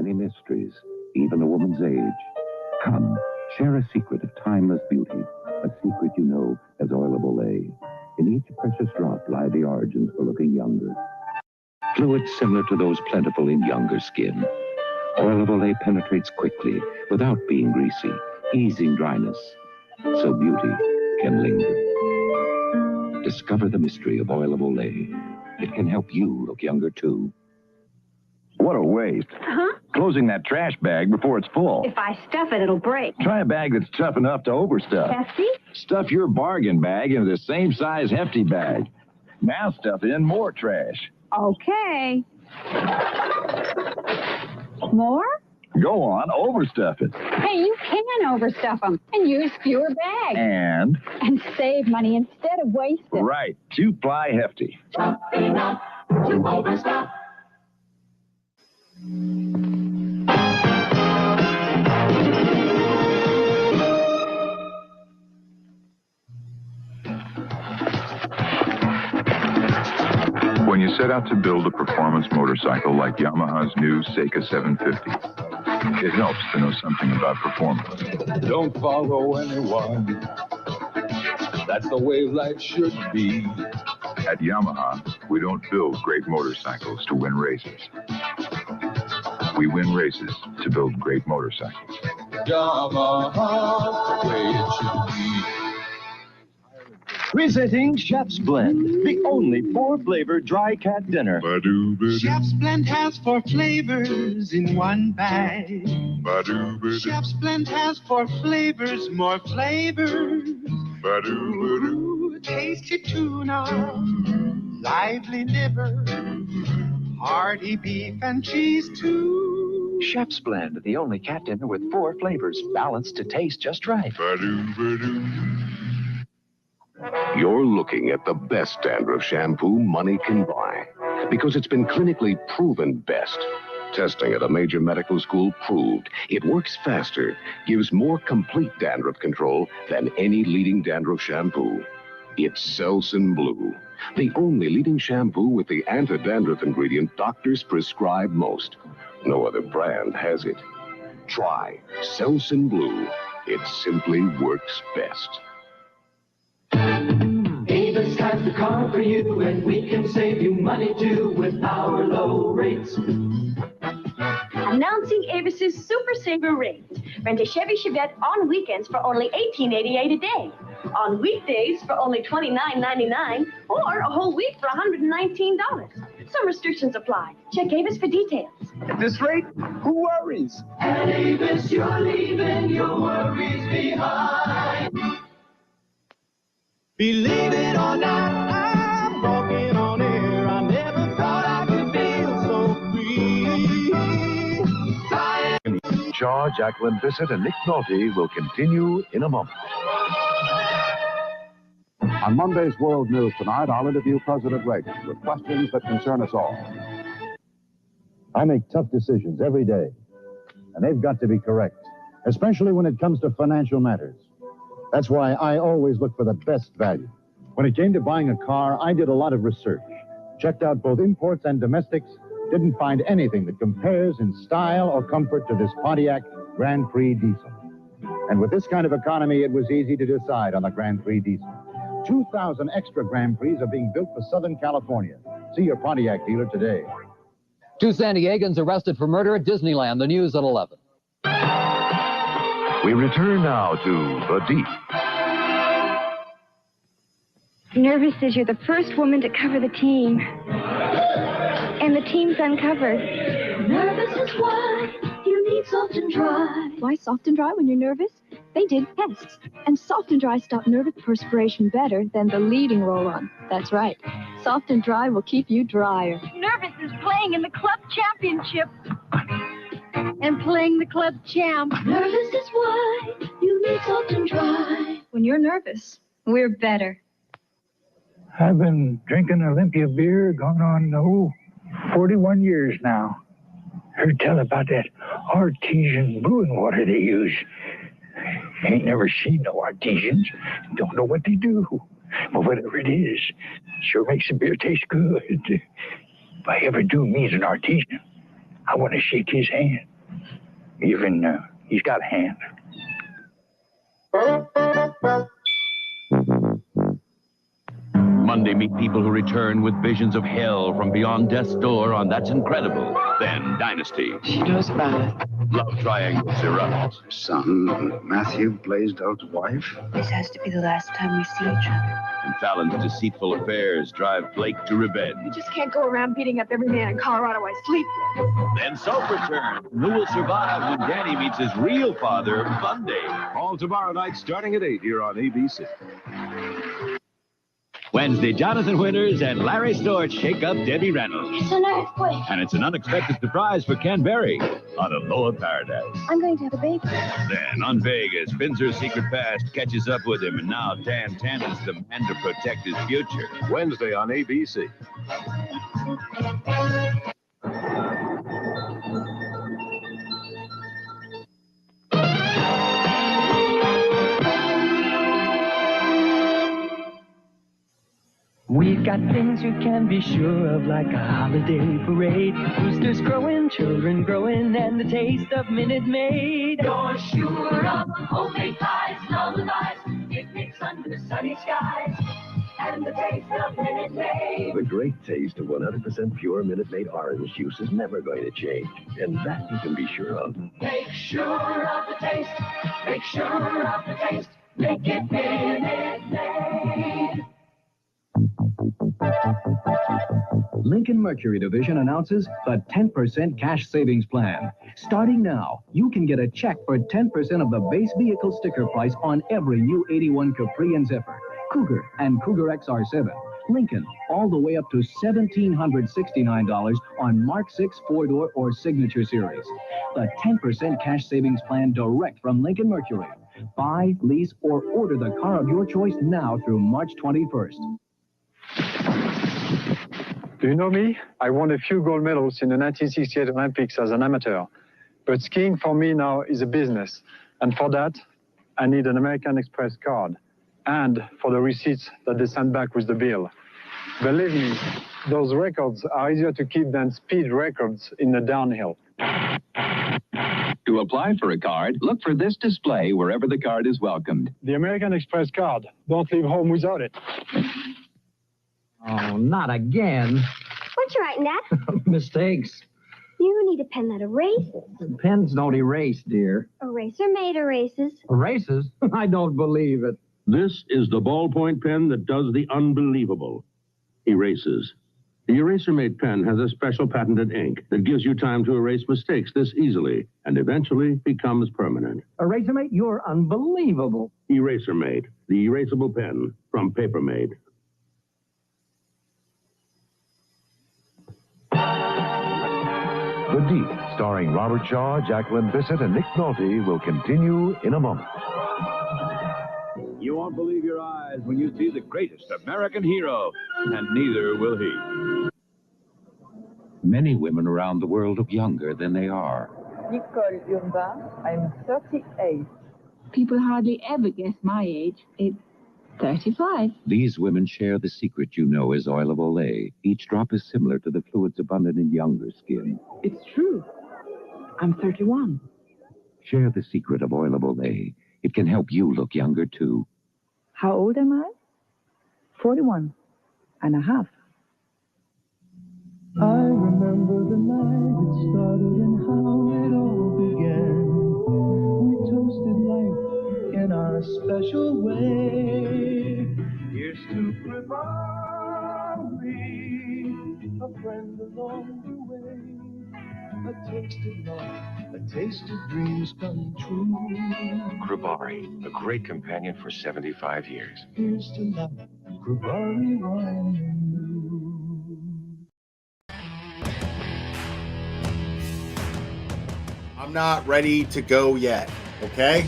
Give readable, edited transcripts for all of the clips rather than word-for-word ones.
many mysteries, even a woman's age. Come, share a secret of timeless beauty, a secret you know as oil of Olay. In each precious drop lie the origins for looking younger. Fluids similar to those plentiful in younger skin. Oil of Olay penetrates quickly without being greasy, easing dryness, so beauty can linger. Discover the mystery of Oil of Olay. It can help you look younger, too. What a waste. Huh? Closing that trash bag before it's full. If I stuff it, it'll break. Try a bag that's tough enough to overstuff. Hefty? Stuff your bargain bag into the same size Hefty bag. Now stuff in more trash. Okay. More? Go on, overstuff it. Hey, you can overstuff them and use fewer bags. And save money instead of waste it. Right. 2-ply Hefty. Enough to overstuff. When you set out to build a performance motorcycle like Yamaha's new Seika 750, it helps to know something about performance. Don't follow anyone. That's the way life should be. At Yamaha, we don't build great motorcycles to win races. We win races to build great motorcycles. Yamaha, the way it should be. Presenting Chef's Blend, the only 4-flavor dry cat dinner. Chef's Blend has 4 flavors in one bag. Chef's Blend has 4 flavors, more flavors. Ooh, tasty tuna, lively liver, hearty beef and cheese too. Chef's Blend, the only cat dinner with 4 flavors, balanced to taste just right. You're looking at the best dandruff shampoo money can buy because it's been clinically proven best. Testing at a major medical school proved it works faster, gives more complete dandruff control than any leading dandruff shampoo. It's Selsun Blue, the only leading shampoo with the anti-dandruff ingredient doctors prescribe most. No other brand has it. Try Selsun Blue. It simply works best. Avis has the car for you, and we can save you money too with our low rates. Announcing Avis's Super Saver rates. Rent a Chevy Chevette on weekends for only $18.88 a day. On weekdays for only $29.99, or a whole week for $119. Some restrictions apply. Check Avis for details. At this rate, who worries? At Avis, you're leaving your worries behind. Believe it or not, I'm walking on air. I never thought I could feel so free. Shaw, Jacqueline Bissett, and Nick Nolte will continue in a moment. On Monday's World News Tonight, I'll interview President Reagan with questions that concern us all. I make tough decisions every day, and they've got to be correct, especially when it comes to financial matters. That's why I always look for the best value. When it came to buying a car, I did a lot of research, checked out both imports and domestics, didn't find anything that compares in style or comfort to this Pontiac Grand Prix diesel. And with this kind of economy, it was easy to decide on the Grand Prix diesel. 2,000 extra Grand Prix are being built for Southern California. See your Pontiac dealer today. 2 San Diegans arrested for murder at Disneyland. The news at 11. We return now to The Deep. Nervous says you're the first woman to cover the team. And the team's uncovered. Nervous is why you need Soft and Dry. Why Soft and Dry when you're nervous? They did tests. And Soft and Dry stop nervous perspiration better than the leading roll-on. That's right. Soft and Dry will keep you drier. Nervous is playing in the club championship. And playing the club champ. Nervous is why you need Soft and Dry. When you're nervous, we're better. I've been drinking Olympia beer going on, 41 years now. Heard tell about that artesian brewing water they use. Ain't never seen no artesians. Don't know what they do. But whatever it is, sure makes the beer taste good. If I ever do meet an artesian, I want to shake his hand. Even he's got a hand. Monday, meet people who return with visions of hell from beyond death's door on That's Incredible. Then Dynasty. She knows about it. Love triangles erupt. Son, Matthew Blaisdell's wife? This has to be the last time we see each other. And Fallon's deceitful affairs drive Blake to revenge. You just can't go around beating up every man in Colorado I sleep with. Then Soap returns. Who will survive when Danny meets his real father Monday? All tomorrow night starting at 8 here on ABC. Wednesday, Jonathan Winters and Larry Storch shake up Debbie Reynolds. It's an earthquake. And it's an unexpected surprise for Ken Berry on A Lower Paradise. I'm going to have a baby. Then on Vegas, Finzer's secret past catches up with him, and now Dan Tannen's the man to protect his future. Wednesday on ABC. We've got things you can be sure of, like a holiday parade. Roosters crowing, children growing, and the taste of Minute Maid. You're sure of homemade pies, lullabies, picnics under the sunny skies, and the taste of Minute Maid. The great taste of 100% pure Minute Maid orange juice is never going to change, and that you can be sure of. Make sure of the taste, make sure of the taste, make it Minute Maid. Lincoln Mercury Division announces the 10% cash savings plan. Starting now, you can get a check for 10% of the base vehicle sticker price on every new 81 Capri and Zephyr, Cougar, and Cougar XR7. Lincoln, all the way up to $1,769 on Mark 6 4-door or Signature Series. The 10% cash savings plan direct from Lincoln Mercury. Buy, lease, or order the car of your choice now through March 21st. Do you know me? I won a few gold medals in the 1968 Olympics as an amateur. But skiing for me now is a business. And for that, I need an American Express card. And for the receipts that they send back with the bill. Believe me, those records are easier to keep than speed records in the downhill. To apply for a card, look for this display wherever the card is welcomed. The American Express card. Don't leave home without it. Oh, not again. What you writing, Dad? Mistakes. You need a pen that erases. Pens don't erase, dear. Eraser Maid erases. Erases? I don't believe it. This is the ballpoint pen that does the unbelievable. Erases. The Eraser Maid pen has a special patented ink that gives you time to erase mistakes this easily and eventually becomes permanent. Eraser Maid, you're unbelievable. Eraser Maid, the erasable pen from Paper Made. The Deep, starring Robert Shaw, Jacqueline Bissett, and Nick Nolte, will continue in a moment. You won't believe your eyes when you see the greatest American hero, and neither will he. Many women around the world look younger than they are. Nicole Urbain, I'm 38. People hardly ever guess my age. It's 35. These women share the secret you know as oil of Olay. Each drop is similar to the fluids abundant in younger skin. It's true. I'm 31. Share the secret of oil of Olay. It can help you look younger, too. How old am I? 41 and a half. I remember the night it started and how it all began. We toasted life in our special way. Here's to Gripari, a friend along the way. A taste of love, a taste of dreams come true. Gripari, a great companion for 75 years. Here's to love, Gripari wine and new. I'm not ready to go yet, okay?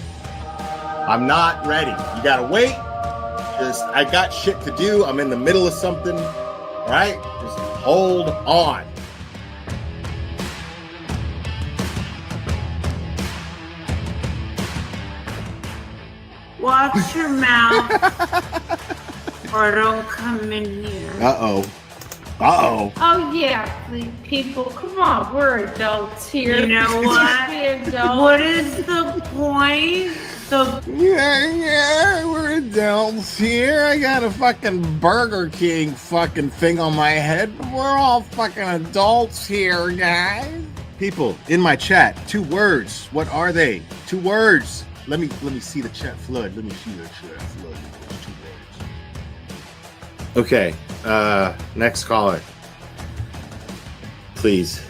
I'm not ready. You gotta wait. I got shit to do. I'm in the middle of something, all right? Just hold on. Watch your mouth or don't come in here. Uh-oh. Uh-oh. Oh, yeah, people, come on, we're adults here. You know what? What is the point? Yeah, we're adults here. I got a fucking Burger King fucking thing on my head. We're all fucking adults here, guys. People in my chat, 2 words. What are they? 2 words. Let me see the chat flood. Let me see the chat flood. 2 words. Okay, next caller. Please.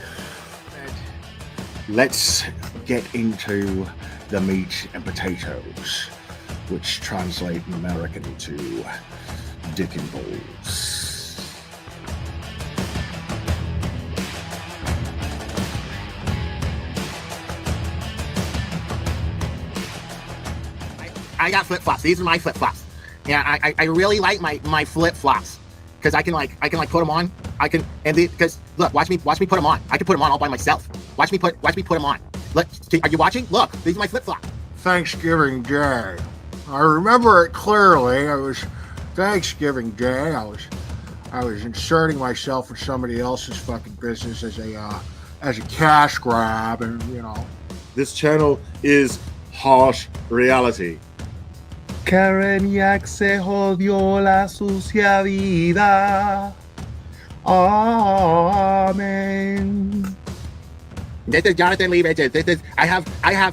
Let's get into the meat and potatoes, which translate in American to dick and balls. I got flip-flops. These are my flip-flops. Yeah, I really like my flip-flops because I can put them on. Because look, watch me put them on. I can put them on all by myself. Watch me put them on. Look, are you watching? Look, these are my flip-flops. Thanksgiving Day. I remember it clearly. It was Thanksgiving Day. I was inserting myself in somebody else's fucking business as a cash grab, and you know. This channel is harsh reality. Kareniak se jodió la sucia vida. Amen. This is Jonathan Lee Riches. I have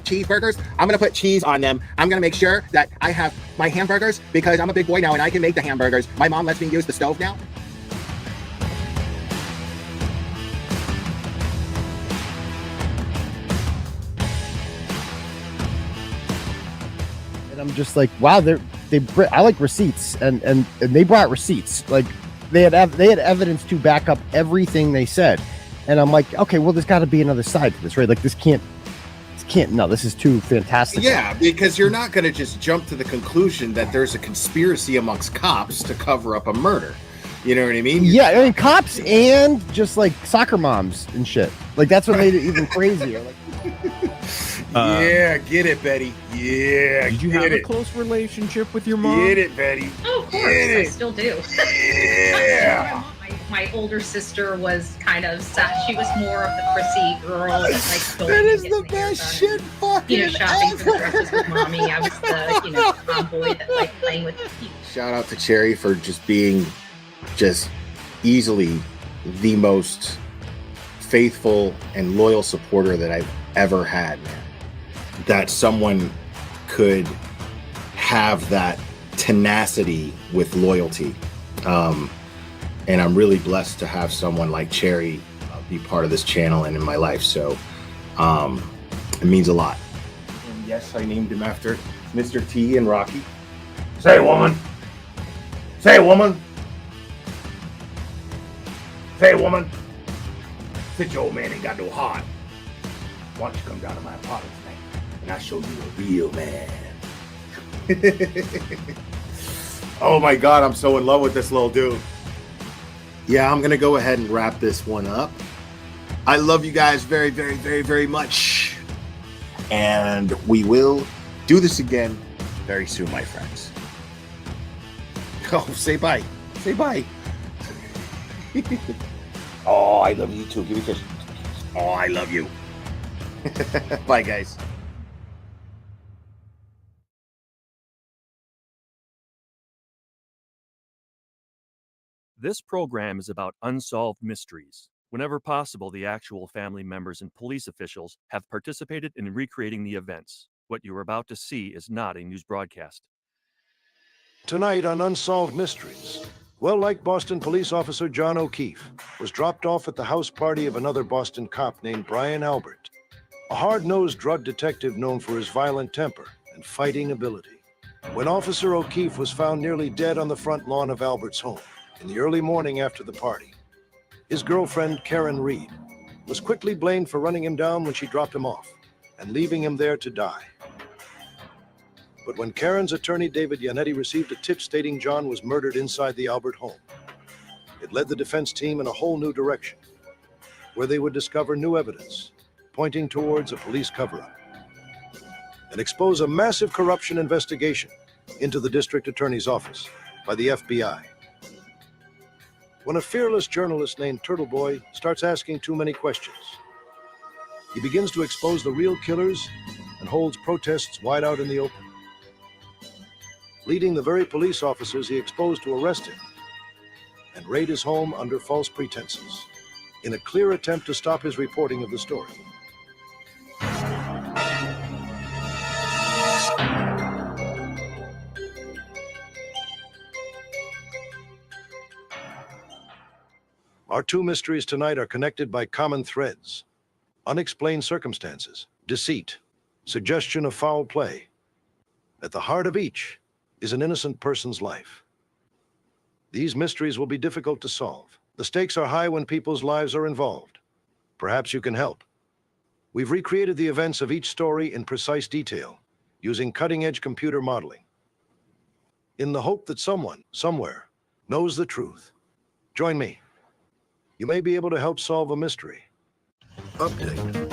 cheeseburgers. I'm gonna put cheese on them. I'm gonna make sure that I have my hamburgers because I'm a big boy now and I can make the hamburgers. My mom lets me use the stove now. And I'm just like, wow, I like receipts, and they brought receipts. Like they had evidence to back up everything they said. And I'm like, okay, well, there's got to be another side to this, right? Like, this can't. No, this is too fantastic. Yeah, because you're not going to just jump to the conclusion that there's a conspiracy amongst cops to cover up a murder. You know what I mean? Yeah, I mean, cops and just like soccer moms and shit. Like, that's what made it even crazier. Like, yeah, get it, Betty. Yeah, did you have a close relationship with your mom? Get it, Betty. Oh, of course, I still do. Yeah. My older sister was kind of sad. She was more of the prissy girl, like that is the best shit fucking shopping ever. for the dresses with mommy. I was the tomboy that liked playing with the feet. Shout out to Cherry for just being easily the most faithful and loyal supporter that I've ever had. That someone could have that tenacity with loyalty. And I'm really blessed to have someone like Cherry be part of this channel and in my life. So it means a lot. And yes, I named him after Mr. T and Rocky. Say, woman. Say, woman. Say, woman. Since your old man ain't got no heart, why don't you come down to my apartment tonight and I'll show you a real man. Oh my God, I'm so in love with this little dude. Yeah, I'm gonna go ahead and wrap this one up. I love you guys very, very, very, very much. And we will do this again very soon, my friends. Oh, say bye. Say bye. Oh, I love you too. Give me a kiss. Oh, I love you. Bye, guys. This program is about unsolved mysteries. Whenever possible, the actual family members and police officials have participated in recreating the events. What you're about to see is not a news broadcast. Tonight on Unsolved Mysteries, well-liked Boston police officer John O'Keefe was dropped off at the house party of another Boston cop named Brian Albert, a hard-nosed drug detective known for his violent temper and fighting ability. When Officer O'Keefe was found nearly dead on the front lawn of Albert's home in the early morning after the party, his girlfriend, Karen Reed, was quickly blamed for running him down when she dropped him off and leaving him there to die. But when Karen's attorney, David Yannetti, received a tip stating John was murdered inside the Albert home, it led the defense team in a whole new direction, where they would discover new evidence pointing towards a police cover-up and expose a massive corruption investigation into the district attorney's office by the FBI. when a fearless journalist named Turtle Boy starts asking too many questions. He begins to expose the real killers and holds protests wide out in the open, leading the very police officers he exposed to arrest him and raid his home under false pretenses, in a clear attempt to stop his reporting of the story. Our two mysteries tonight are connected by common threads: unexplained circumstances, deceit, suggestion of foul play. At the heart of each is an innocent person's life. These mysteries will be difficult to solve. The stakes are high when people's lives are involved. Perhaps you can help. We've recreated the events of each story in precise detail, using cutting-edge computer modeling, in the hope that someone, somewhere, knows the truth. Join me. You may be able to help solve a mystery. Update.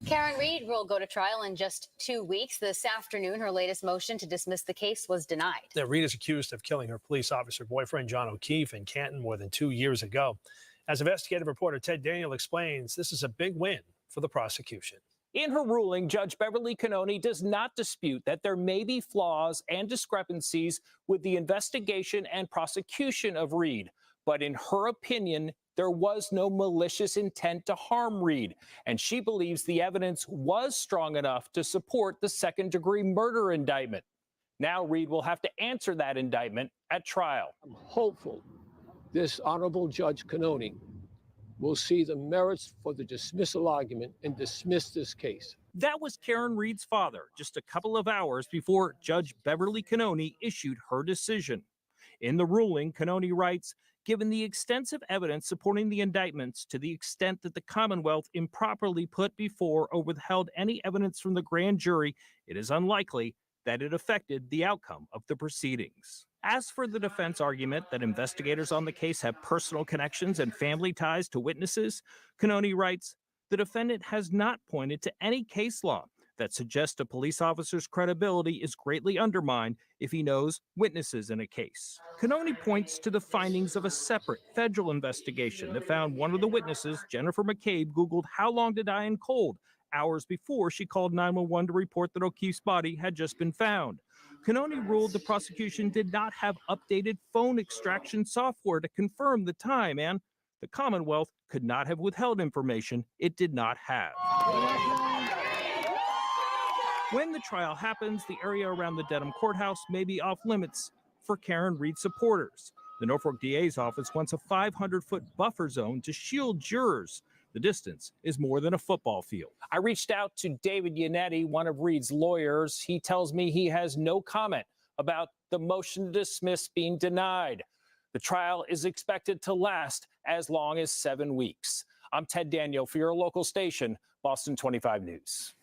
Karen Reed will go to trial in just 2 weeks. This afternoon, her latest motion to dismiss the case was denied. Reed is accused of killing her police officer boyfriend, John O'Keefe, in Canton more than 2 years ago. As investigative reporter Ted Daniel explains, this is a big win for the prosecution. In her ruling, Judge Beverly Canoni does not dispute that there may be flaws and discrepancies with the investigation and prosecution of Reed. But in her opinion, there was no malicious intent to harm Reed, and she believes the evidence was strong enough to support the second-degree murder indictment. Now Reed will have to answer that indictment at trial. I'm hopeful this Honorable Judge Canoni will see the merits for the dismissal argument and dismiss this case. That was Karen Reed's father, just a couple of hours before Judge Beverly Canoni issued her decision. In the ruling, Canoni writes, given the extensive evidence supporting the indictments, to the extent that the Commonwealth improperly put before or withheld any evidence from the grand jury, it is unlikely that it affected the outcome of the proceedings. As for the defense argument that investigators on the case have personal connections and family ties to witnesses, Canoni writes, the defendant has not pointed to any case law that suggests a police officer's credibility is greatly undermined if he knows witnesses in a case. Canoni points to the findings of a separate federal investigation that found one of the witnesses, Jennifer McCabe, Googled how long to die in cold hours before she called 911 to report that O'Keefe's body had just been found. Canoni ruled the prosecution did not have updated phone extraction software to confirm the time, and the Commonwealth could not have withheld information it did not have. When the trial happens, the area around the Dedham courthouse may be off limits for Karen Reed supporters. The Norfolk DA's office wants a 500-foot buffer zone to shield jurors. The distance is more than a football field. I reached out to David Yannetti, one of Reed's lawyers. He tells me he has no comment about the motion to dismiss being denied. The trial is expected to last as long as 7 weeks. I'm Ted Daniel for your local station, Boston 25 News.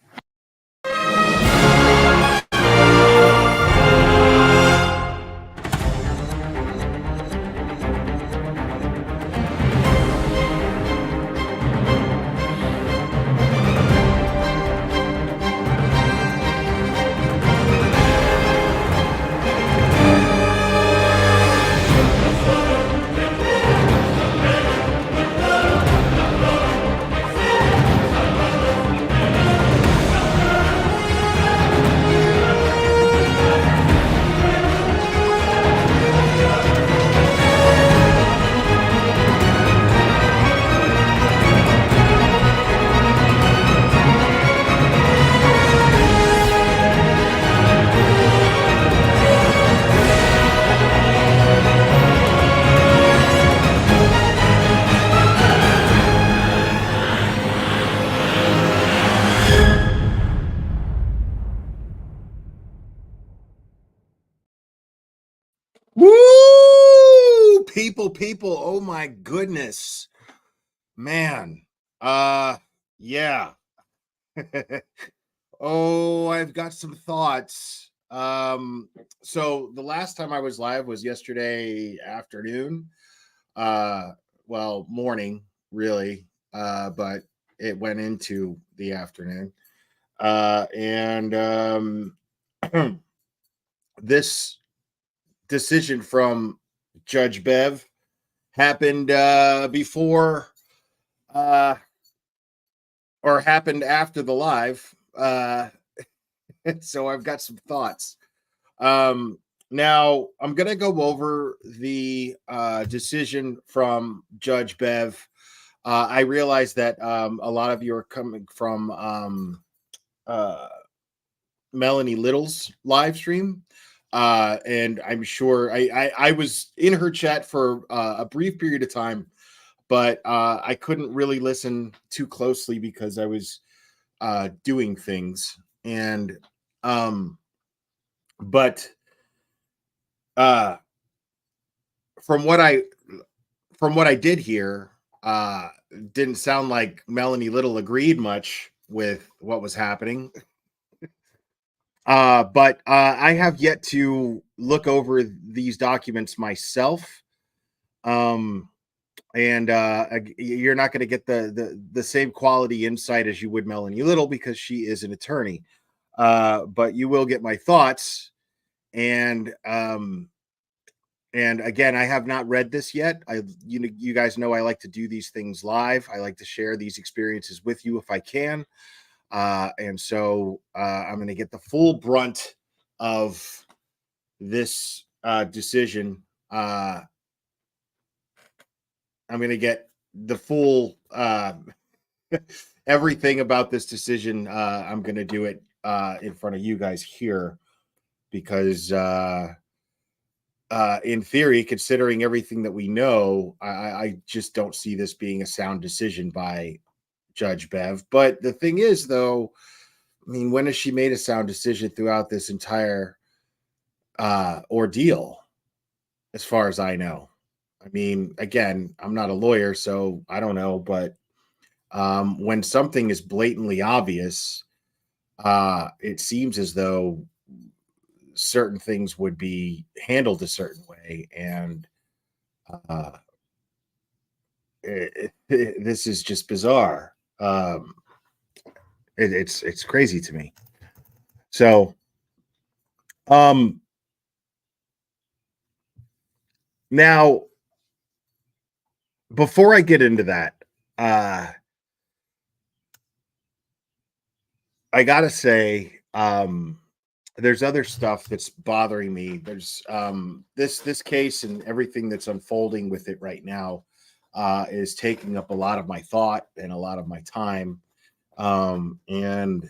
people. Oh my goodness, man. Yeah. Oh, I've got some thoughts. So the last time I was live was yesterday afternoon. Well, morning, really. But it went into the afternoon. And this decision from Judge Bev happened before or happened after the live. So I've got some thoughts. Now I'm going to go over the decision from Judge Bev. I realize that a lot of you are coming from Melanie Little's live stream. And I'm sure I was in her chat for a brief period of time, but I couldn't really listen too closely because I was doing things. And but from what I did hear, didn't sound like Melanie Little agreed much with what was happening. But I have yet to look over these documents myself. And you're not going to get the same quality insight as you would Melanie Little because she is an attorney. But you will get my thoughts. And again, I have not read this yet. You guys know I like to do these things live. I like to share these experiences with you if I can. And so I'm going to get the full brunt of this decision. I'm going to get the full everything about this decision. I'm going to do it in front of you guys here because in theory, considering everything that we know, I just don't see this being a sound decision by Judge Bev. But the thing is, though, I mean, when has she made a sound decision throughout this entire ordeal, as far as I know? I mean, again, I'm not a lawyer, so I don't know. But when something is blatantly obvious, it seems as though certain things would be handled a certain way. And this is just bizarre. It's crazy to me. So, now, before I get into that, I gotta say, there's other stuff that's bothering me. There's this case and everything that's unfolding with it right now is taking up a lot of my thought and a lot of my time. And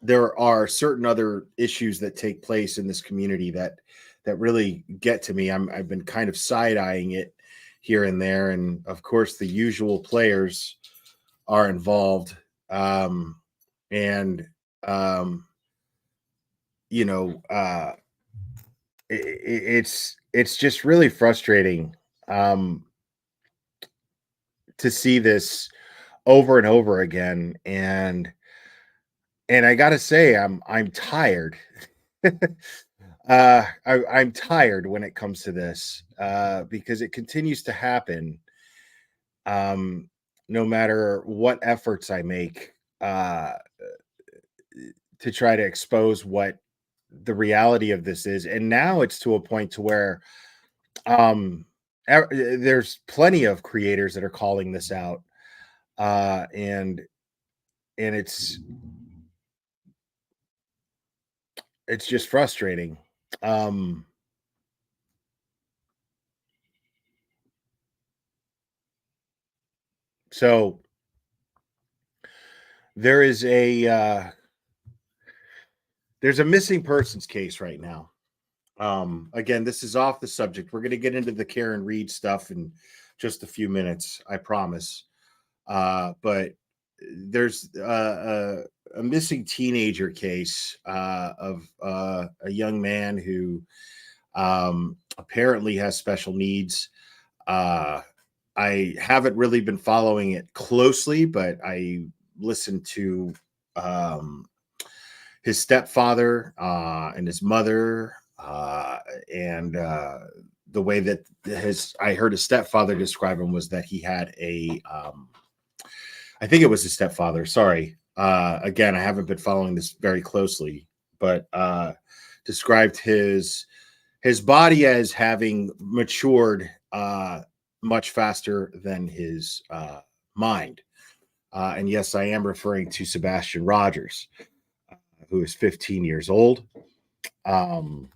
there are certain other issues that take place in this community that really get to me. I've been kind of side-eyeing it here and there, and of course the usual players are involved. You know, it's just really frustrating to see this over and over again, and I gotta say, I'm tired. I'm tired when it comes to this because it continues to happen. No matter what efforts I make to try to expose what the reality of this is, and now it's to a point to where there's plenty of creators that are calling this out, and it's just frustrating. So there is there's a missing persons case right now. Again, this is off the subject. We're going to get into the Karen Reed stuff in just a few minutes, I promise. But there's a missing teenager case of a young man who apparently has special needs. I haven't really been following it closely, but I listened to his stepfather and his mother, and the way that I heard his stepfather describe him was that he had a, I think it was his stepfather. Sorry. Again, I haven't been following this very closely, but described his body as having matured much faster than his mind. And yes, I am referring to Sebastian Rogers, who is 15 years old. And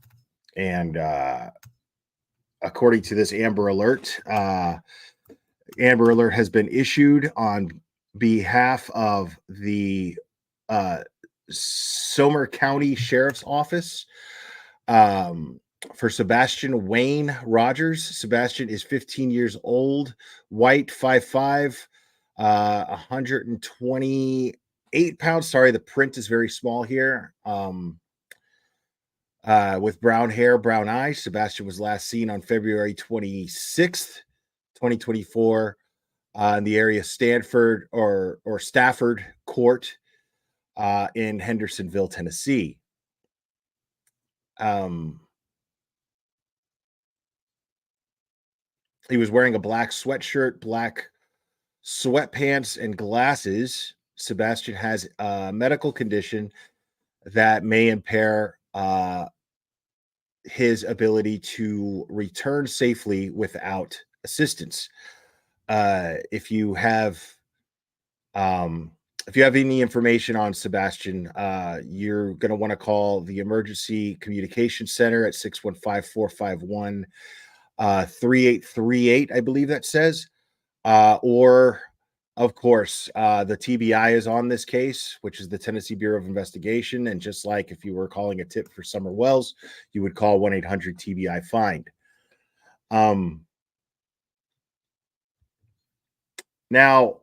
according to this Amber Alert has been issued on behalf of the Somer County Sheriff's Office for Sebastian Wayne Rogers. Sebastian is 15 years old, white, 5'5", 128 pounds. Sorry, the print is very small here. With brown hair, brown eyes. Sebastian was last seen on February 26th, 2024, in the area Stafford Court in Hendersonville, Tennessee. He was wearing a black sweatshirt, black sweatpants, and glasses. Sebastian has a medical condition that may impair his ability to return safely without assistance. If you have any information on Sebastian, you're going to want to call the Emergency Communications Center at 615-451-3838, I believe that says. Or, of course, the TBI is on this case, which is the Tennessee Bureau of Investigation. And just like if you were calling a tip for Summer Wells, you would call 1-800-TBI-FIND. Now,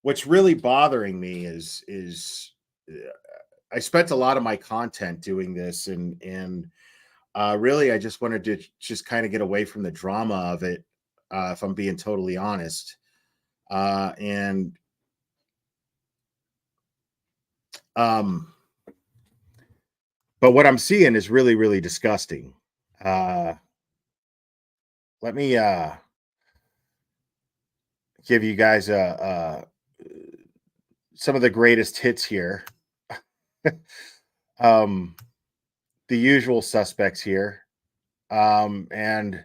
what's really bothering me is I spent a lot of my content doing this, and really I just wanted to just kind of get away from the drama of it, if I'm being totally honest. But what I'm seeing is really, really disgusting. Let me give you guys some of the greatest hits here. The usual suspects here. And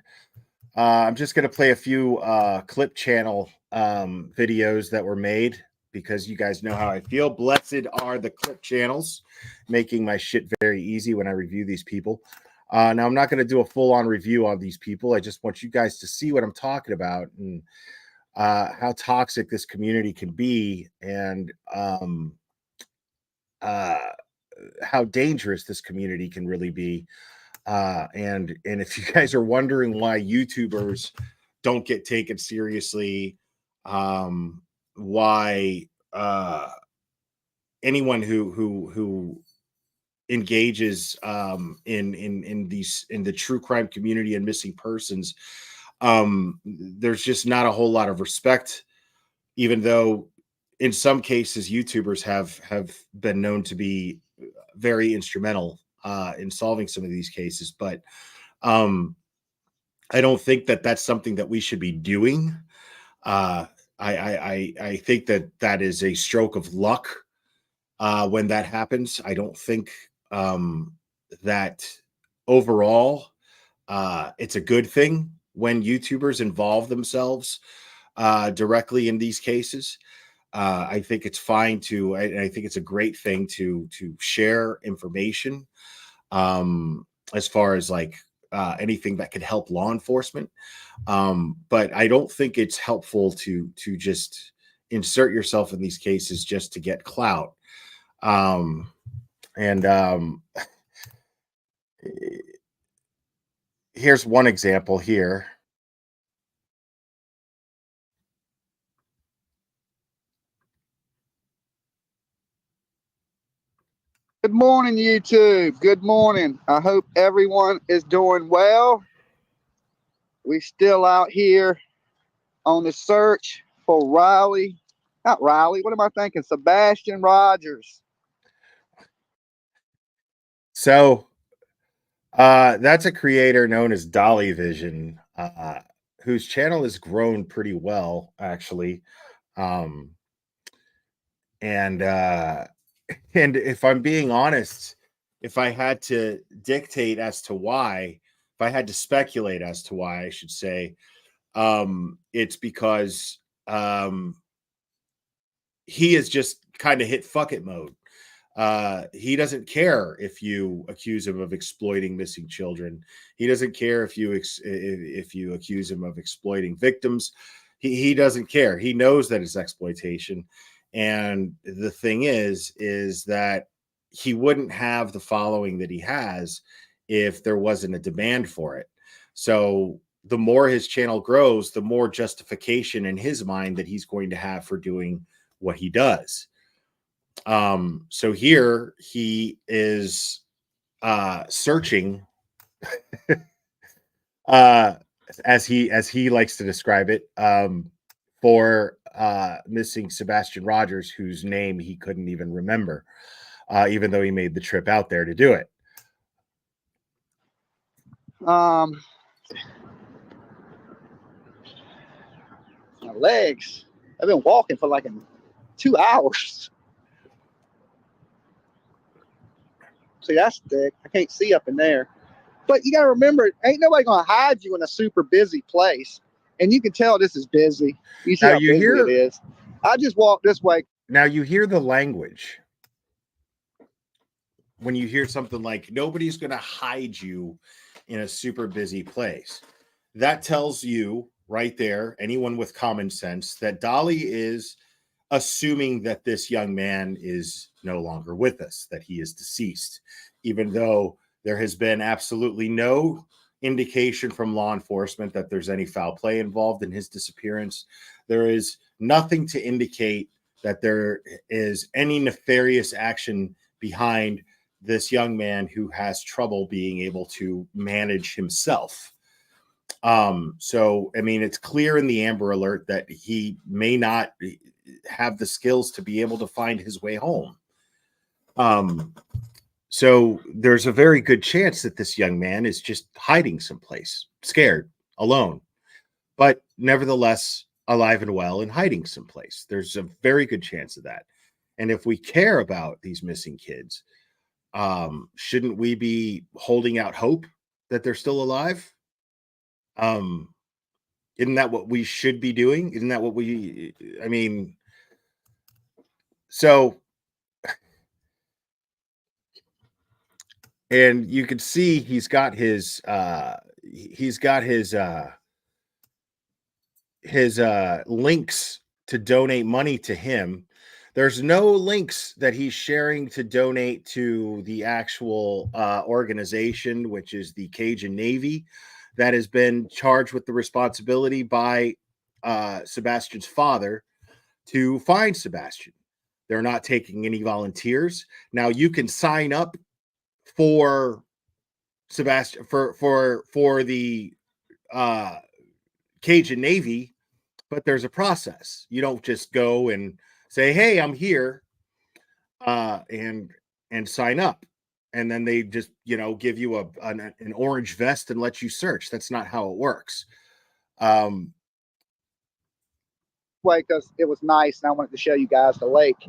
I'm just going to play a few clip channel videos that were made, because you guys know how I feel. Blessed are the clip channels, making my shit very easy when I review these people. Now, I'm not going to do a full-on review on these people. I just want you guys to see what I'm talking about, and how toxic this community can be, and how dangerous this community can really be. And if you guys are wondering why YouTubers don't get taken seriously, why anyone who engages in the true crime community and missing persons, there's just not a whole lot of respect, even though in some cases YouTubers have been known to be very instrumental in solving some of these cases. But I don't think that that's something that we should be doing. I think that is a stroke of luck when that happens. I don't think that overall it's a good thing when YouTubers involve themselves directly in these cases. I think it's fine to, I think it's a great thing to share information as far as like anything that could help law enforcement. But I don't think it's helpful to just insert yourself in these cases just to get clout. Here's one example here. Good morning, YouTube. Good morning. I hope everyone is doing well. We still out here on the search for Riley. Not Riley. What am I thinking? Sebastian Rogers. So that's a creator known as Dolly Vision, whose channel has grown pretty well, actually. And and if I'm being honest, if I had to dictate as to why, if I had to speculate as to why, I should say, it's because he has just kind of hit fuck it mode. He doesn't care if you accuse him of exploiting missing children. He doesn't care if you accuse him of exploiting victims. He doesn't care. He knows that it's exploitation. And the thing is that he wouldn't have the following that he has if there wasn't a demand for it. So the more his channel grows, the more justification in his mind that he's going to have for doing what he does. So here he is searching as he likes to describe it, for missing Sebastian Rogers, whose name he couldn't even remember, even though he made the trip out there to do it. My legs. I've been walking for like 2 hours. See, that's thick. I can't see up in there. But you got to remember, ain't nobody going to hide you in a super busy place. And you can tell this is busy. You see how busy it is. I just walked this way. Now you hear the language. When you hear something like, nobody's going to hide you in a super busy place. That tells you right there, anyone with common sense, that Dolly is assuming that this young man is no longer with us, that he is deceased, even though there has been absolutely no indication from law enforcement that there's any foul play involved in his disappearance. There is nothing to indicate that there is any nefarious action behind this young man who has trouble being able to manage himself. So, I mean, it's clear in the Amber Alert that he may not have the skills to be able to find his way home. So there's a very good chance that this young man is just hiding someplace, scared, alone, but nevertheless alive and well and hiding someplace. There's a very good chance of that. And if we care about these missing kids, shouldn't we be holding out hope that they're still alive? Isn't that what we should be doing? Isn't that what I mean, so, and you can see he's got his links to donate money to him. There's no links that he's sharing to donate to the actual organization, which is the Cajun Navy, that has been charged with the responsibility by Sebastian's father to find Sebastian. They're not taking any volunteers. Now you can sign up for Sebastian for the Cajun Navy, but there's a process. You don't just go and say, "Hey, I'm here," and sign up, and then they just give you an orange vest and let you search. That's not how it works. Because it was nice, and I wanted to show you guys the lake.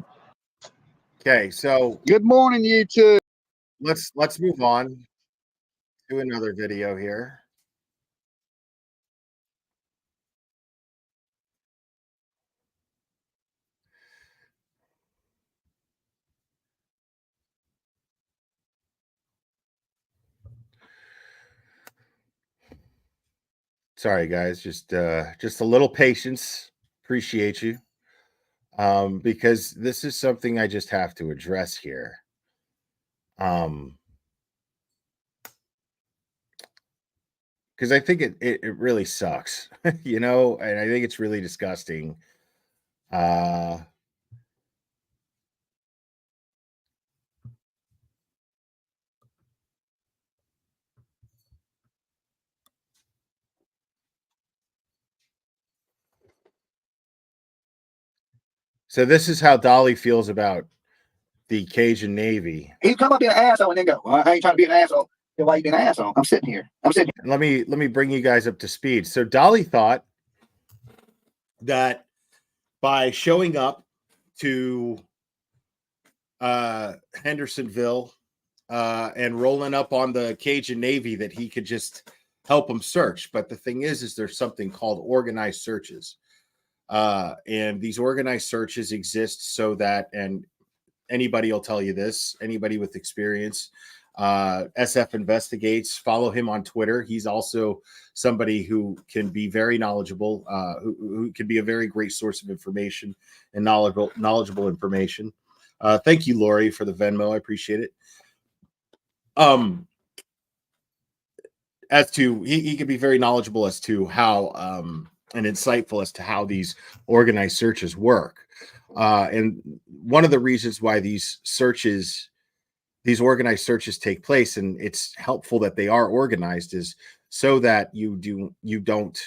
Okay, so good morning, YouTube. Let's move on to another video here. Sorry, guys, just a little patience. Appreciate you. Because this is something I just have to address here. Because I think it really sucks, and I think it's really disgusting. So this is how Dolly feels about the Cajun Navy. He'd come up being an asshole and then go, well, I ain't trying to be an asshole. Then why you being an asshole? I'm sitting here. Let me bring you guys up to speed. So Dolly thought that by showing up to Hendersonville and rolling up on the Cajun Navy that he could just help them search. But the thing is there's something called organized searches. And these organized searches exist so that, and anybody will tell you this, anybody with experience, SF Investigates, follow him on Twitter. He's also somebody who can be very knowledgeable, who can be a very great source of information and knowledgeable information. Thank you, Lori, for the Venmo. I appreciate it. As to, he can be very knowledgeable as to how, and insightful as to how these organized searches work. And one of the reasons why these organized searches take place, and it's helpful that they are organized, is so that you don't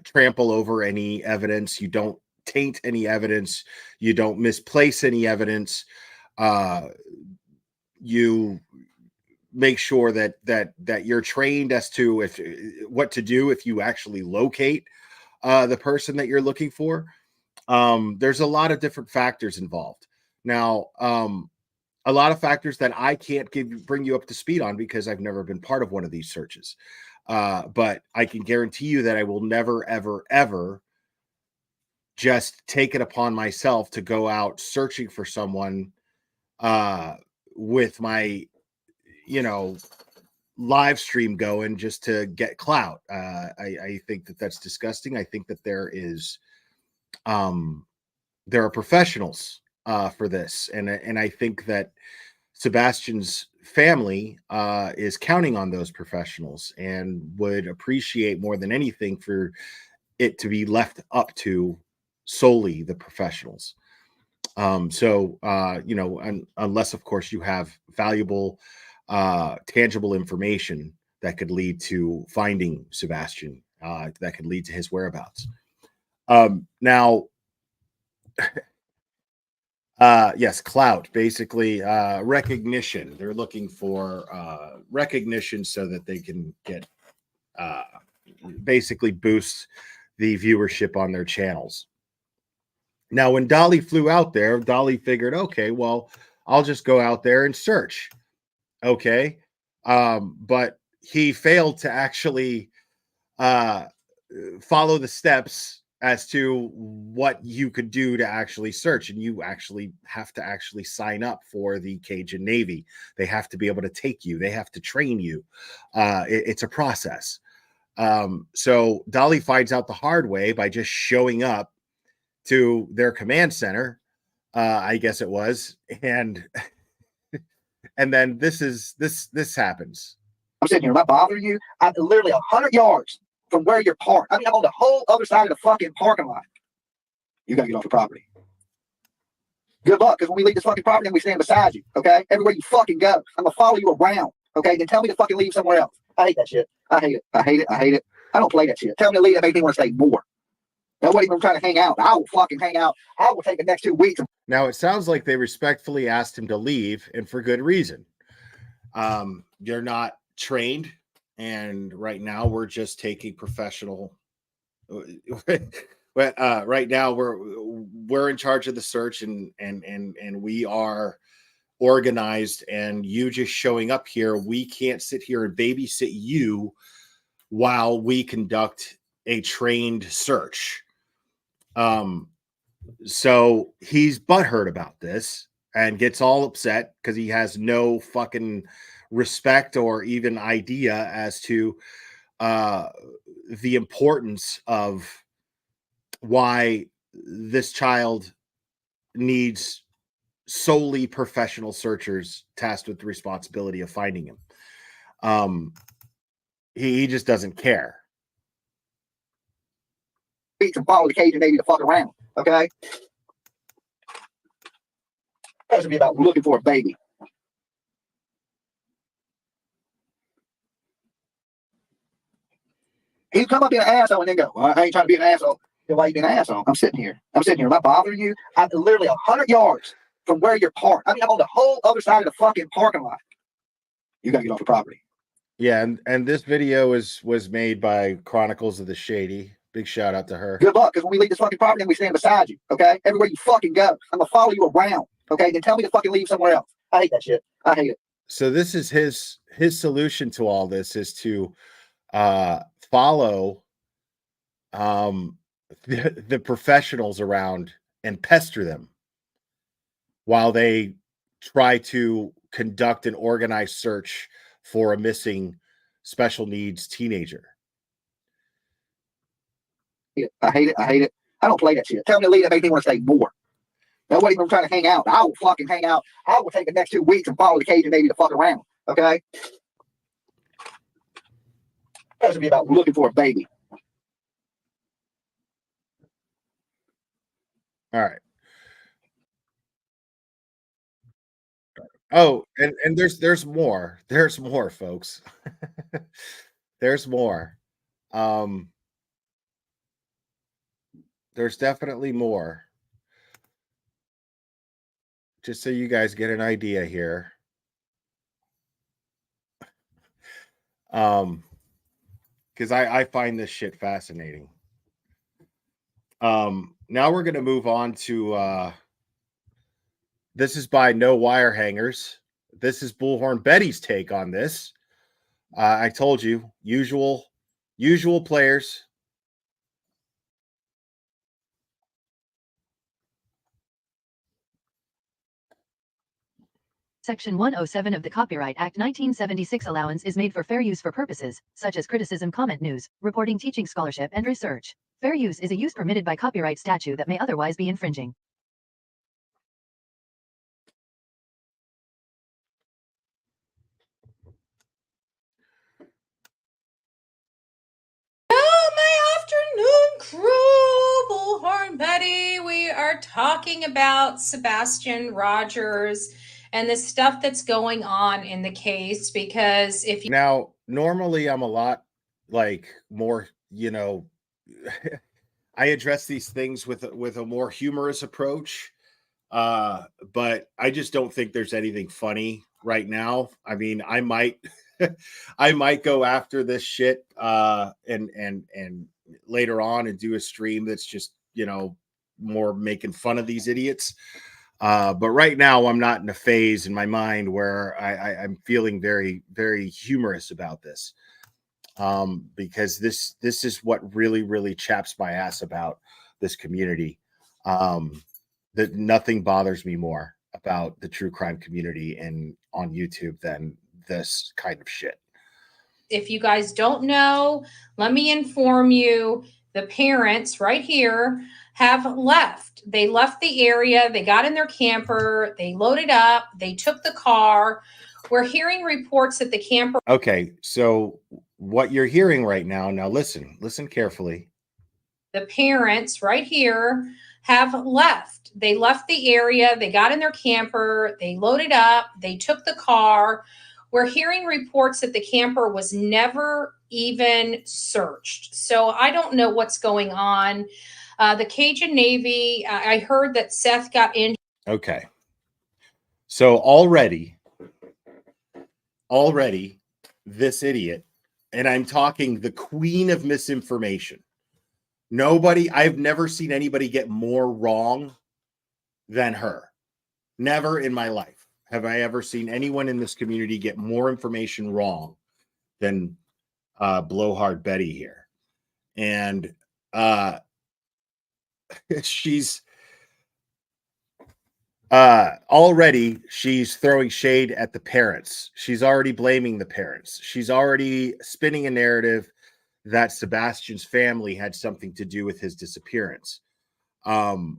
trample over any evidence, you don't taint any evidence, you don't misplace any evidence, you make sure that you're trained as to what to do if you actually locate the person that you're looking for. There's a lot of different factors involved. Now, a lot of factors that I can't bring you up to speed on because I've never been part of one of these searches. But I can guarantee you that I will never, ever, ever just take it upon myself to go out searching for someone with my, live stream going just to get clout. I think that that's disgusting. I think that there are professionals for this, and I think that Sebastian's family is counting on those professionals and would appreciate more than anything for it to be left up to solely the professionals. Unless of course you have valuable tangible information that could lead to finding Sebastian, that could lead to his whereabouts. Now, yes, clout, basically recognition. They're looking for recognition so that they can get basically boost the viewership on their channels. Now, when Dolly flew out there, Dolly figured, okay, well, I'll just go out there and search. Okay. But he failed to actually follow the steps as to what you could do to actually search. And you actually have to actually sign up for the Cajun Navy. They have to be able to take you. They have to train you. It's a process. So Dolly finds out the hard way by just showing up to their command center, I guess it was. And then this happens. I'm sitting here. Am I bothering you? I'm literally 100 yards from where you're parked. I mean, I'm on the whole other side of the fucking parking lot. You got to get off the property. Good luck, because when we leave this fucking property, we stand beside you, okay? Everywhere you fucking go, I'm going to follow you around, okay? Then tell me to fucking leave somewhere else. I hate that shit. I hate it. I hate it. I hate it. I don't play that shit. Tell me to leave. That makes me want to stay more. Nobody even trying to hang out. I will fucking hang out. I will take the next 2 weeks. Now, it sounds like they respectfully asked him to leave, and for good reason. You're not trained, and right now we're just taking professional. But right now we're in charge of the search, and we are organized. And you just showing up here, we can't sit here and babysit you while we conduct a trained search. So he's butthurt about this and gets all upset because he has no fucking respect or even idea as to the importance of why this child needs solely professional searchers tasked with the responsibility of finding him. He just doesn't care. And follow the Cajun Navy to fuck around, okay? That should be about looking for a baby. He'd come up being an asshole and then go, well, I ain't trying to be an asshole. Why you being an asshole? I'm sitting here. Am I bothering you? I'm literally 100 yards from where you're parked. I mean, I'm on the whole other side of the fucking parking lot. You got to get off the property. Yeah, and this video was made by Chronicles of the Shady. Big shout out to her. Good luck, because when we leave this fucking property, then we stand beside you, okay? Everywhere you fucking go, I'm gonna follow you around, okay? Then tell me to fucking leave somewhere else. I hate that shit. I hate it. So this is his solution to all this is to follow the professionals around and pester them while they try to conduct an organized search for a missing special needs teenager. I hate it. I hate it. I don't play that shit. Tell me to leave. That makes me want to stay more. Nobody even trying to hang out. I will fucking hang out. I will take the next 2 weeks and follow the Cajun Navy to fuck around. Okay? That should be about looking for a baby. All right. Oh, and there's more. There's more, folks. There's more. There's definitely more. Just so you guys get an idea here. Because I find this shit fascinating. Now we're gonna move on to this is by No Wire Hangers. This is Bullhorn Betty's take on this. I told you, usual players. Section 107 of the Copyright Act 1976 allowance is made for fair use for purposes, such as criticism, comment, news, reporting, teaching, scholarship, and research. Fair use is a use permitted by copyright statute that may otherwise be infringing. Afternoon crew, Bullhorn Betty. We are talking about Sebastian Rogers and the stuff that's going on in the case, because if you Now, normally I'm a lot like more, I address these things with a more humorous approach. But I just don't think there's anything funny right now. I mean, I might I might go after this shit and later on and do a stream that's just, more making fun of these idiots. But right now I'm not in a phase in my mind where I'm feeling very, very humorous about this. Because this is what really, really chaps my ass about this community. That nothing bothers me more about the true crime community and on YouTube than this kind of shit. If you guys don't know, let me inform you, the parents right here have left. They left the area. They got in their camper. They loaded up. They took the car. We're hearing reports that the camper. Okay, so what you're hearing right now, listen carefully. The parents right here have left. They left the area. They got in their camper. They loaded up. They took the car. We're hearing reports that the camper was never even searched. So I don't know what's going on. The Cajun Navy, I heard that Seth got injured. Okay. So already this idiot, and I'm talking the queen of misinformation. I've never seen anybody get more wrong than her. Never in my life have I ever seen anyone in this community get more information wrong than Blowhard Betty here. And she's already she's throwing shade at the parents. She's already blaming the parents. She's already spinning a narrative that Sebastian's family had something to do with his disappearance. And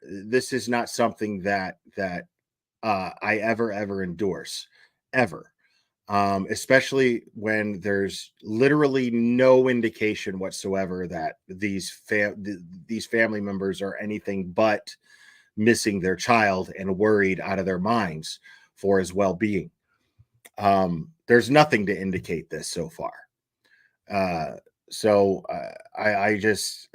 this is not something that I ever endorse, ever. Especially when there's literally no indication whatsoever that these family members are anything but missing their child and worried out of their minds for his well-being. There's nothing to indicate this so far. So I just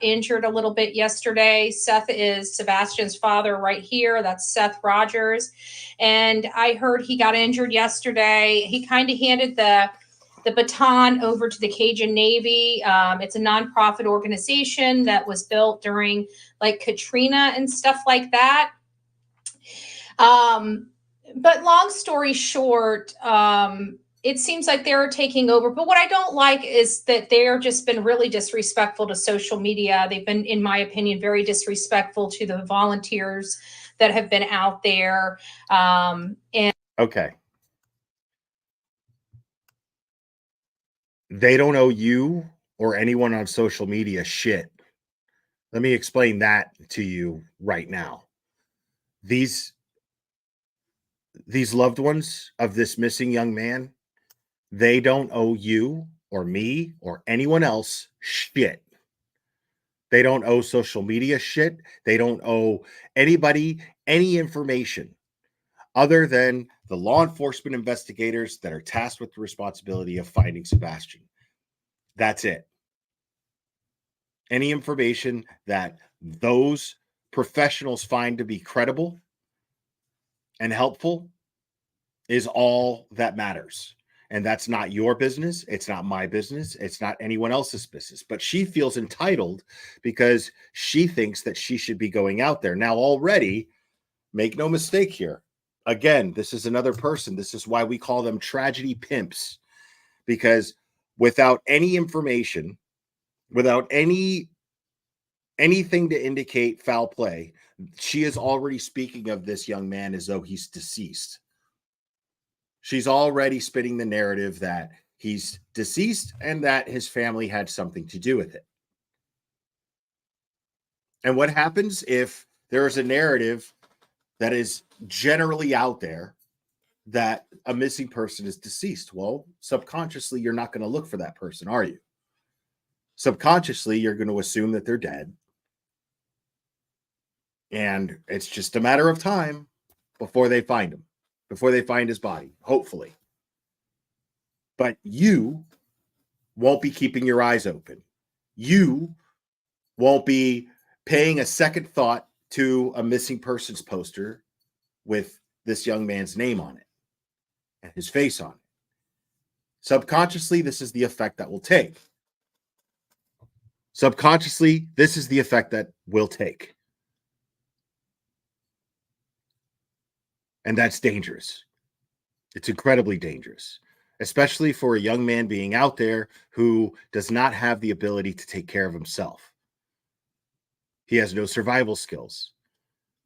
injured a little bit yesterday. Seth is Sebastian's father right here. That's Seth Rogers. And I heard he got injured yesterday. He kind of handed the baton over to the Cajun Navy. It's a nonprofit organization that was built during like Katrina and stuff like that. But long story short, it seems like they're taking over. But what I don't like is that they're just been really disrespectful to social media. They've been, in my opinion, very disrespectful to the volunteers that have been out there. And okay. They don't owe you or anyone on social media shit. Let me explain that to you right now. These loved ones of this missing young man, they don't owe you or me or anyone else shit. They don't owe social media shit. They don't owe anybody any information other than the law enforcement investigators that are tasked with the responsibility of finding Sebastian. That's it. Any information that those professionals find to be credible and helpful is all that matters. And that's not your business. It's not my business. It's not anyone else's business. But she feels entitled because she thinks that she should be going out there. Now, already, make no mistake here. Again, this is another person. This is why we call them tragedy pimps. Because without any information, without anything to indicate foul play, she is already speaking of this young man as though he's deceased. She's already spinning the narrative that he's deceased and that his family had something to do with it. And what happens if there is a narrative that is generally out there that a missing person is deceased? Well, subconsciously, you're not going to look for that person, are you? Subconsciously, you're going to assume that they're dead. And it's just a matter of time before they find him, before they find his body, hopefully. But you won't be keeping your eyes open. You won't be paying a second thought to a missing persons poster with this young man's name on it and his face on it. Subconsciously, this is the effect that will take. Subconsciously, this is the effect that will take. And that's dangerous. It's incredibly dangerous, especially for a young man being out there who does not have the ability to take care of himself. He has no survival skills.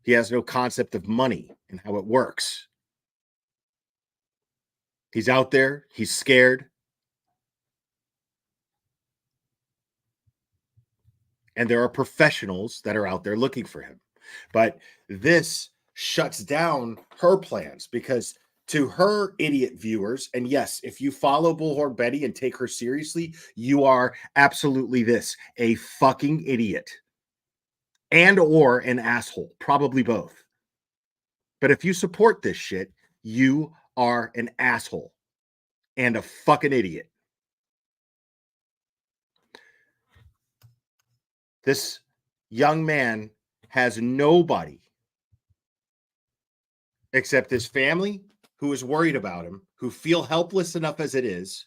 He has no concept of money and how it works. He's out there. He's scared. And there are professionals that are out there looking for him. But this shuts down her plans because to her idiot viewers, and yes, if you follow Bullhorn Betty and take her seriously, you are absolutely a fucking idiot and or an asshole, probably both. But if you support this shit, you are an asshole and a fucking idiot. This young man has nobody except his family who is worried about him, who feel helpless enough as it is.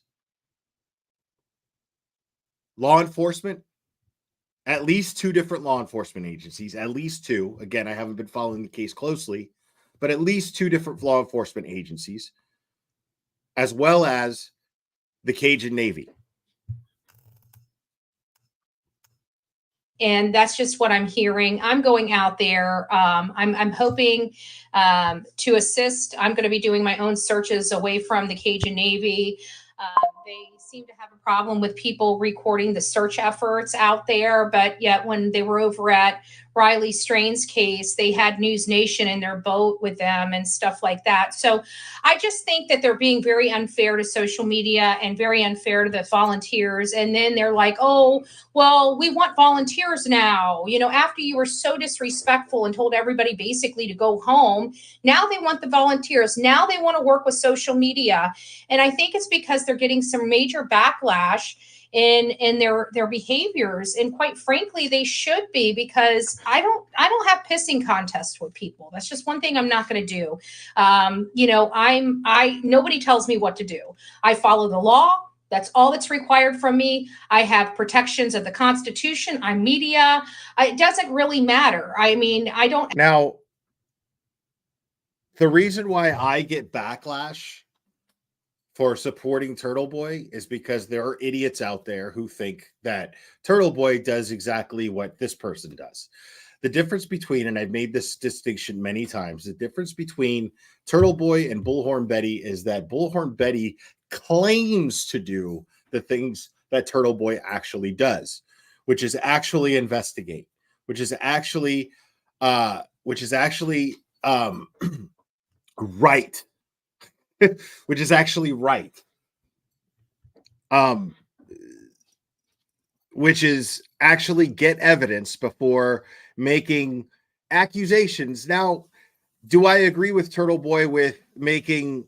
Law enforcement, at least 2 different law enforcement agencies, at least 2. Again, I haven't been following the case closely, but at least 2 different law enforcement agencies, as well as the Cajun Navy. And that's just what I'm hearing. I'm going out there. I'm hoping to assist. I'm going to be doing my own searches away from the Cajun Navy. They seem to have a problem with people recording the search efforts out there. But yet when they were over at Riley Strain's case, they had News Nation in their boat with them and stuff like that. So I just think that they're being very unfair to social media and very unfair to the volunteers. And then they're like, oh, well, we want volunteers now. You know, after you were so disrespectful and told everybody basically to go home, now they want the volunteers. Now they want to work with social media. And I think it's because they're getting some major backlash in their behaviors, and quite frankly they should be, because I don't have pissing contests with people. That's just one thing I'm not going to do. You know, nobody tells me what to do. I follow the law. That's all that's required from me. I have protections of the Constitution. I'm media. It doesn't really matter. I mean, I don't. Now, the reason why I get backlash for supporting Turtle Boy is because there are idiots out there who think that Turtle Boy does exactly what this person does. The difference between, and I've made this distinction many times, the difference between Turtle Boy and Bullhorn Betty is that Bullhorn Betty claims to do the things that Turtle Boy actually does, which is actually investigate, which is actually right. Which is actually right. Which is actually get evidence before making accusations. Now, do I agree with Turtle Boy with making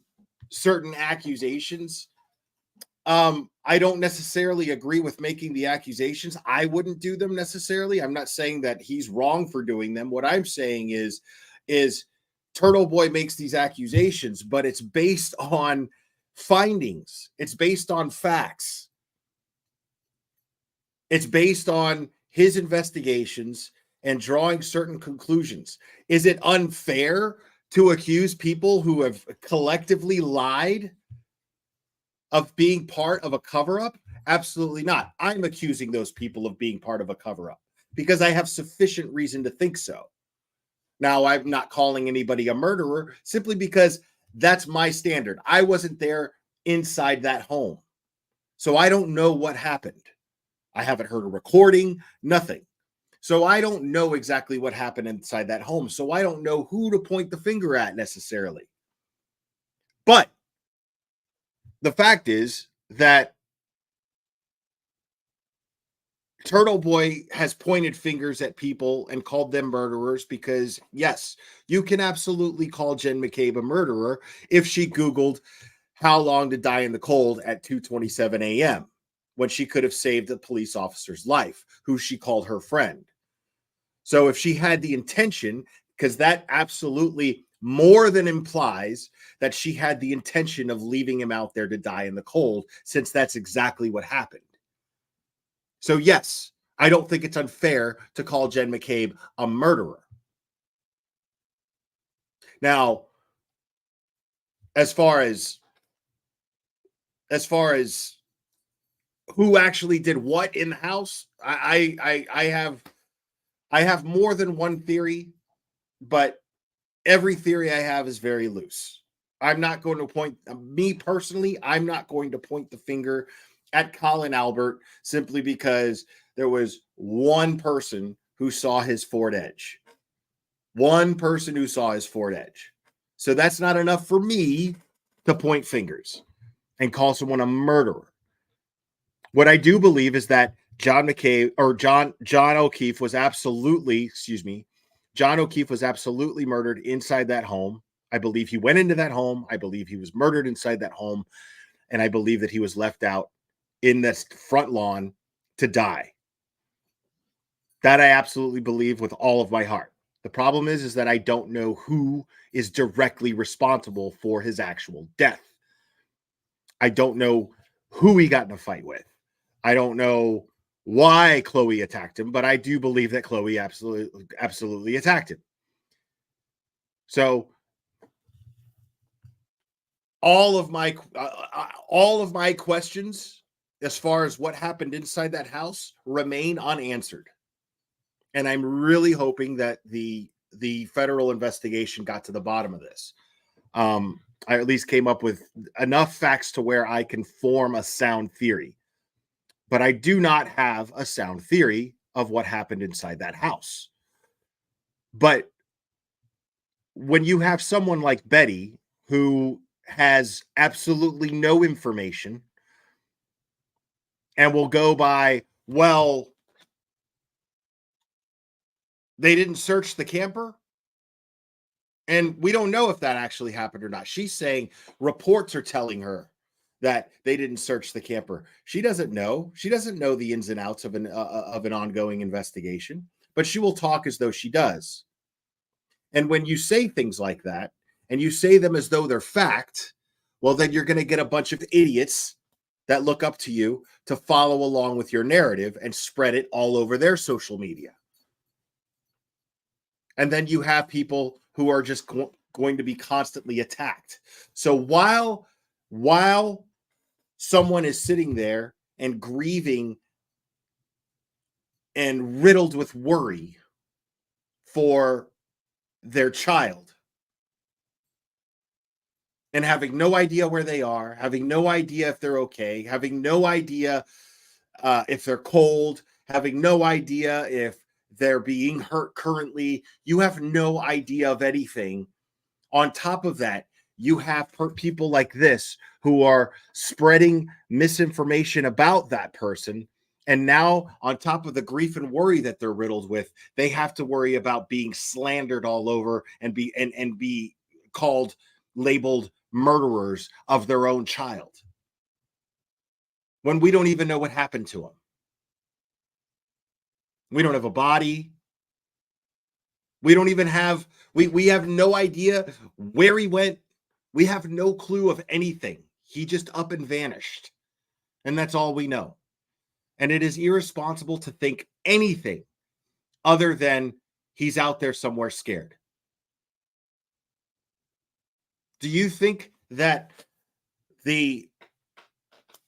certain accusations? I don't necessarily agree with making the accusations. I wouldn't do them necessarily. I'm not saying that he's wrong for doing them. What I'm saying is Turtle Boy makes these accusations, but it's based on findings. It's based on facts. It's based on his investigations and drawing certain conclusions. Is it unfair to accuse people who have collectively lied of being part of a cover-up? Absolutely not. I'm accusing those people of being part of a cover-up because I have sufficient reason to think so. Now, I'm not calling anybody a murderer simply because that's my standard. I wasn't there inside that home, so I don't know what happened. I haven't heard a recording, nothing. So I don't know exactly what happened inside that home. So I don't know who to point the finger at necessarily. But the fact is that Turtle Boy has pointed fingers at people and called them murderers because, yes, you can absolutely call Jen McCabe a murderer if she Googled how long to die in the cold at 2:27 a.m. when she could have saved a police officer's life, who she called her friend. So if she had the intention, because that absolutely more than implies that she had the intention of leaving him out there to die in the cold, since that's exactly what happened. So yes, I don't think it's unfair to call Jen McCabe a murderer. Now, as far as who actually did what in the house, I have more than one theory, but every theory I have is very loose. I'm not going to point, me personally, I'm not going to point the finger at Colin Albert simply because there was one person who saw his Ford Edge. One person who saw his Ford Edge. So that's not enough for me to point fingers and call someone a murderer. What I do believe is that John O'Keefe was absolutely, John O'Keefe was absolutely murdered inside that home. I believe he went into that home. I believe he was murdered inside that home. And I believe that he was left out in this front lawn to die. That I absolutely believe with all of my heart. The problem is that I don't know who is directly responsible for his actual death. I don't know who he got in a fight with. I don't know why Chloe attacked him, but I do believe that Chloe absolutely attacked him. So all of my questions as far as what happened inside that house remain unanswered. And I'm really hoping that the federal investigation got to the bottom of this. I at least came up with enough facts to where I can form a sound theory. But I do not have a sound theory of what happened inside that house. But when you have someone like Betty who has absolutely no information and will go by, well, they didn't search the camper, and we don't know if that actually happened or not. She's saying reports are telling her that they didn't search the camper. She doesn't know. She doesn't know the ins and outs of an ongoing investigation, but she will talk as though she does. And when you say things like that, and you say them as though they're fact, well, then you're going to get a bunch of idiots that look up to you to follow along with your narrative and spread it all over their social media. And then you have people who are just going to be constantly attacked. So while someone is sitting there and grieving and riddled with worry for their child, and having no idea where they are, having no idea if they're okay, having no idea if they're cold, having no idea if they're being hurt currently, you have no idea of anything. On top of that, you have people like this who are spreading misinformation about that person. And now, on top of the grief and worry that they're riddled with, they have to worry about being slandered all over and be called, labeled murderers of their own child, when we don't even know what happened to them. We don't have a body. We don't even have, we have no idea where he went. We have no clue of anything. He just up and vanished. And that's all we know. And it is irresponsible to think anything other than he's out there somewhere scared. Do you think that the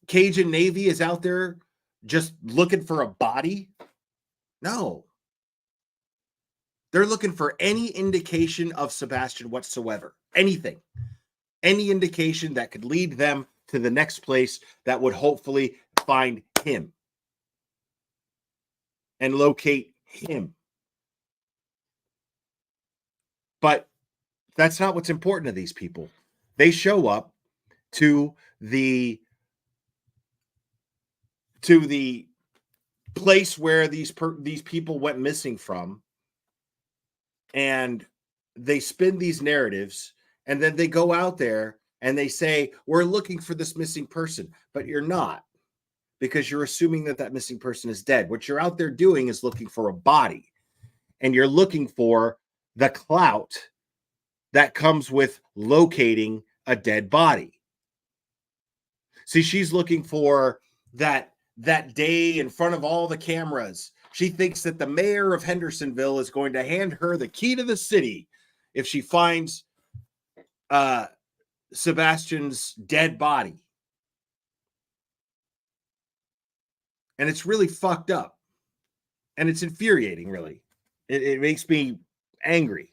Cajun Navy is out there just looking for a body? No. They're looking for any indication of Sebastian whatsoever. Anything. Any indication that could lead them to the next place that would hopefully find him and locate him. But that's not what's important to these people. They show up to the place where these people went missing from, and they spin these narratives, and then they go out there and they say, we're looking for this missing person, but you're not, because you're assuming that that missing person is dead. What you're out there doing is looking for a body, and you're looking for the clout that comes with locating a dead body. See, she's looking for that day in front of all the cameras. She thinks that the mayor of Hendersonville is going to hand her the key to the city if she finds Sebastian's dead body. And it's really fucked up. And it's infuriating, really. It makes me angry.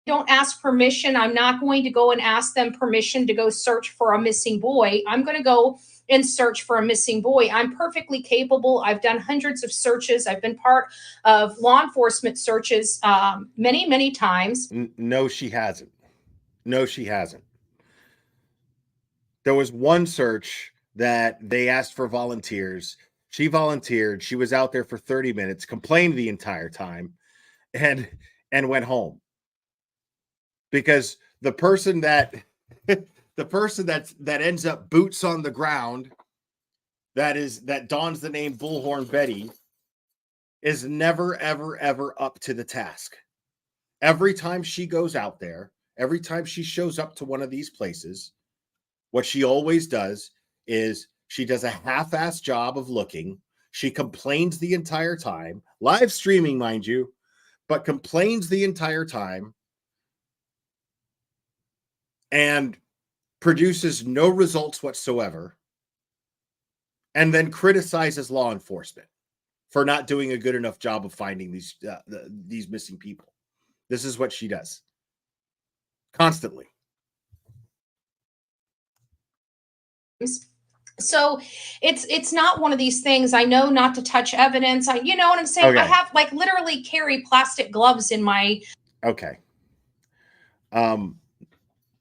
Don't ask permission. I'm not going to go and ask them permission to go search for a missing boy. I'm going to go and search for a missing boy. I'm perfectly capable. I've done hundreds of searches. I've been part of law enforcement searches many, many times. No, she hasn't. No, she hasn't. There was one search that they asked for volunteers. She volunteered. She was out there for 30 minutes, complained the entire time, and went home. Because the person that ends up boots on the ground, that dons the name Bullhorn Betty, is never, ever, ever up to the task. Every time she goes out there, every time she shows up to one of these places, what she always does is she does a half-assed job of looking. She complains the entire time, live streaming, mind you, but complains the entire time, and produces no results whatsoever, and then criticizes law enforcement for not doing a good enough job of finding these missing people. This is what she does constantly. So it's not one of these things. I know not to touch evidence. You know what I'm saying? I Okay. have like literally carry plastic gloves in my. Okay.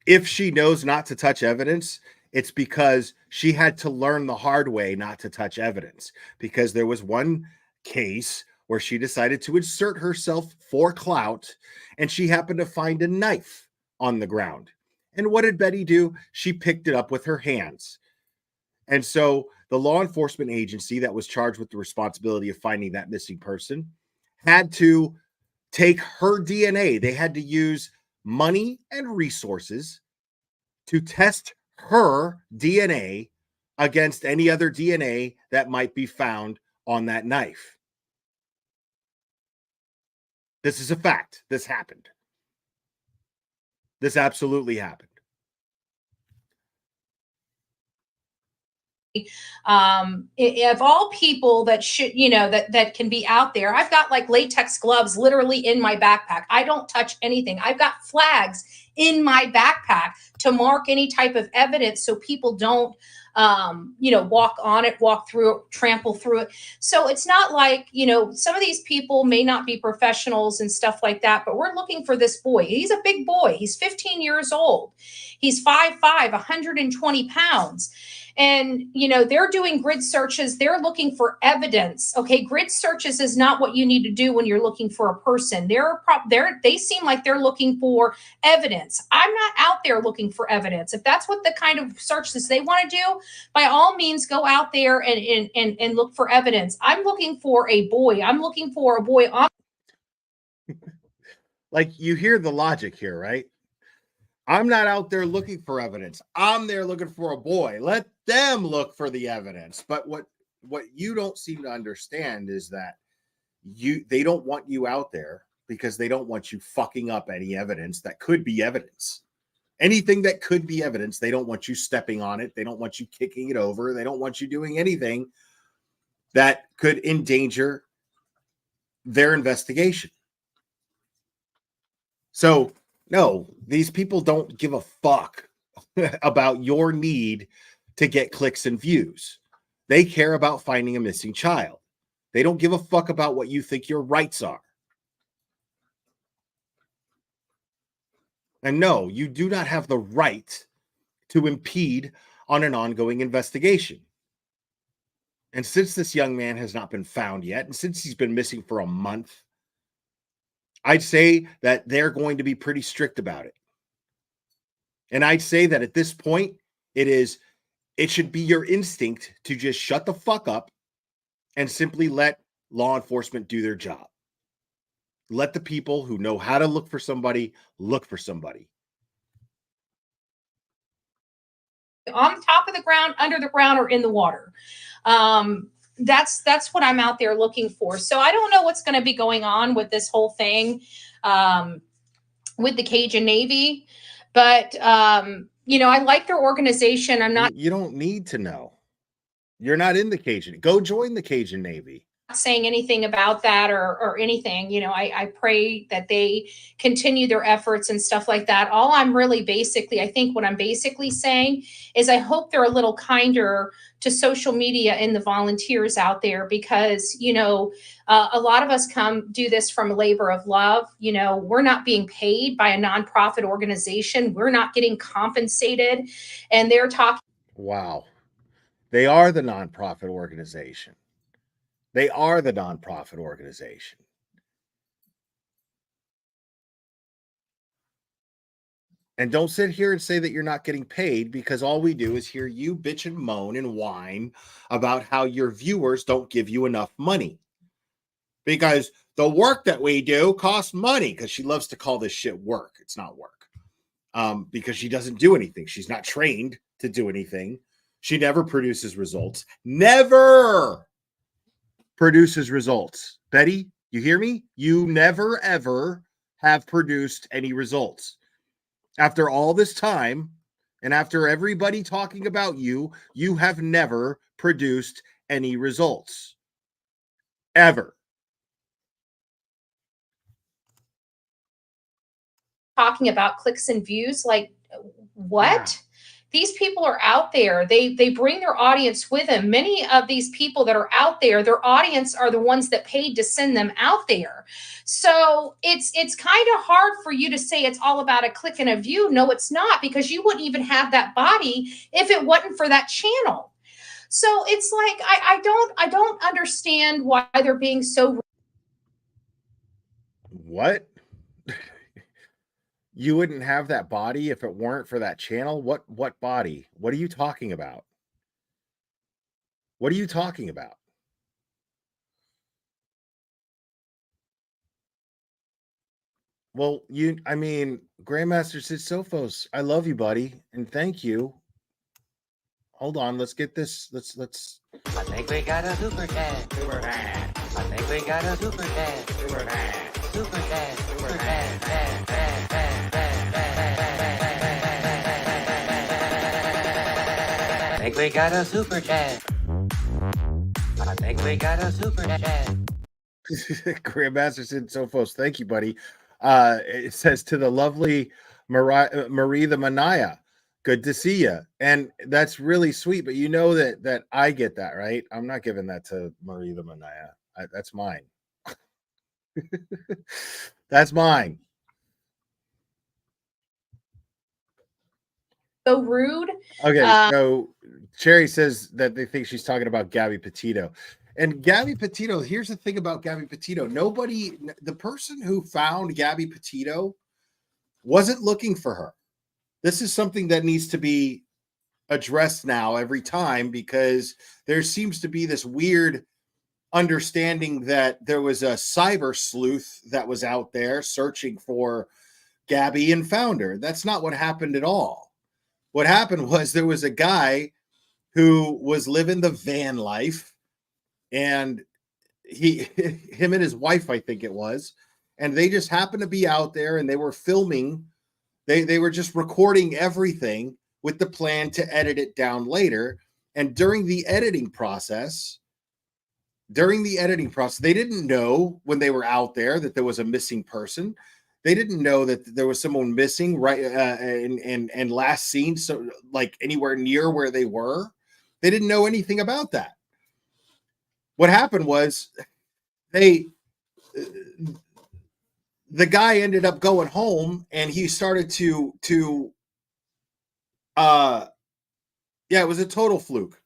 If she knows not to touch evidence, it's because she had to learn the hard way not to touch evidence. Because there was one case where she decided to insert herself for clout, and she happened to find a knife on the ground. And what did Betty do? She picked it up with her hands. And so the law enforcement agency that was charged with the responsibility of finding that missing person had to take her DNA. They had to use money and resources to test her DNA against any other DNA that might be found on that knife. This is a fact. This happened. This absolutely happened. Of all people that should, you know, that can be out there, I've got like latex gloves literally in my backpack. I don't touch anything. I've got flags in my backpack to mark any type of evidence so people don't you know, walk on it, walk through it, trample through it. So it's not like, you know, some of these people may not be professionals and stuff like that, but we're looking for this boy. He's a big boy. He's 15 years old. He's 5'5", 120 pounds. And, you know, they're doing grid searches. They're looking for evidence. Okay. Grid searches is not what you need to do when you're looking for a person. They seem like they're looking for evidence. I'm not out there looking for evidence. If that's what the kind of searches they want to do, by all means, go out there and look for evidence. I'm looking for a boy. I'm looking for a boy on. Like, you hear the logic here, right? I'm not out there looking for evidence. I'm there looking for a boy. Let them look for the evidence. But what you don't seem to understand is that they don't want you out there because they don't want you fucking up any evidence that could be evidence. Anything that could be evidence, they don't want you stepping on it. They don't want you kicking it over. They don't want you doing anything that could endanger their investigation. So, no, these people don't give a fuck about your need to get clicks and views. They care about finding a missing child. They don't give a fuck about what you think your rights are. And no, you do not have the right to impede on an ongoing investigation. And since this young man has not been found yet, and since he's been missing for a month, I'd say that they're going to be pretty strict about it. And I'd say that at this point, it should be your instinct to just shut the fuck up and simply let law enforcement do their job. Let the people who know how to look for somebody look for somebody. On top of the ground, under the ground, or in the water. That's what I'm out there looking for. So I don't know what's going to be going on with this whole thing with the Cajun Navy, but you know, I like their organization. I'm not. You don't need to know. You're not in the Cajun. Go join the Cajun Navy. Saying anything about that or anything. You know, I pray that they continue their efforts and stuff like that. All I'm really basically, I think what I'm basically saying is I hope they're a little kinder to social media and the volunteers out there, because, you know, a lot of us do this from a labor of love. You know, we're not being paid by a nonprofit organization. We're not getting compensated. And they're talking. Wow. They are the nonprofit organization. They are the nonprofit organization. And don't sit here and say that you're not getting paid, because all we do is hear you bitch and moan and whine about how your viewers don't give you enough money. Because the work that we do costs money, because she loves to call this shit work. It's not work. Because she doesn't do anything. She's not trained to do anything. She never produces results. Never produces results. Betty, you hear me? You never, ever have produced any results. After all this time, and after everybody talking about you, you have never produced any results. Ever. Talking about clicks and views, like what? These people are out there. They bring their audience with them. Many of these people that are out there, their audience are the ones that paid to send them out there. So it's kind of hard for you to say it's all about a click and a view. No, it's not, because you wouldn't even have that body if it wasn't for that channel. So it's like I don't understand why they're being so. What? You wouldn't have that body if it weren't for that channel? What body? What are you talking about? What are you talking about? Well, I mean, Grandmaster Sid Sophos, I love you, buddy, and thank you. Hold on, let's get this. Let's. I think we got a super chat. Super chat. I think we got a super chat. Super chat. Super chat. Super chat. I think we got a super chat. I think we got a super chat. Grandmaster Sid Sophos, thank you, buddy. It says to the lovely Marie the Manaya, good to see you. And that's really sweet, but you know that I get that, right? I'm not giving that to Marie the Manaya. That's mine. That's mine. So rude. Okay, so Cherry says that they think she's talking about Gabby Petito. And Gabby Petito, here's the thing about Gabby Petito. The person who found Gabby Petito wasn't looking for her. This is something that needs to be addressed now every time, because there seems to be this weird understanding that there was a cyber sleuth that was out there searching for Gabby and found her. That's not what happened at all. What happened was there was a guy who was living the van life, and him and his wife, I think it was, and they just happened to be out there and they were filming. They were just recording everything with the plan to edit it down later. And during the editing process, they didn't know when they were out there that there was a missing person. They didn't know that there was someone missing right and last seen, so like anywhere near where they were. They didn't know anything about that. What happened was the guy ended up going home, and he started to it was a total fluke.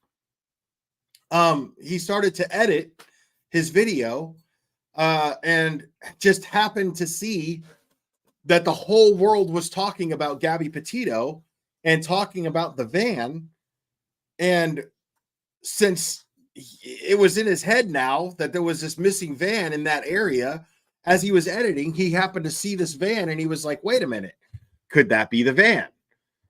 He started to edit his video and just happened to see that the whole world was talking about Gabby Petito and talking about the van. And since it was in his head now that there was this missing van in that area, as he was editing, he happened to see this van and he was like, wait a minute, could that be the van?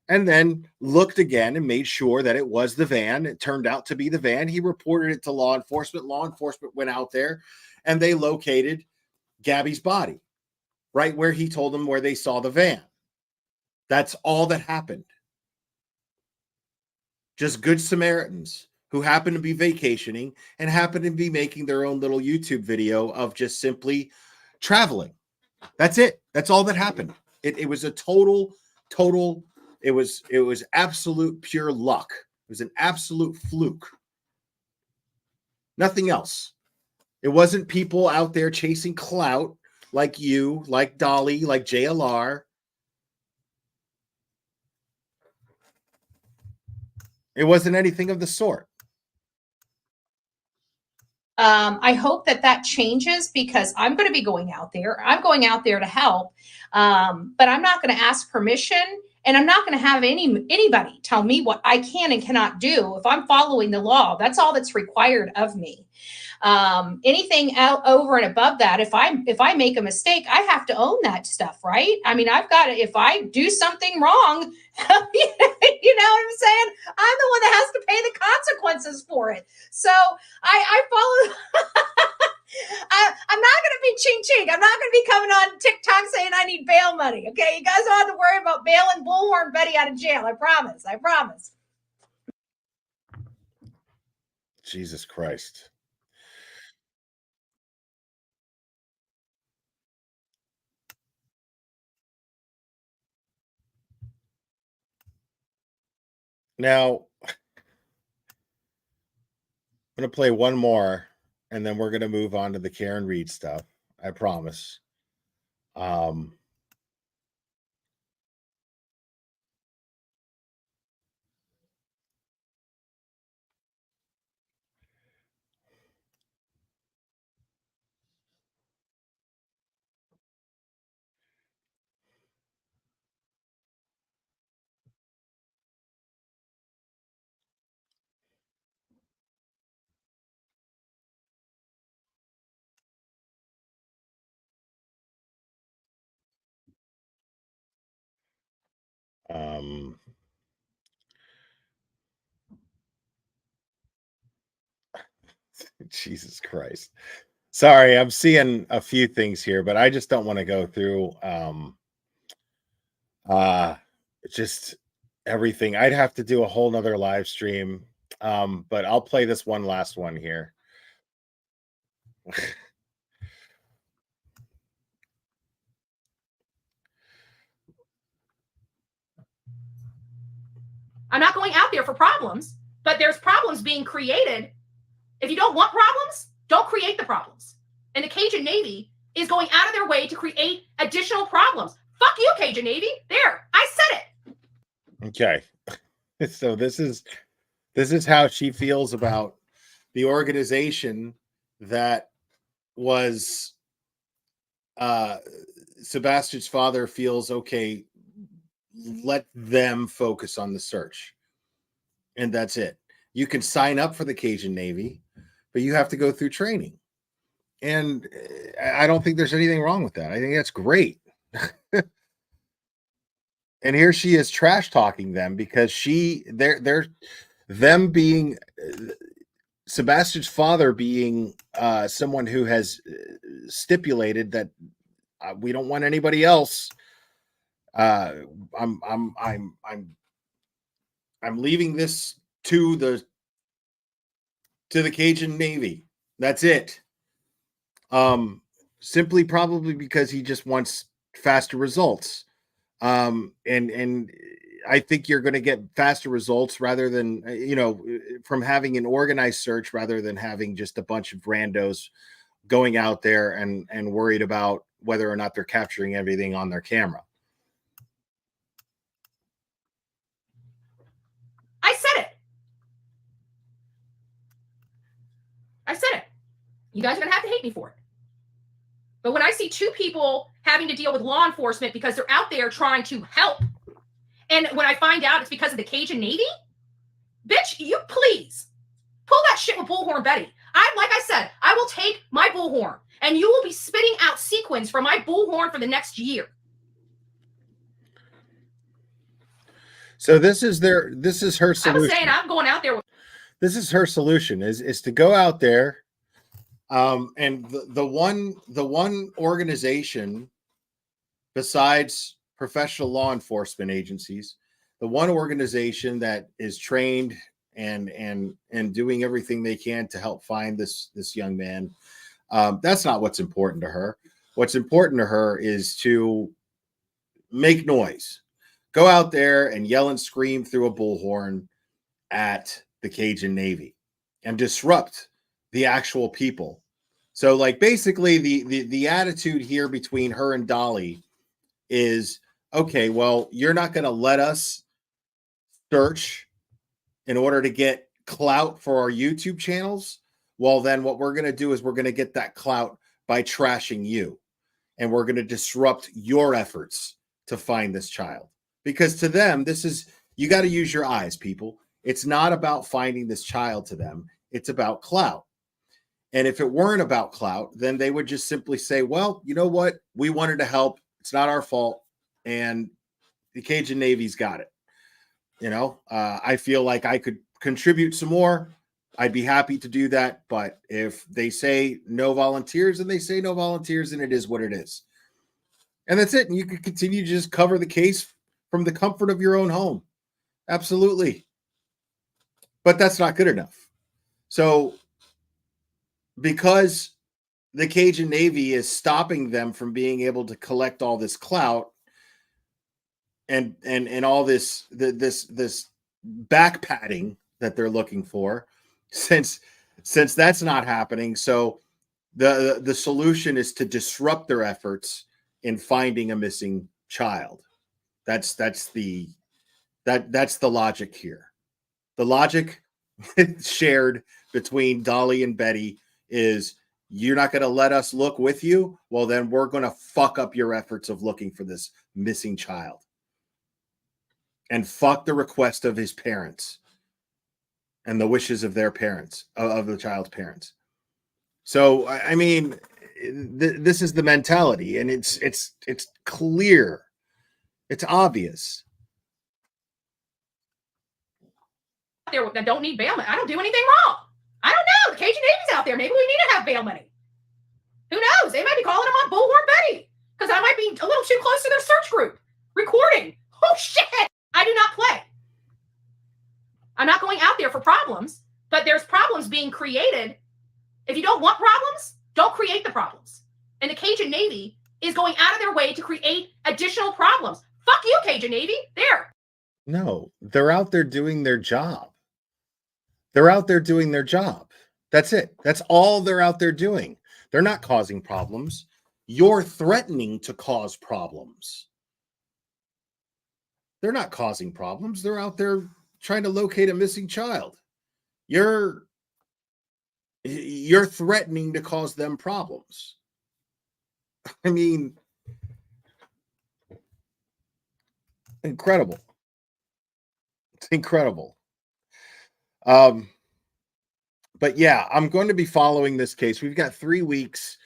And then looked again and made sure that it was the van. It turned out to be the van. He reported it to law enforcement. Law enforcement went out there and they located Gabby's body right where he told them where they saw the van. That's all that happened. Just good Samaritans who happened to be vacationing and happened to be making their own little YouTube video of just simply traveling. That's it. That's all that happened. It was a total, it was absolute pure luck. It was an absolute fluke. Nothing else. It wasn't people out there chasing clout like you, like Dolly, like JLR. It wasn't anything of the sort. I hope that changes, because I'm going to be going out there. I'm going out there to help, but I'm not going to ask permission, and I'm not going to have anybody tell me what I can and cannot do. If I'm following the law, that's all that's required of me. Anything out over and above that, if I make a mistake, I have to own that stuff, right? I mean, I've got to, if I do something wrong, you know what I'm saying? I'm the one that has to pay the consequences for it. So I follow. I'm not going to be ching ching. I'm not going to be coming on TikTok saying I need bail money. Okay, you guys don't have to worry about bailing Bullhorn Betty out of jail. I promise. I promise. Jesus Christ. Now, I'm going to play one more, and then we're going to move on to the Karen Reed stuff. I promise. Jesus Christ. Sorry, I'm seeing a few things here, but I just don't want to go through just everything. I'd have to do a whole nother live stream. But I'll play this one last one here. I'm not going out there for problems, but there's problems being created. If you don't want problems, don't create the problems. And the Cajun Navy is going out of their way to create additional problems. Fuck you, Cajun Navy. There, I said it. Okay. So this is how she feels about the organization that was Sebastian's father feels, okay, let them focus on the search. And that's it. You can sign up for the Cajun Navy, but you have to go through training. And I don't think there's anything wrong with that. I think that's great. And here she is trash talking them because they're them being Sebastian's father being someone who has stipulated that we don't want anybody else. I'm leaving this to the Cajun Navy. That's it. Simply probably because he just wants faster results. And I think you're going to get faster results rather than, from having an organized search rather than having just a bunch of randos going out there and worried about whether or not they're capturing everything on their camera. I said it. I said it. You guys are going to have to hate me for it. But when I see two people having to deal with law enforcement because they're out there trying to help, and when I find out it's because of the Cajun Navy, bitch, you please pull that shit with Bullhorn Betty. Like I said, I will take my bullhorn, and you will be spitting out sequins from my bullhorn for the next year. So this is her solution. I was saying I'm going out there with. This is her solution is to go out there. And the one organization besides professional law enforcement agencies, the one organization that is trained and doing everything they can to help find this young man, that's not what's important to her. What's important to her is to make noise, go out there and yell and scream through a bullhorn at the Cajun Navy and disrupt the actual people. So like basically the attitude here between her and Dolly is, okay, well, you're not going to let us search in order to get clout for our YouTube channels. Well, then what we're going to do is we're going to get that clout by trashing you. And we're going to disrupt your efforts to find this child. Because to them, you got to use your eyes, people. It's not about finding this child to them. It's about clout. And if it weren't about clout, then they would just simply say, well, you know what? We wanted to help. It's not our fault. And the Cajun Navy's got it. I feel like I could contribute some more. I'd be happy to do that. But if they say no volunteers, then they say no volunteers, and it is what it is. And that's it. And you can continue to just cover the case from the comfort of your own home. Absolutely. But that's not good enough. So because the Cajun Navy is stopping them from being able to collect all this clout and all this back patting that they're looking for, since that's not happening. So the solution is to disrupt their efforts in finding a missing child. That's the logic here. The logic shared between Dolly and Betty is, you're not going to let us look with you? Well, then we're going to fuck up your efforts of looking for this missing child. And fuck the request of his parents and the wishes of their parents, of the child's parents. So, I mean, this is the mentality, and it's clear. It's obvious. There that don't need bail money. I don't do anything wrong. I don't know. The Cajun Navy's out there. Maybe we need to have bail money. Who knows? They might be calling them on Bullhorn Betty because I might be a little too close to their search group. Recording. Oh, shit. I do not play. I'm not going out there for problems, but there's problems being created. If you don't want problems, don't create the problems. And the Cajun Navy is going out of their way to create additional problems. Fuck you, Cajun Navy. There. No, they're out there doing their job. They're out there doing their job. That's it. That's all they're out there doing. They're not causing problems. You're threatening to cause problems. They're not causing problems. They're out there trying to locate a missing child. You're threatening to cause them problems. I mean, incredible. It's incredible. But yeah, I'm going to be following this case. We've got 3 weeks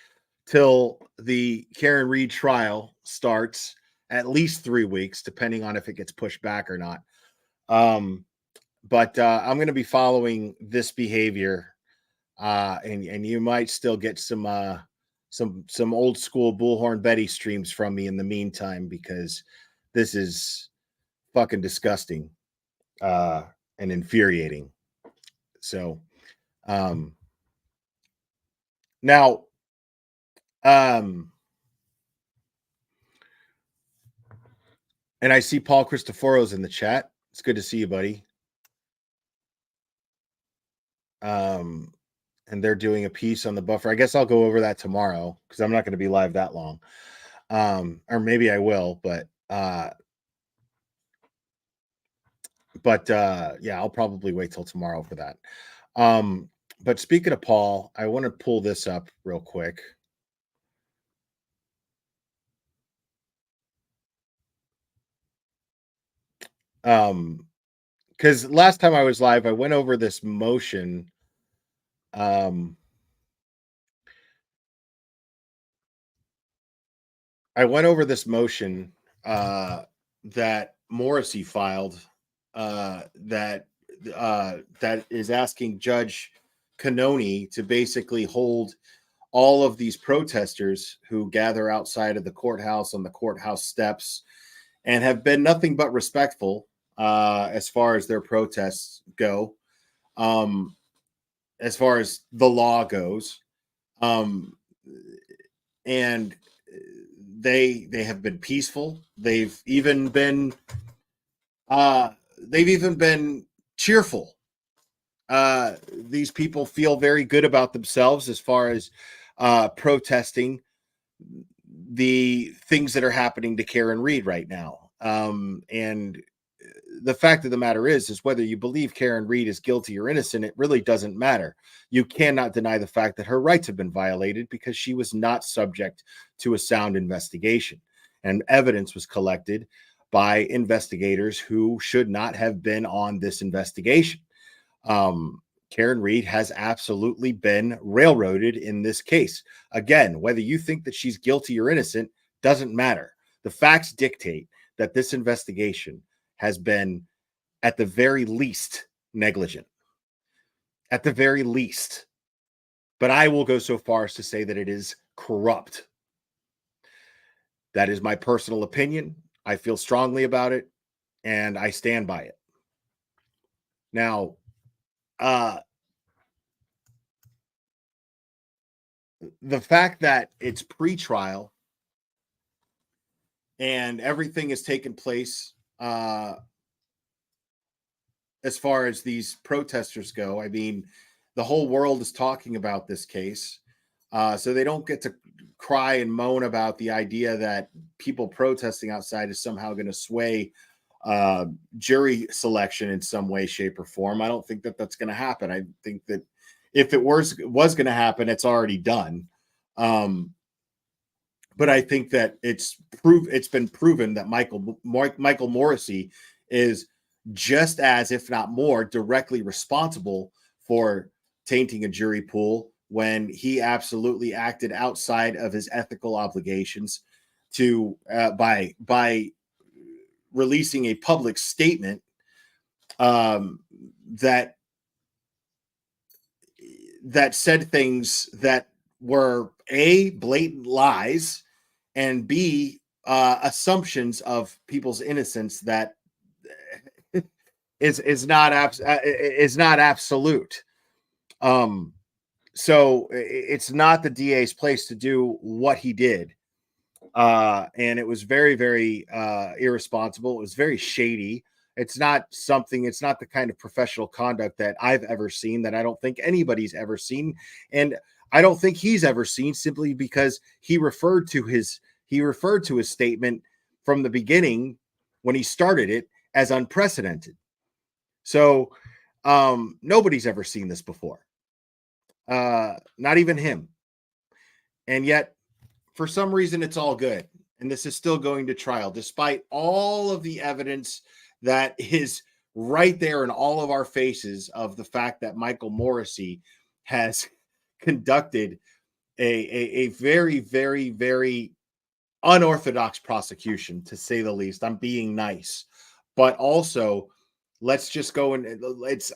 till the Karen Reed trial starts, at least 3 weeks, depending on if it gets pushed back or not. But I'm going to be following this behavior, and you might still get some old school Bullhorn Betty streams from me in the meantime, because this is fucking disgusting and infuriating. So, now, and I see Paul Cristoforo's in the chat. It's good to see you, buddy. And they're doing a piece on the buffer. I guess I'll go over that tomorrow because I'm not going to be live that long. Or maybe I will, but yeah, I'll probably wait till tomorrow for that. But speaking of Paul, I want to pull this up real quick. Because last time I was live, I went over this motion. I went over this motion that Morrissey filed that is asking Judge Canoni to basically hold all of these protesters who gather outside of the courthouse on the courthouse steps and have been nothing but respectful as far as their protests go, as far as the law goes. And they have been peaceful. They've even been cheerful. These people feel very good about themselves as far as protesting the things that are happening to Karen Reed right now. And the fact of the matter is whether you believe Karen Reed is guilty or innocent, it really doesn't matter. You cannot deny the fact that her rights have been violated because she was not subject to a sound investigation. And evidence was collected by investigators who should not have been on this investigation. Karen Reed has absolutely been railroaded in this case. Again, whether you think that she's guilty or innocent doesn't matter. The facts dictate that this investigation has been, at the very least, negligent. At the very least. But I will go so far as to say that it is corrupt. That is my personal opinion. I feel strongly about it, and I stand by it. Now, the fact that it's pre-trial and everything has taken place as far as these protesters go. I mean, the whole world is talking about this case. So they don't get to cry and moan about the idea that people protesting outside is somehow going to sway jury selection in some way, shape, or form. I don't think that that's going to happen. I think that if it was going to happen, it's already done. But I think that it's been proven that Michael Morrissey is just as, if not more, directly responsible for tainting a jury pool when he absolutely acted outside of his ethical obligations to by releasing a public statement that said things that were A, blatant lies, and B, assumptions of people's innocence that is not absolute. So it's not the DA's place to do what he did. And it was very, very irresponsible. It was very shady. It's not the kind of professional conduct that I've ever seen, that I don't think anybody's ever seen. And I don't think he's ever seen, simply because he referred to his statement from the beginning when he started it as unprecedented. So nobody's ever seen this before. Not even him. And yet, for some reason, it's all good. And this is still going to trial, despite all of the evidence that is right there in all of our faces of the fact that Michael Morrissey has conducted a very, very, very unorthodox prosecution, to say the least. I'm being nice. But also, let's just go and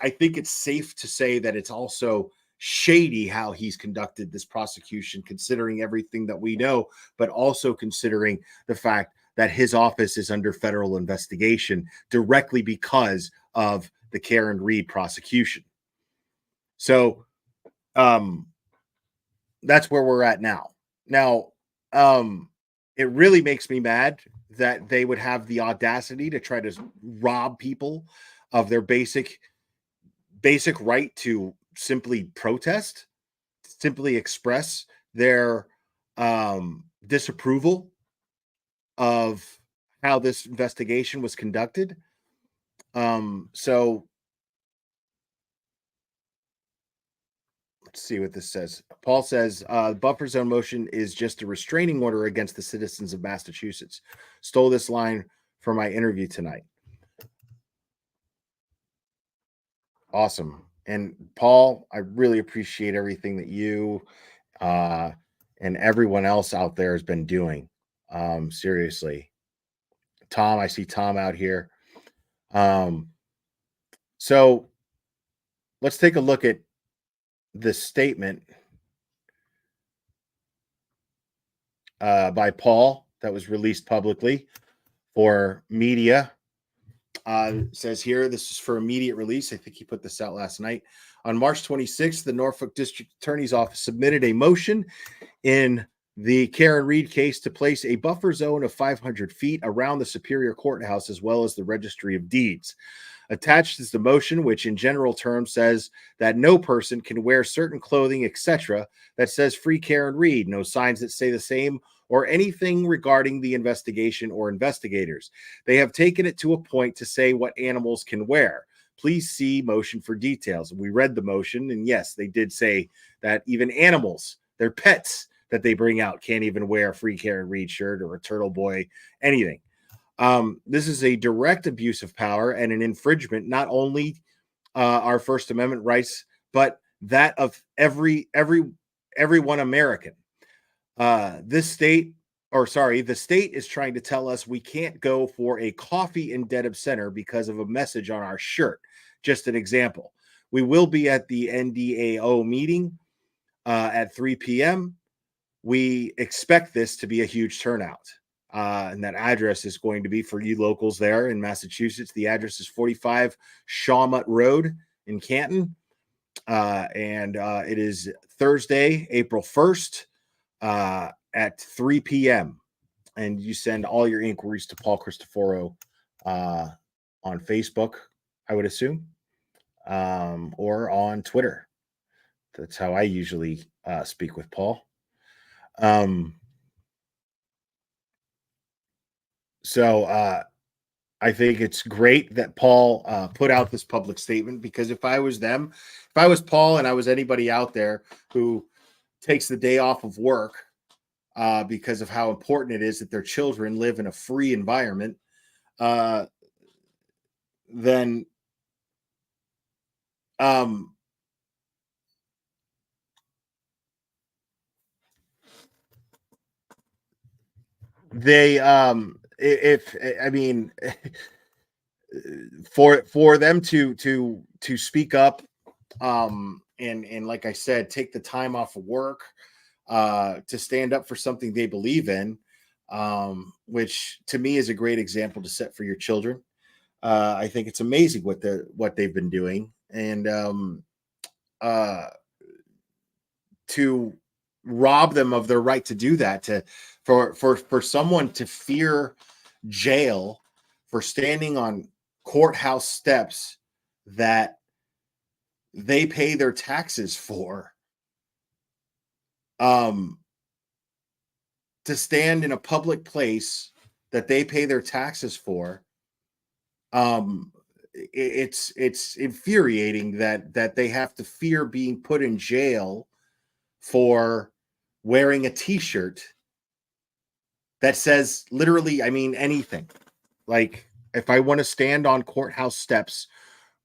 I think it's safe to say that it's also shady how he's conducted this prosecution, considering everything that we know, but also considering the fact that his office is under federal investigation directly because of the Karen Reed prosecution. So that's where we're at now. Now, it really makes me mad that they would have the audacity to try to rob people of their basic right to simply protest, simply express their disapproval of how this investigation was conducted. So let's see what this says. Paul says, buffer zone motion is just a restraining order against the citizens of Massachusetts. Stole this line for my interview tonight. Awesome. And Paul, I really appreciate everything that you and everyone else out there has been doing. Seriously. Tom, I see Tom out here. So let's take a look at this statement by Paul that was released publicly for media. Says here, this is for immediate release. I think he put this out last night. On March 26th, the Norfolk District Attorney's Office submitted a motion in the Karen Reed case to place a buffer zone of 500 feet around the Superior Courthouse, as well as the Registry of Deeds. Attached is the motion, which in general terms says that no person can wear certain clothing, etc., that says Free Karen Reed, no signs that say the same, or anything regarding the investigation or investigators. They have taken it to a point to say what animals can wear. Please see motion for details. We read the motion, and yes, they did say that even animals, their pets that they bring out, can't even wear a Free Karen Reed shirt or a Turtle Boy, anything. This is a direct abuse of power and an infringement, not only our First Amendment rights, but that of everyone American. The state is trying to tell us we can't go for a coffee in Dedham Center because of a message on our shirt. Just an example. We will be at the NDAO meeting at 3 p.m. We expect this to be a huge turnout. And that address is going to be, for you locals there in Massachusetts, the address is 45 Shawmut Road in Canton. And it is Thursday, April 1st at 3 p.m. And you send all your inquiries to Paul Cristoforo on Facebook, I would assume. or on Twitter. That's how I usually speak with Paul. So I think it's great that Paul put out this public statement, because if I was them, if I was Paul and I was anybody out there who takes the day off of work because of how important it is that their children live in a free environment, then they if I mean for them to speak up, and like I said, take the time off of work to stand up for something they believe in, which to me is a great example to set for your children. I think it's amazing what they've been doing, and to rob them of their right to do that, for someone to fear jail for standing on courthouse steps that they pay their taxes for, to stand in a public place that they pay their taxes for. It's infuriating that they have to fear being put in jail for wearing a t-shirt that says literally, I mean, anything. Like, if I want to stand on courthouse steps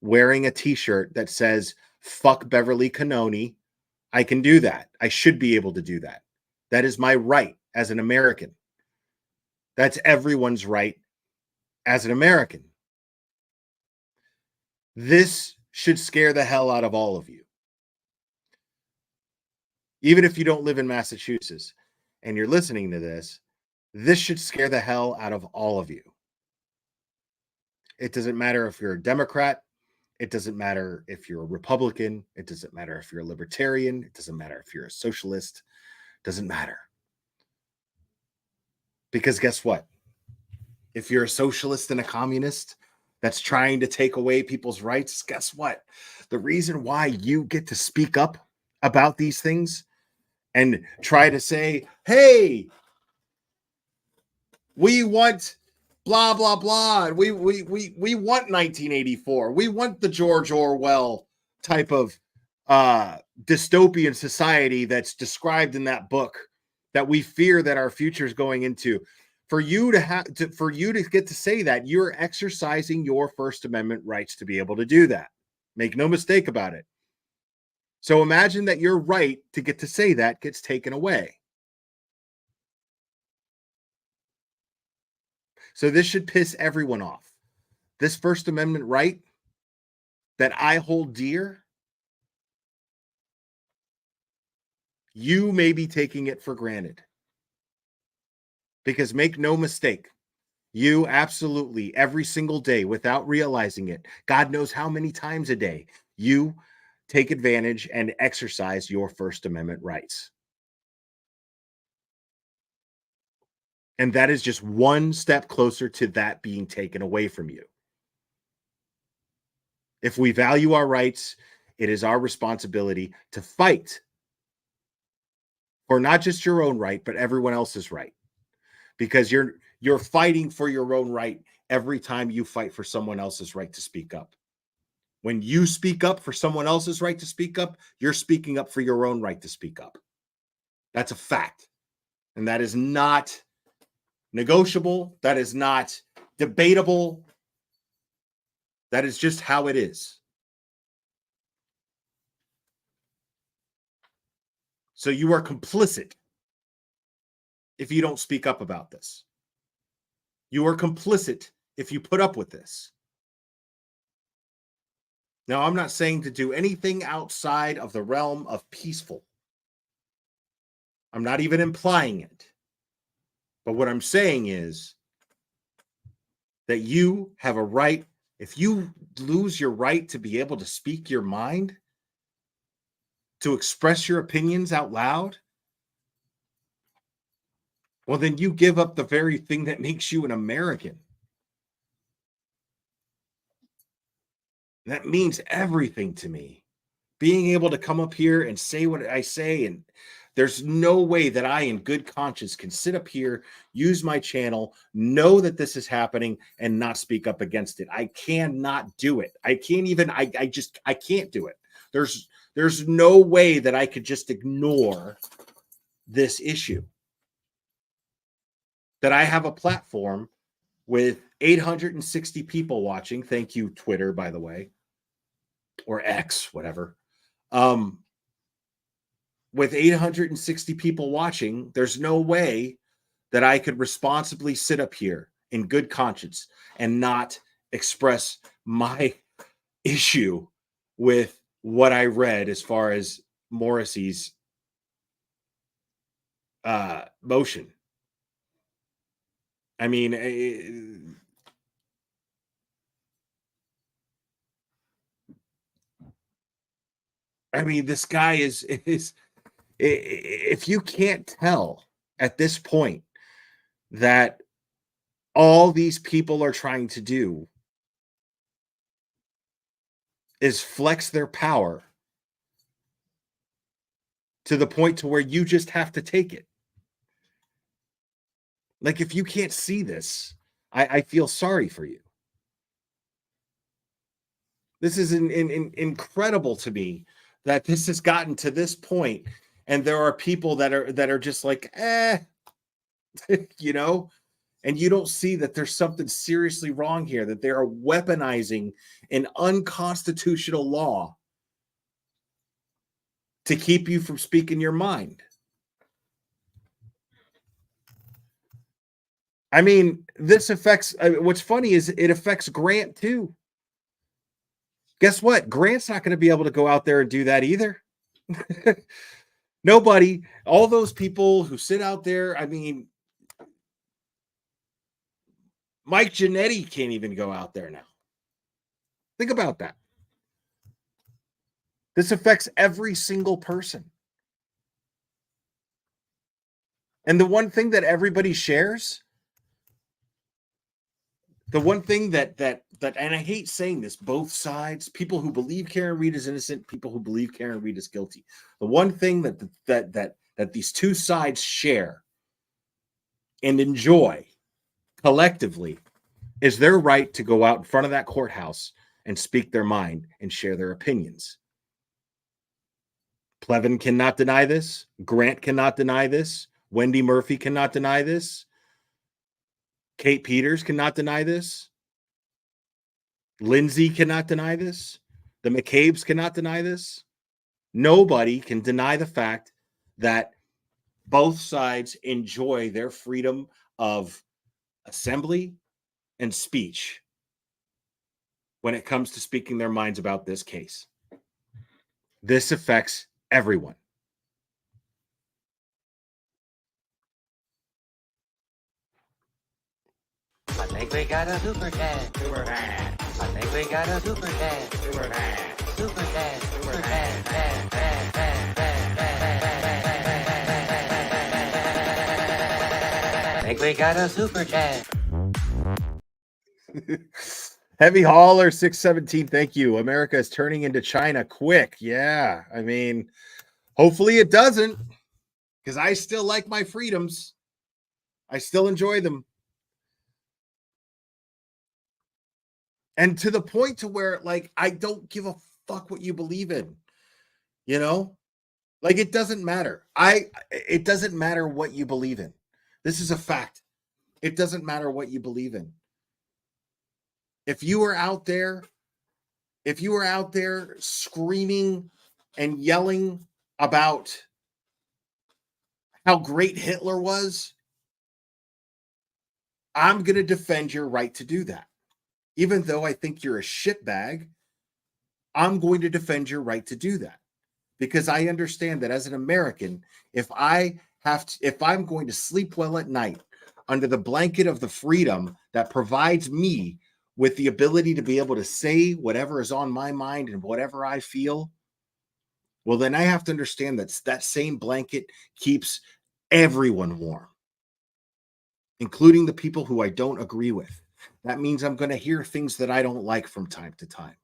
wearing a t-shirt that says fuck Beverly Cannoni, I can do that. I should be able to do that. That is my right as an American. That's everyone's right as an American. This should scare the hell out of all of you. Even if you don't live in Massachusetts and you're listening to this, this should scare the hell out of all of you. It doesn't matter if you're a Democrat. It doesn't matter if you're a Republican. It doesn't matter if you're a libertarian. It doesn't matter if you're a socialist. It doesn't matter. Because guess what? If you're a socialist and a communist that's trying to take away people's rights, guess what? The reason why you get to speak up about these things and try to say, hey, we want blah, blah, blah. We want 1984. We want the George Orwell type of dystopian society that's described in that book that we fear that our future is going into. For you to get to say that, you're exercising your First Amendment rights to be able to do that. Make no mistake about it. So imagine that your right to get to say that gets taken away. So this should piss everyone off. This First Amendment right that I hold dear, you may be taking it for granted. Because make no mistake, you absolutely every single day, without realizing it, God knows how many times a day, you take advantage and exercise your First Amendment rights. And that is just one step closer to that being taken away from you. If we value our rights, it is our responsibility to fight for not just your own right, but everyone else's right. Because you're fighting for your own right every time you fight for someone else's right to speak up. When you speak up for someone else's right to speak up, you're speaking up for your own right to speak up. That's a fact. And that is not negotiable. That is not debatable. That is just how it is. So you are complicit if you don't speak up about this. You are complicit if you put up with this. Now, I'm not saying to do anything outside of the realm of peaceful. I'm not even implying it. But what I'm saying is that you have a right. If you lose your right to be able to speak your mind, to express your opinions out loud, well, then you give up the very thing that makes you an American. That means everything to me. Being able to come up here and say what I say, and there's no way that I, in good conscience, can sit up here, use my channel, know that this is happening, and not speak up against it. I cannot do it. I can't even, I can't do it. There's no way that I could just ignore this issue. That I have a platform with 860 people watching. Thank you, Twitter, by the way, or X, whatever. With 860 people watching, there's no way that I could responsibly sit up here in good conscience and not express my issue with what I read as far as Morrissey's motion. I mean, this guy is if you can't tell at this point that all these people are trying to do is flex their power to the point to where you just have to take it. Like, if you can't see this, I feel sorry for you. This is incredible to me that this has gotten to this point, and there are people that are just like, you know, and you don't see that there's something seriously wrong here, that they are weaponizing an unconstitutional law to keep you from speaking your mind. I mean, this affects, what's funny is it affects Grant too. Guess what? Grant's not going to be able to go out there and do that either. Nobody, all those people who sit out there, I mean, Mike Giannetti can't even go out there now. Think about that. This affects every single person. And the one thing that everybody shares, the one thing that and I hate saying this, both sides, people who believe Karen Read is innocent, people who believe Karen Read is guilty. The one thing that these two sides share and enjoy collectively is their right to go out in front of that courthouse and speak their mind and share their opinions. Plevin cannot deny this. Grant cannot deny this. Wendy Murphy cannot deny this. Kate Peters cannot deny this. Lindsay cannot deny this. The McCabe's cannot deny this. Nobody can deny the fact that both sides enjoy their freedom of assembly and speech when it comes to speaking their minds about this case. This affects everyone. I think we got a super dad. Super dad. I think we got a super dad. Super dad. Super dad. Super dad. Dad, dad, dad, dad, dad. I think we got a super dad. Heavy Hauler 617, thank you. America is turning into China quick. Yeah, I mean, hopefully it doesn't, because I still like my freedoms. I still enjoy them. And to the point to where, like, I don't give a fuck what you believe in. You know? Like, it doesn't matter. It doesn't matter what you believe in. This is a fact. It doesn't matter what you believe in. If you are out there screaming and yelling about how great Hitler was, I'm going to defend your right to do that. Even though I think you're a shitbag, I'm going to defend your right to do that. Because I understand that as an American, if I'm going to sleep well at night under the blanket of the freedom that provides me with the ability to be able to say whatever is on my mind and whatever I feel, well, then I have to understand that that same blanket keeps everyone warm, including the people who I don't agree with. That means I'm going to hear things that I don't like from time to time.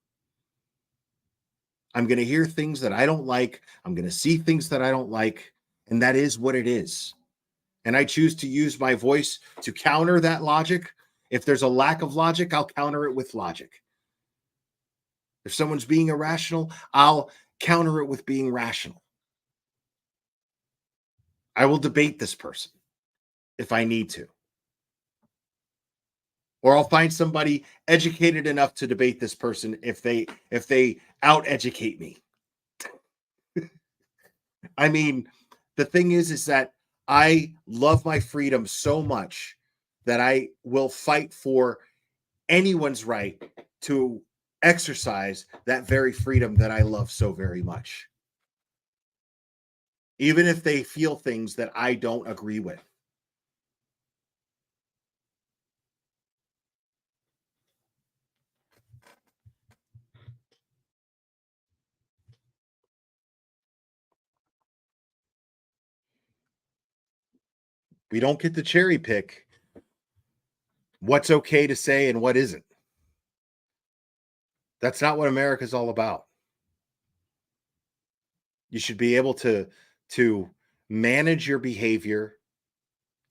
I'm going to hear things that I don't like. I'm going to see things that I don't like. And that is what it is. And I choose to use my voice to counter that logic. If there's a lack of logic, I'll counter it with logic. If someone's being irrational, I'll counter it with being rational. I will debate this person if I need to. Or I'll find somebody educated enough to debate this person if they out-educate me. I mean, the thing is that I love my freedom so much that I will fight for anyone's right to exercise that very freedom that I love so very much. Even if they feel things that I don't agree with. We don't get to cherry pick what's okay to say and what isn't. That's not what America's all about. You should be able to manage your behavior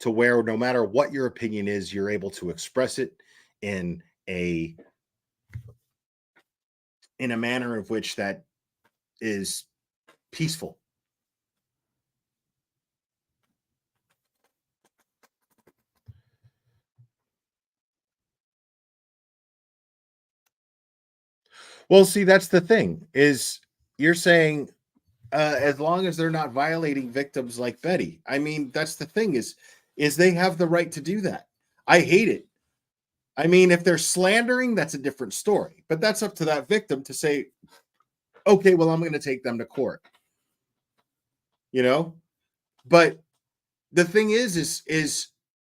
to where no matter what your opinion is, you're able to express it in a manner of which that is peaceful. Well, see, that's the thing is you're saying as long as they're not violating victims like Betty. I mean, that's the thing is they have the right to do that. I hate it. I mean, if they're slandering, that's a different story. But that's up to that victim to say, okay, well, I'm going to take them to court. You know? But the thing is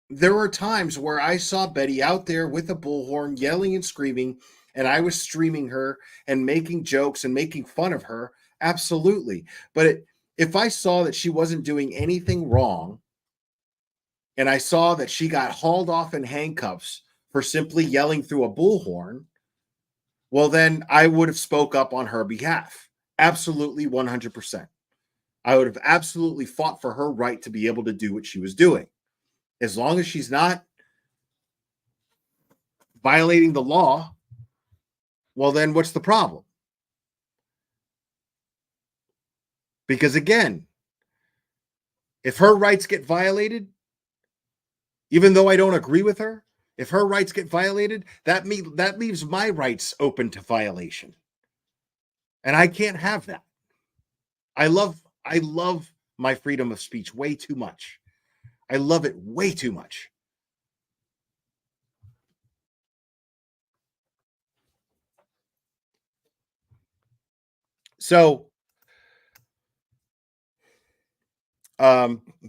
there were times where I saw Betty out there with a bullhorn yelling and screaming, and I was streaming her and making jokes and making fun of her. Absolutely. But if I saw that she wasn't doing anything wrong, and I saw that she got hauled off in handcuffs for simply yelling through a bullhorn, well, then I would have spoke up on her behalf. Absolutely 100%. I would have absolutely fought for her right to be able to do what she was doing. As long as she's not violating the law, well, then what's the problem? Because again, if her rights get violated, even though I don't agree with her, if her rights get violated, that leaves my rights open to violation. And I can't have that. I love my freedom of speech way too much. I love it way too much. So,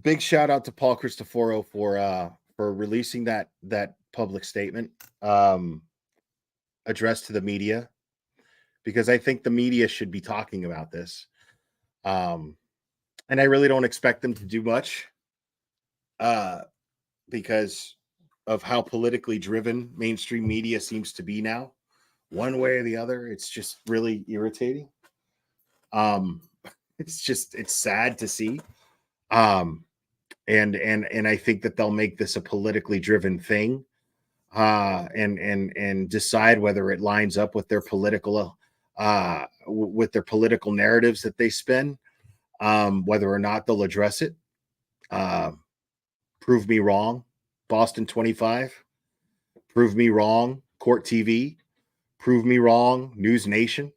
big shout out to Paul Cristoforo for releasing that public statement addressed to the media, because I think the media should be talking about this. And I really don't expect them to do much because of how politically driven mainstream media seems to be now. One way or the other, it's just really irritating. It's sad to see. And I think that they'll make this a politically driven thing, and decide whether it lines up with their political narratives that they spin, whether or not they'll address it. Prove me wrong, Boston 25. Prove me wrong, Court TV. Prove me wrong, News Nation.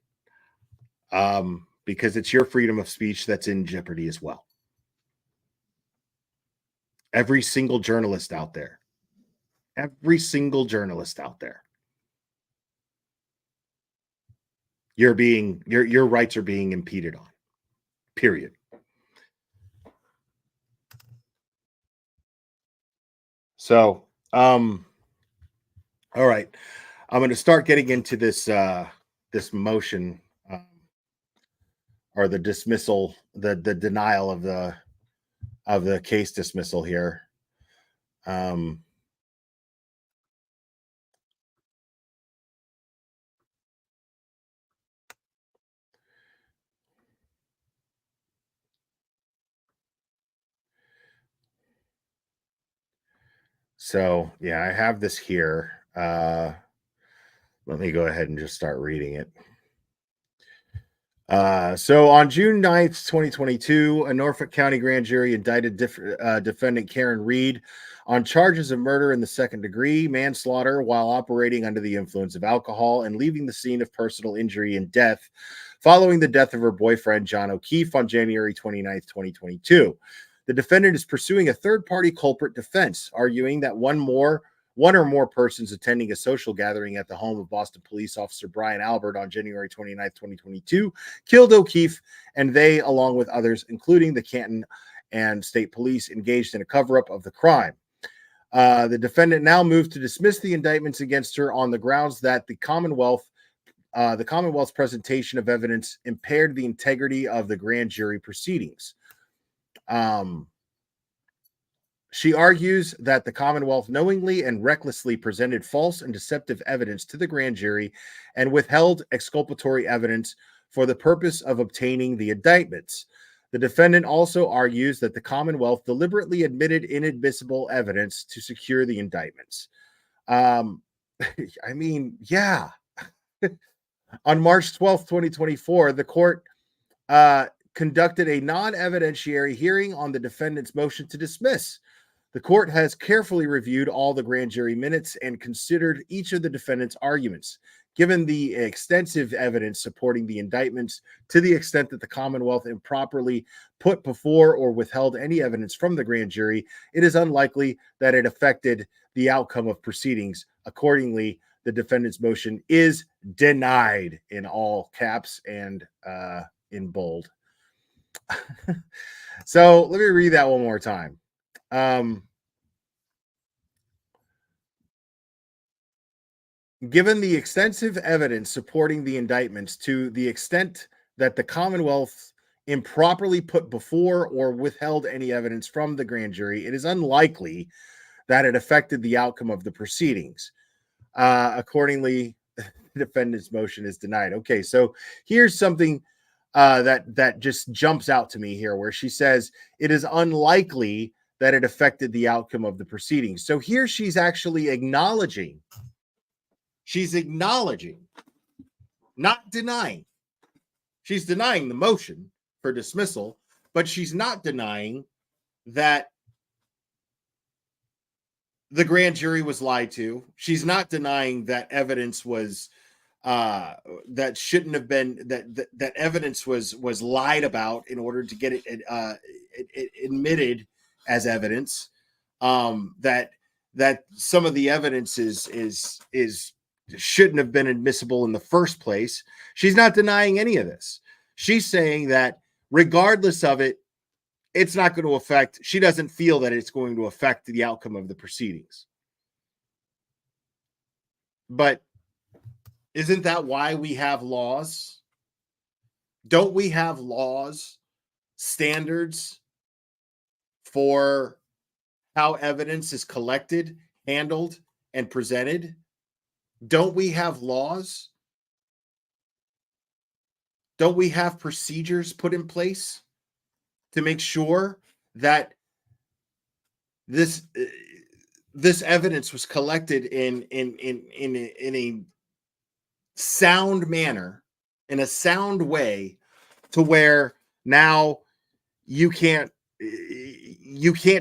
Because it's your freedom of speech that's in jeopardy as well. Every single journalist out there. Your rights are being impeded on. Period. So, all right. I'm going to start getting into this this motion, or the dismissal, the denial of the case dismissal here. So yeah, I have this here. Let me go ahead and just start reading it. So on June 9th, 2022, a Norfolk County grand jury indicted defendant Karen Reed on charges of murder in the second degree, manslaughter while operating under the influence of alcohol and leaving the scene of personal injury and death following the death of her boyfriend, John O'Keefe, on January 29th, 2022. The defendant is pursuing a third-party culprit defense, arguing that one or more persons attending a social gathering at the home of Boston police officer Brian Albert on January 29th, 2022, killed O'Keefe, and they, along with others, including the Canton and state police, engaged in a cover-up of the crime. The defendant now moved to dismiss the indictments against her on the grounds that the Commonwealth's presentation of evidence impaired the integrity of the grand jury proceedings. She argues that the Commonwealth knowingly and recklessly presented false and deceptive evidence to the grand jury and withheld exculpatory evidence for the purpose of obtaining the indictments. The defendant also argues that the Commonwealth deliberately admitted inadmissible evidence to secure the indictments. I mean, yeah. On March 12th, 2024, the court conducted a non-evidentiary hearing on the defendant's motion to dismiss. The court has carefully reviewed all the grand jury minutes and considered each of the defendant's arguments. Given the extensive evidence supporting the indictments, to the extent that the Commonwealth improperly put before or withheld any evidence from the grand jury, it is unlikely that it affected the outcome of proceedings. Accordingly, the defendant's motion is denied, in all caps and in bold. So let me read that one more time. Given the extensive evidence supporting the indictments, to the extent that the Commonwealth improperly put before or withheld any evidence from the grand jury, it is unlikely that it affected the outcome of the proceedings. Accordingly, the defendant's motion is denied. Okay, so here's something that just jumps out to me here, where she says it is unlikely that it affected the outcome of the proceedings. So here she's actually acknowledging. She's acknowledging, not denying. She's denying the motion for dismissal, but she's not denying that the grand jury was lied to. She's not denying that evidence was that shouldn't have been, that evidence was lied about in order to get it admitted as evidence. That some of the evidence is shouldn't have been admissible in the first place. She's not denying any of this. She's saying that regardless of it, it's not going to affect, she doesn't feel that it's going to affect the outcome of the proceedings. But isn't that why we have laws? Don't we have laws, standards for how evidence is collected, handled, and presented? Don't we have laws? Don't we have procedures put in place to make sure that this evidence was collected in a sound manner, in a sound way, to where now you can't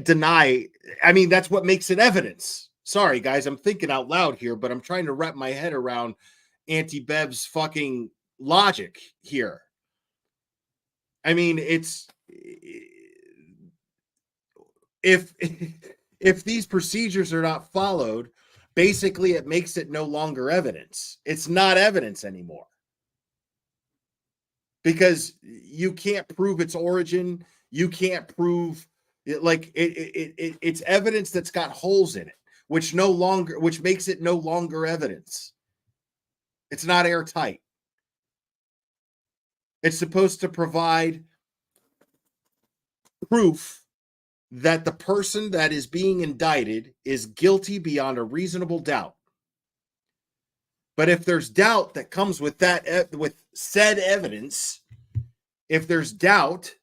deny? I mean, that's what makes it evidence. Sorry, guys, I'm thinking out loud here, but I'm trying to wrap my head around Auntie Bev's fucking logic here. I mean, it's if these procedures are not followed, basically it makes it no longer evidence. It's not evidence anymore. Because you can't prove its origin, you can't prove it, like it's evidence that's got holes in it, which makes it no longer evidence. It's not airtight. It's supposed to provide proof that the person that is being indicted is guilty beyond a reasonable doubt. But if there's doubt that comes with that, with said evidence, if there's doubt,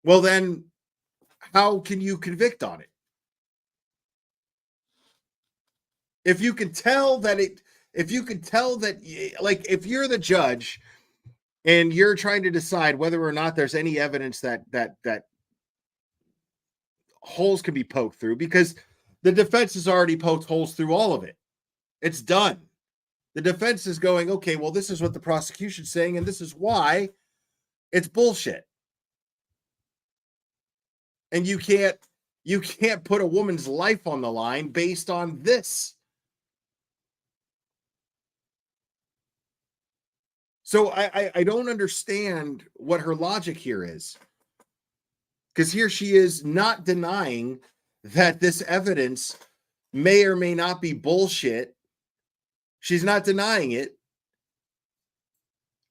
well then how can you convict on it? If you can tell that like, if you're the judge and you're trying to decide whether or not there's any evidence that holes can be poked through, because the defense has already poked holes through all of it. It's done. The defense is going, okay, well, this is what the prosecution's saying, and this is why it's bullshit. And you can't put a woman's life on the line based on this. So I don't understand what her logic here is. Because here she is not denying that this evidence may or may not be bullshit. She's not denying it.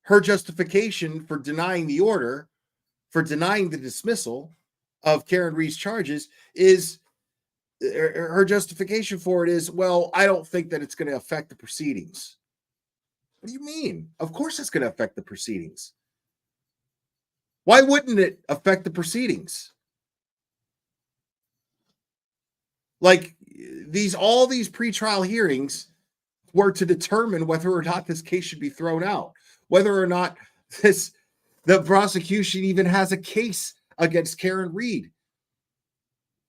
Her justification for denying the order, for denying the dismissal of Karen Reed's charges, is her justification for it is, well, I don't think that it's going to affect the proceedings. What do you mean? Of course it's going to affect the proceedings. Why wouldn't it affect the proceedings? Like, all these pretrial hearings were to determine whether or not this case should be thrown out, whether or not the prosecution even has a case against Karen Reed.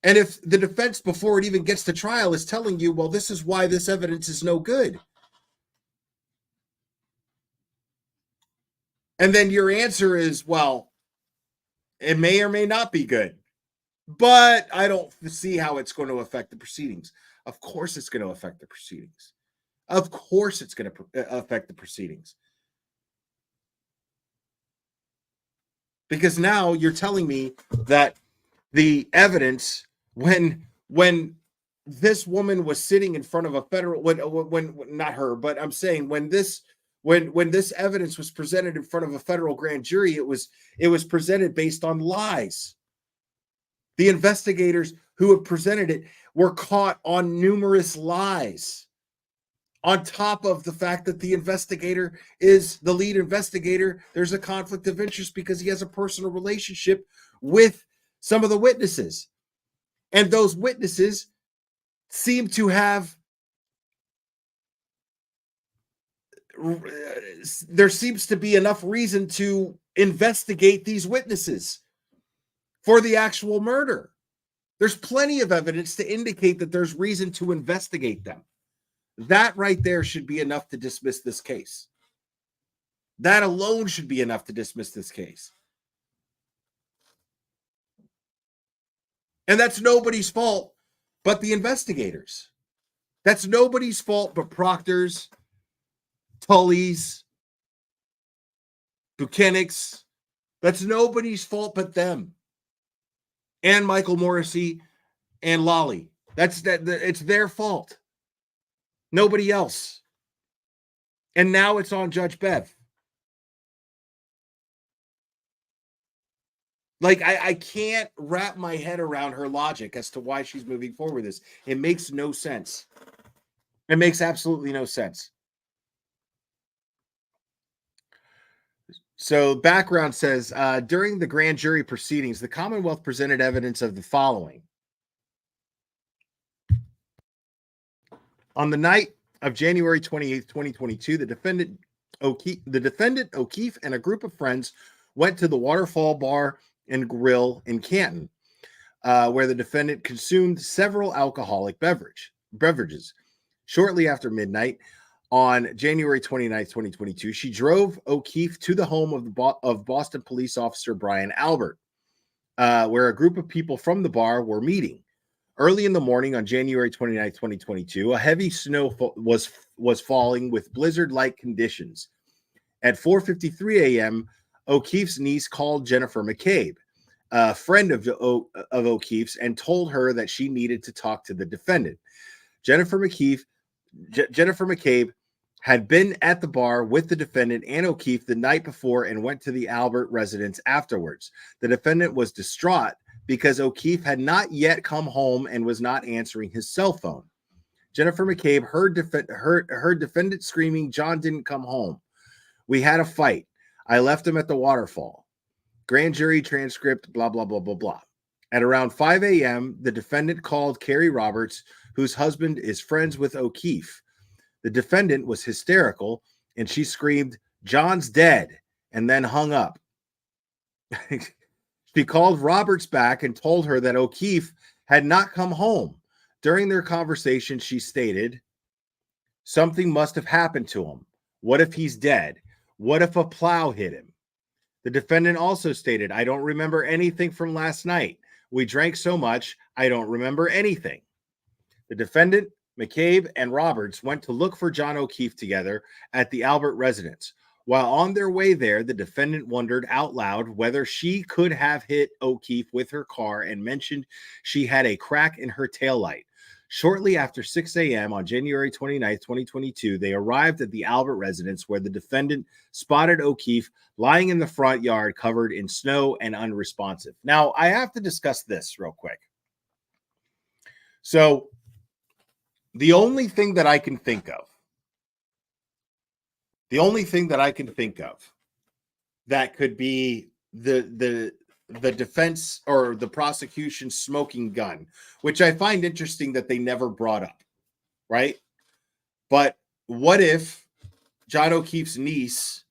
And if the defense, before it even gets to trial, is telling you, well, this is why this evidence is no good. And then your answer is, well, it may or may not be good, but I don't see how it's going to affect the proceedings. Of course it's going to affect the proceedings. Of course it's going to affect the proceedings. Because now you're telling me that the evidence, when this woman was sitting in front of a federal, when not her, but I'm saying when this evidence was presented in front of a federal grand jury, it was presented based on lies. The investigators who have presented it were caught on numerous lies. On top of the fact that the investigator is the lead investigator, there's a conflict of interest because he has a personal relationship with some of the witnesses. And those witnesses seem to have, there seems to be enough reason to investigate these witnesses for the actual murder. There's plenty of evidence to indicate that there's reason to investigate them. That right there should be enough to dismiss this case. That alone should be enough to dismiss this case. And that's nobody's fault but the investigators. That's nobody's fault but Proctor's, Tully's, Buchanan's. That's nobody's fault but them. And Michael Morrissey and Lolly. It's their fault. Nobody else. And now it's on Judge Bev. Like, I can't wrap my head around her logic as to why she's moving forward with this. It makes no sense. It makes absolutely no sense. So background says, during the grand jury proceedings, the Commonwealth presented evidence of the following. On the night of January 28th, 2022, the defendant O'Keefe and a group of friends went to the Waterfall Bar and Grill in Canton, where the defendant consumed several alcoholic beverages. Shortly after midnight, on January 29th, 2022, she drove O'Keefe to the home of Boston police officer Brian Albert, where a group of people from the bar were meeting. Early in the morning on January 29th, 2022, a heavy snow was falling with blizzard-like conditions. At 4:53 a.m., O'Keefe's niece called Jennifer McCabe, a friend of O'Keefe's, and told her that she needed to talk to the defendant. Jennifer McCabe had been at the bar with the defendant and O'Keefe the night before and went to the Albert residence afterwards. The defendant was distraught because O'Keefe had not yet come home and was not answering his cell phone. Jennifer McCabe heard defendant screaming, "John didn't come home. We had a fight. I left him at the waterfall." Grand jury transcript, blah, blah, blah, blah, blah. At around 5 a.m., the defendant called Carrie Roberts, whose husband is friends with O'Keefe. The defendant was hysterical, and she screamed, "John's dead," and then hung up. She called Roberts back and told her that O'Keefe had not come home. During their conversation, she stated, "Something must have happened to him. What if he's dead? What if a plow hit him?" The defendant also stated, "I don't remember anything from last night. We drank so much, I don't remember anything." The defendant, McCabe, and Roberts went to look for John O'Keefe together at the Albert residence. While on their way there, the defendant wondered out loud whether she could have hit O'Keefe with her car and mentioned she had a crack in her taillight. Shortly after 6 a.m. on January 29, 2022, they arrived at the Albert residence where the defendant spotted O'Keefe lying in the front yard covered in snow and unresponsive. Now, I have to discuss this real quick. So, the only thing that I can think of that could be the defense or the prosecution smoking gun, which I find interesting that they never brought up, right? But what if John O'Keefe's niece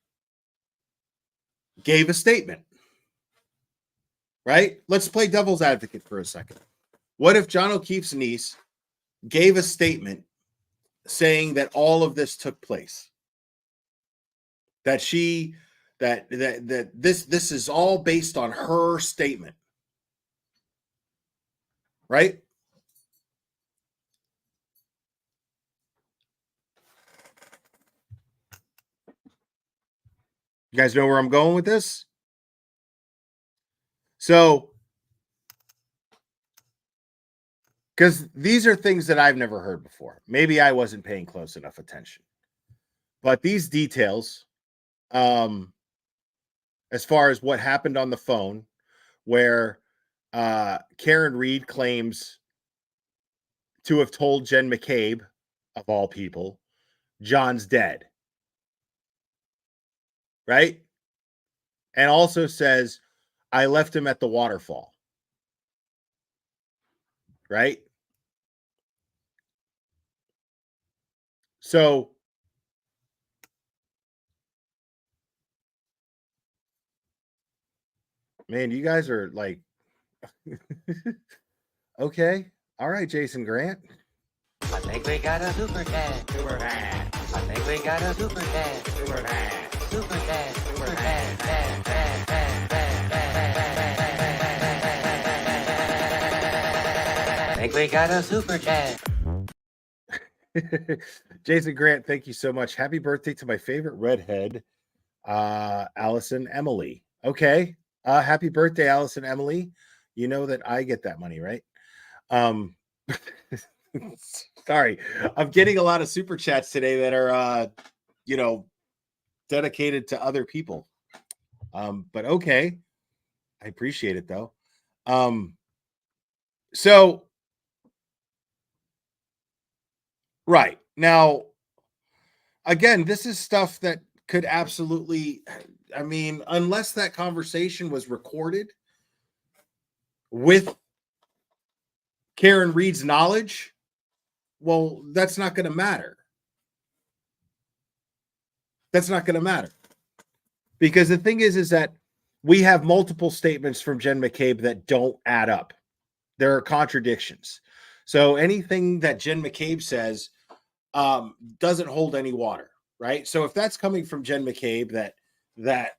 gave a statement, right? Let's play devil's advocate for a second. What if John O'Keefe's niece gave a statement saying that all of this took place? That this is all based on her statement, right? You guys know where I'm going with this? So, because these are things that I've never heard before. Maybe I wasn't paying close enough attention. But these details, as far as what happened on the phone, where Karen Reed claims to have told Jen McCabe, of all people, John's dead. Right? And also says, "I left him at the waterfall." Right? So, man, you guys are like, okay. All right, Jason Grant. I think we got a super cat. Super cat. I think we got a super cat. Super cat. Super cat. Super cat. I think we got a super cat. Jason Grant, thank you so much. Happy birthday to my favorite redhead, Allison Emily. Okay. Happy birthday, Allison Emily. You know that I get that money, right? Sorry. I'm getting a lot of super chats today that are dedicated to other people. But okay. I appreciate it though. So right. Now, again, this is stuff that could absolutely, I mean, unless that conversation was recorded with Karen Reed's knowledge, well, that's not going to matter. That's not going to matter. Because the thing is that we have multiple statements from Jen McCabe that don't add up. There are contradictions. So anything that Jen McCabe says doesn't hold any water, right? So if that's coming from Jen McCabe, that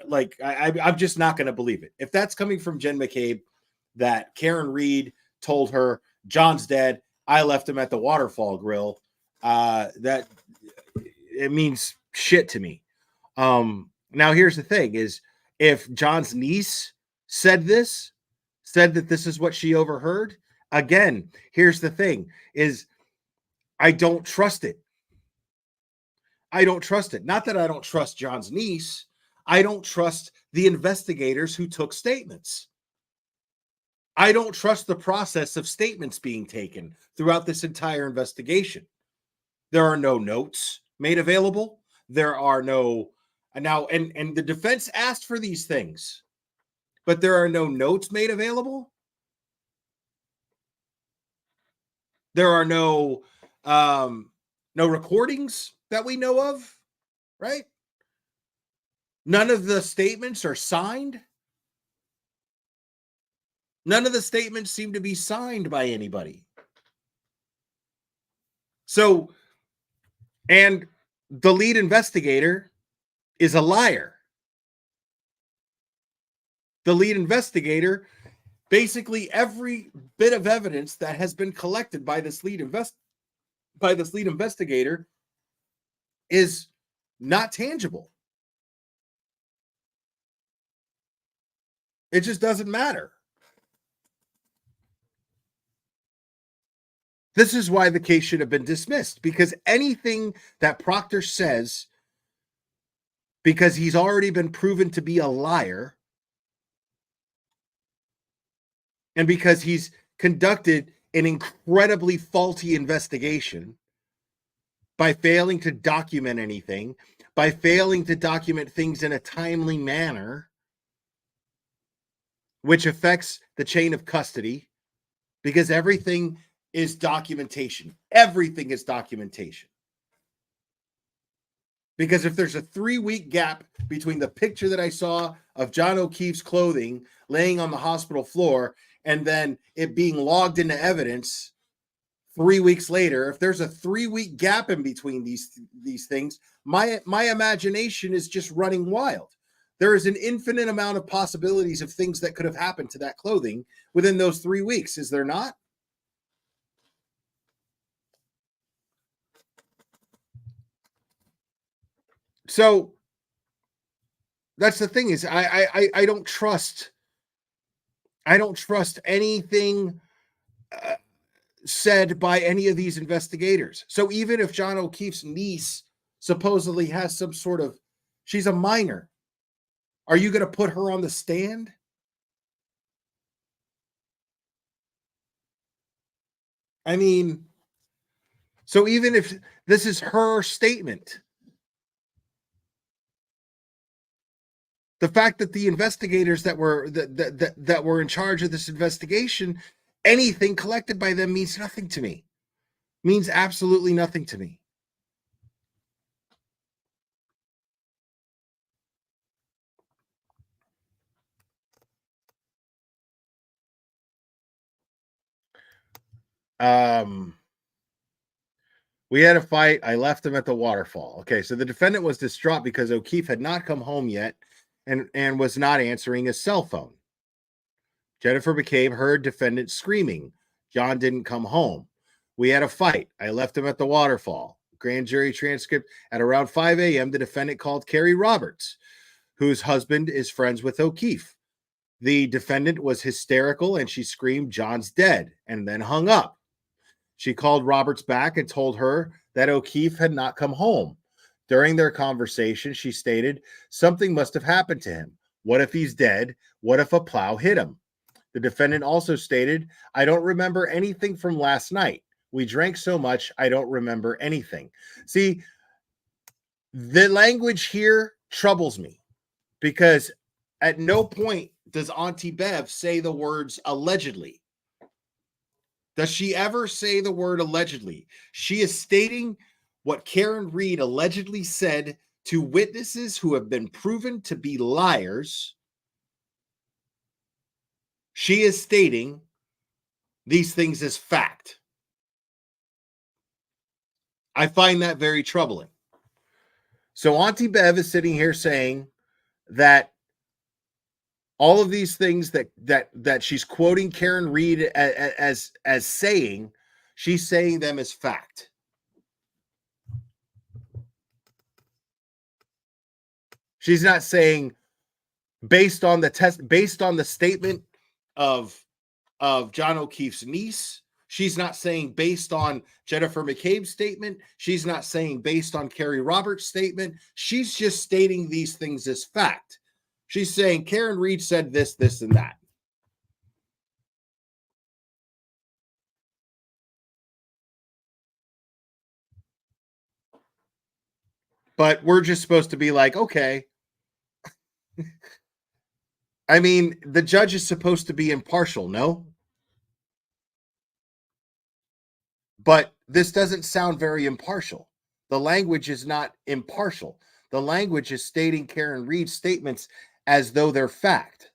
like I'm just not going to believe it. If that's coming from Jen McCabe, that Karen Reed told her John's dead, I left him at the Waterfall Grill, that it means shit to me. Now here's the thing: is if John's niece said that this is what she overheard, again, here's the thing: is I don't trust it. I don't trust it. Not that I don't trust John's niece. I don't trust the investigators who took statements. I don't trust the process of statements being taken throughout this entire investigation. There are no notes made available. There are no now, and the defense asked for these things, but there are no notes made available. There are no recordings that we know of, right? None of the statements are signed. None of the statements seem to be signed by anybody. So, and the lead investigator is a liar. The lead investigator, basically every bit of evidence that has been collected by this lead investigator is not tangible. It just doesn't matter. This is why the case should have been dismissed, because anything that Proctor says, because he's already been proven to be a liar, and because he's conducted an incredibly faulty investigation by failing to document anything, by failing to document things in a timely manner, which affects the chain of custody, because everything is documentation. Everything is documentation. Because if there's a 3-week gap between the picture that I saw of John O'Keefe's clothing laying on the hospital floor and then it being logged into evidence 3 weeks later, if there's a 3-week gap in between these things, my imagination is just running wild. There is an infinite amount of possibilities of things that could have happened to that clothing within those 3 weeks. Is there not? So that's the thing, is I don't trust anything said by any of these investigators. So even if John O'Keefe's niece supposedly has some sort of, she's a minor, are you going to put her on the stand? I mean, so even if this is her statement, the fact that the investigators that were in charge of this investigation, anything collected by them means nothing to me. Means absolutely nothing to me. We had a fight. I left him at the waterfall. Okay, so the defendant was distraught because O'Keefe had not come home yet and was not answering his cell phone. Jennifer McCabe heard defendant screaming. John didn't come home. We had a fight. I left him at the waterfall. Grand jury transcript. At around 5 a.m., the defendant called Carrie Roberts, whose husband is friends with O'Keefe. The defendant was hysterical and she screamed, "John's dead," and then hung up. She called Roberts back and told her that O'Keefe had not come home. During their conversation, she stated, "Something must have happened to him. What if he's dead? What if a plow hit him?" The defendant also stated, "I don't remember anything from last night. We drank so much, I don't remember anything." See, the language here troubles me because at no point does Auntie Bev say the words allegedly. Does she ever say the word allegedly? She is stating what Karen Reed allegedly said to witnesses who have been proven to be liars. She is stating these things as fact. I find that very troubling. So Auntie Bev is sitting here saying that all of these things that she's quoting Karen Reed as saying, she's saying them as fact. She's not saying based on the statement of John O'Keefe's niece. She's not saying based on Jennifer McCabe's statement. She's not saying based on Carrie Roberts' statement. She's just stating these things as fact. She's saying Karen Reed said this, this, and that. But we're just supposed to be like, okay. I mean, the judge is supposed to be impartial, no? But this doesn't sound very impartial. The language is not impartial. The language is stating Karen Reed's statements as though they're fact.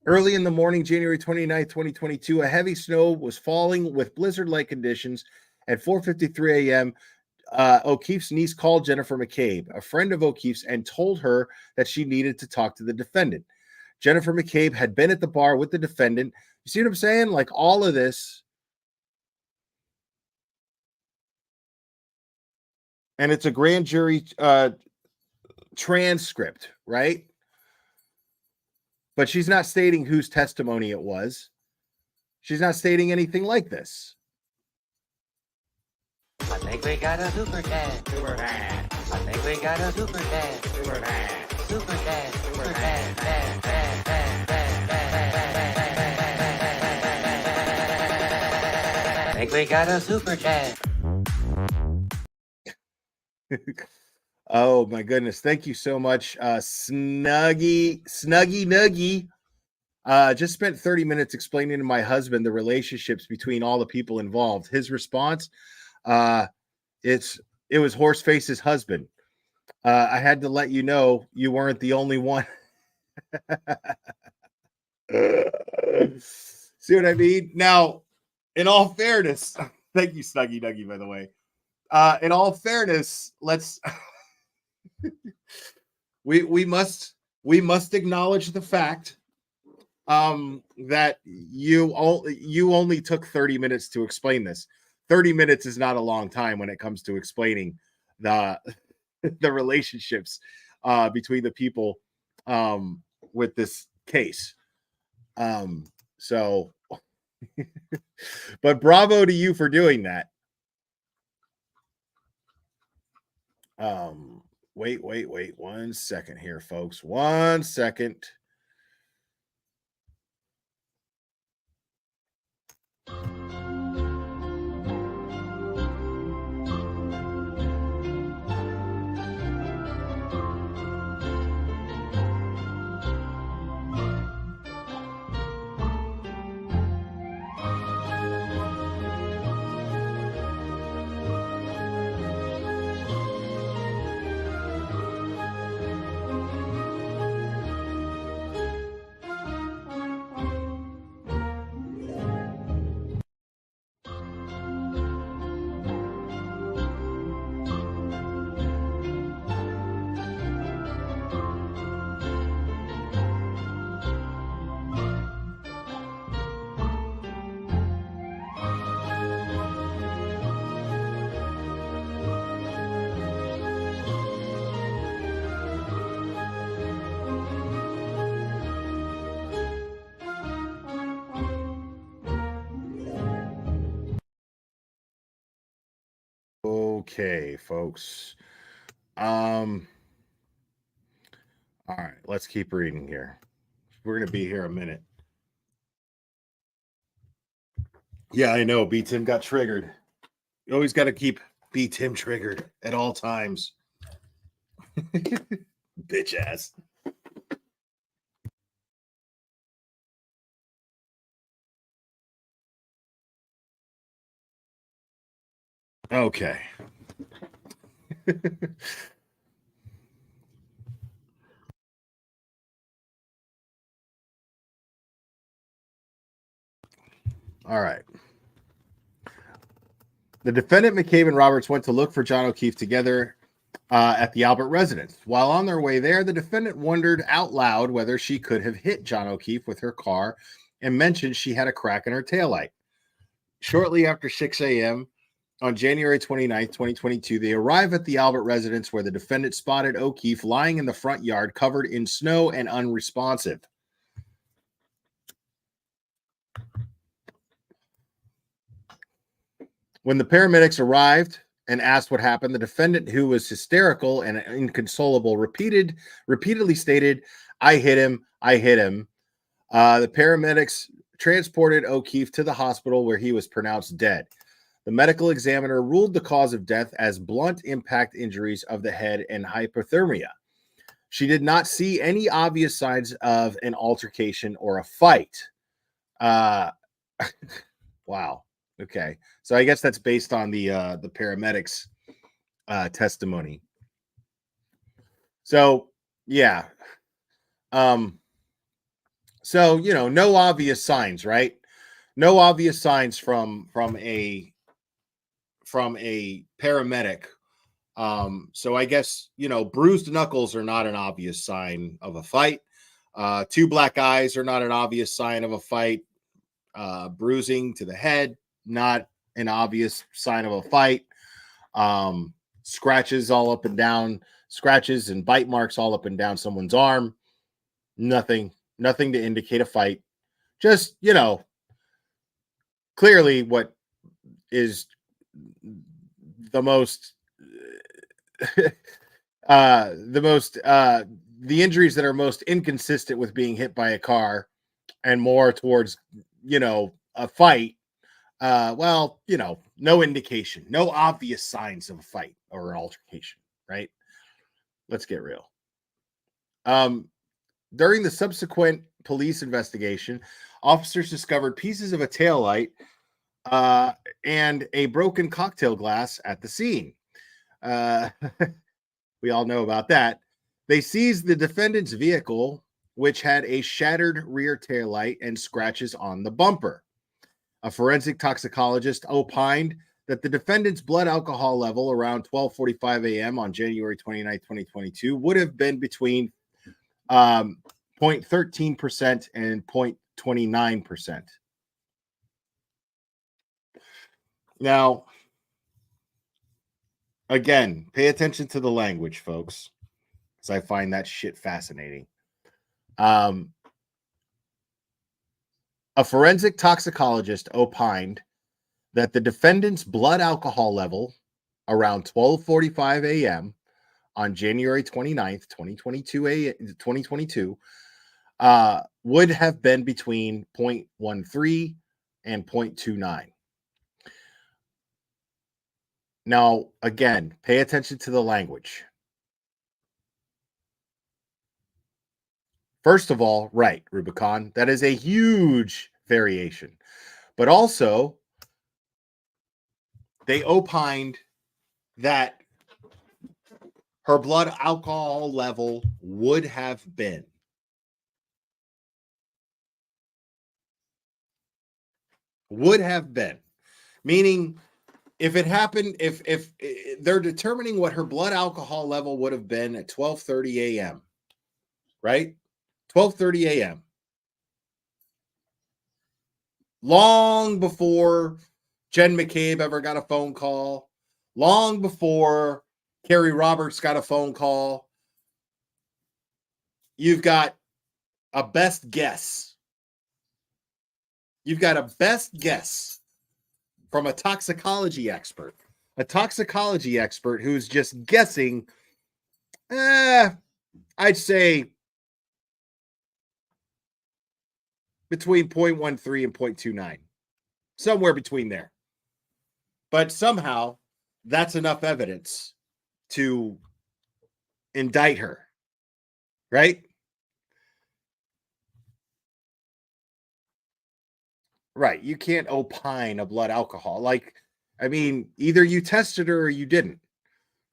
Early in the morning, January 29th, 2022, a heavy snow was falling with blizzard-like conditions. At 4:53 a.m., O'Keefe's niece called Jennifer McCabe, a friend of O'Keefe's, and told her that she needed to talk to the defendant. Jennifer McCabe had been at the bar with the defendant. You see what I'm saying? Like all of this. And it's a grand jury transcript, right? But she's not stating whose testimony it was. She's not stating anything like this. I think we got a super dad. Super dad. I think we got a super dad. Super dad. Super dad. Super dad. Dad, dad, dad, dad, dad, dad. I think we got a super dad. Oh my goodness. Thank you so much. Snuggy Nuggy. Just spent 30 minutes explaining to my husband the relationships between all the people involved. His response, it was Horseface's husband. I had to let you know you weren't the only one. See what I mean? Now, in all fairness, thank you, Snuggy Nuggy, by the way. In all fairness, let's we must acknowledge the fact that you only took 30 minutes to explain this. 30 minutes is not a long time when it comes to explaining the relationships between the people with this case. So but bravo to you for doing that. Wait 1 second here, folks. 1 second. Okay, folks. All right, let's keep reading here. We're gonna be here a minute. Yeah, I know. B Tim got triggered. You always got to keep B Tim triggered at all times. Bitch ass. Okay. All right. The defendant, McCabe and Roberts, went to look for John O'Keefe together at the Albert residence. While on their way there, the defendant wondered out loud whether she could have hit John O'Keefe with her car and mentioned she had a crack in her taillight. Shortly after 6 a.m. on January 29th, 2022, they arrive at the Albert residence where the defendant spotted O'Keefe lying in the front yard covered in snow and unresponsive. When the paramedics arrived and asked what happened, the defendant, who was hysterical and inconsolable, repeatedly stated, "I hit him, I hit him." The paramedics transported O'Keefe to the hospital where he was pronounced dead. The medical examiner ruled the cause of death as blunt impact injuries of the head and hypothermia. She did not see any obvious signs of an altercation or a fight. Wow. Okay. So I guess that's based on the paramedics testimony. So yeah. So no obvious signs, right? No obvious signs from a paramedic. So I guess bruised knuckles are not an obvious sign of a fight. Two black eyes are not an obvious sign of a fight. Bruising to the head, not an obvious sign of a fight. Scratches all up and down, scratches and bite marks all up and down someone's arm. Nothing to indicate a fight. Just, clearly what is the most the injuries that are most inconsistent with being hit by a car and more towards a fight. No indication, no obvious signs of a fight or an altercation, right? Let's get real. During the subsequent police investigation, officers discovered pieces of a taillight and a broken cocktail glass at the scene. We all know about that. They seized the defendant's vehicle, which had a shattered rear taillight and scratches on the bumper. A forensic toxicologist opined that the defendant's blood alcohol level around 12:45 a.m. on January 29, 2022 would have been between 0.13% and 0.29%. Now, again, pay attention to the language, folks, because I find that shit fascinating. A forensic toxicologist opined that the defendant's blood alcohol level around 12:45 a.m. on January 29th, 2022, would have been between 0.13 and 0.29. Now, again, pay attention to the language. First of all, right, Rubicon, that is a huge variation. But also, they opined that her blood alcohol level would have been. Would have been. Meaning, if it happened, if they're determining what her blood alcohol level would have been at 12:30 a.m., right? 12:30 a.m. Long before Jen McCabe ever got a phone call, long before Carrie Roberts got a phone call, you've got a best guess. You've got a best guess from a toxicology expert. A toxicology expert who's just guessing, I'd say between 0.13 and 0.29. Somewhere between there. But somehow, that's enough evidence to indict her. Right? Right. You can't opine a blood alcohol. Either you tested her or you didn't.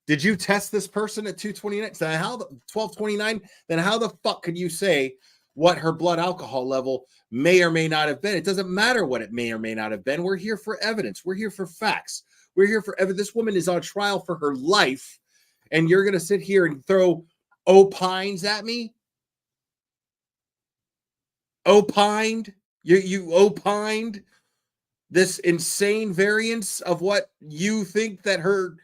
Did you test this person at 229? So how the 1229? Then how the fuck could you say what her blood alcohol level may or may not have been? It doesn't matter what it may or may not have been. We're here for evidence. We're here for facts. We're here for evidence. This woman is on trial for her life, and you're going to sit here and throw opines at me? Opined? You opined this insane variance of what you think that her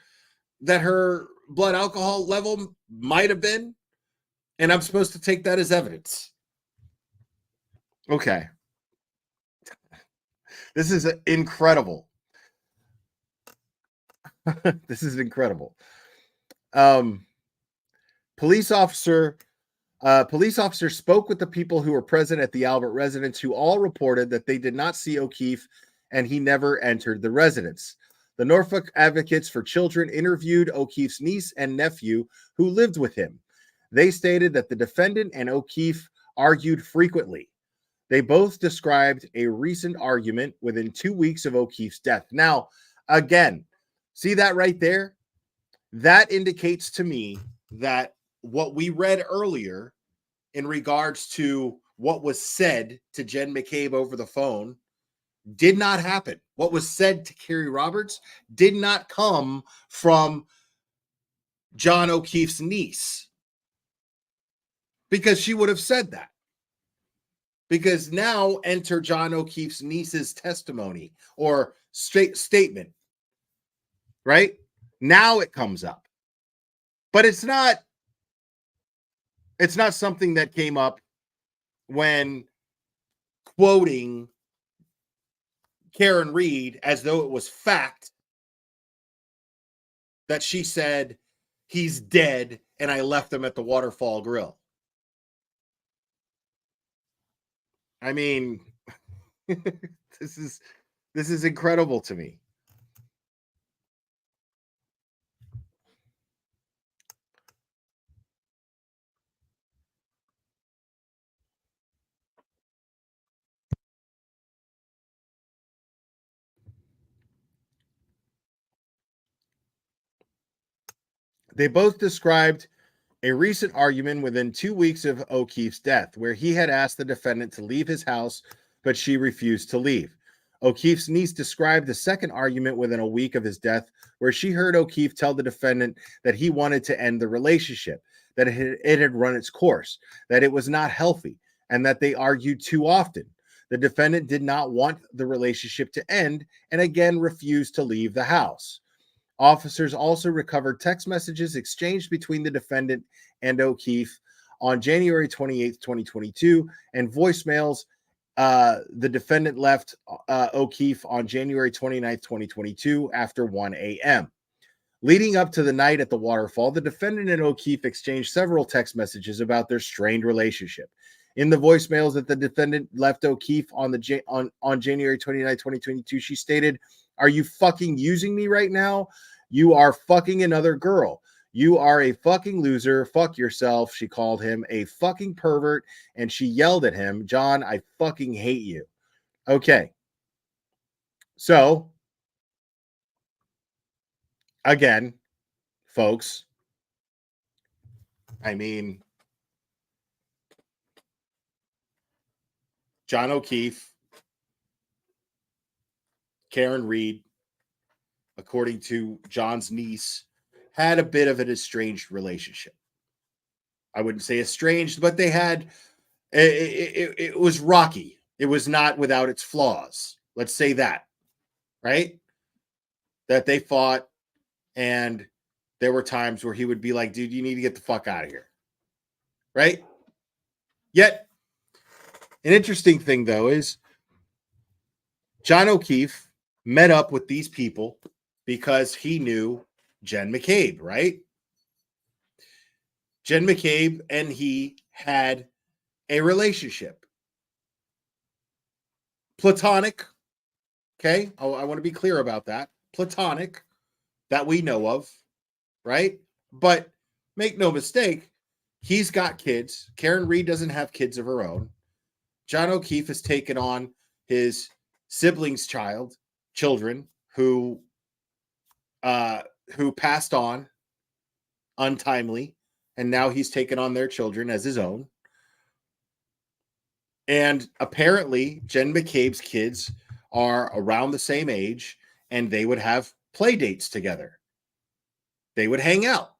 blood alcohol level might have been, and I'm supposed to take that as evidence. Okay. This is incredible. This is incredible. Police officer spoke with the people who were present at the Albert residence, who all reported that they did not see O'Keefe and he never entered the residence. The Norfolk Advocates for Children interviewed O'Keefe's niece and nephew who lived with him. They stated that the defendant and O'Keefe argued frequently. They both described a recent argument within 2 weeks of O'Keefe's death. Now, again, see that right there? That indicates to me that what we read earlier in regards to what was said to Jen McCabe over the phone did not happen. What was said to Carrie Roberts did not come from John O'Keefe's niece, because she would have said that. Because now enter John O'Keefe's niece's testimony or statement, right? Now it comes up. But it's not something that came up when quoting Karen Reed as though it was fact that she said he's dead and I left him at the Waterfall Grill. I mean, this is incredible to me. They both described a recent argument within 2 weeks of O'Keefe's death, where he had asked the defendant to leave his house, but she refused to leave. O'Keefe's niece described the second argument within a week of his death, where she heard O'Keefe tell the defendant that he wanted to end the relationship, that it had run its course, that it was not healthy, and that they argued too often. The defendant did not want the relationship to end and again refused to leave the house. Officers also recovered text messages exchanged between the defendant and O'Keefe on January 28th, 2022, and voicemails the defendant left O'Keefe on January 29th, 2022 after 1 a.m. Leading up to the night at the waterfall, the defendant and O'Keefe exchanged several text messages about their strained relationship. In the voicemails that the defendant left O'Keefe on January 29th, 2022, she stated, "Are you fucking using me right now? You are fucking another girl. You are a fucking loser. Fuck yourself." She called him a fucking pervert, and she yelled at him, "John, I fucking hate you." Okay. So, again, folks, I mean, John O'Keefe, Karen Reed, according to John's niece, had a bit of an estranged relationship. I wouldn't say estranged, but they had, it was rocky. It was not without its flaws. Let's say that, right? That they fought, and there were times where he would be like, "Dude, you need to get the fuck out of here." Right? Yet, an interesting thing, though, is John O'Keefe met up with these people because he knew Jen McCabe, right? Jen McCabe and he had a relationship. Platonic. Okay? I want to be clear about that. Platonic, that we know of, right? But make no mistake, he's got kids. Karen Reed doesn't have kids of her own. John O'Keefe has taken on his siblings' children who passed on untimely, and now he's taken on their children as his own. And apparently, Jen McCabe's kids are around the same age, and they would have play dates together. They would hang out.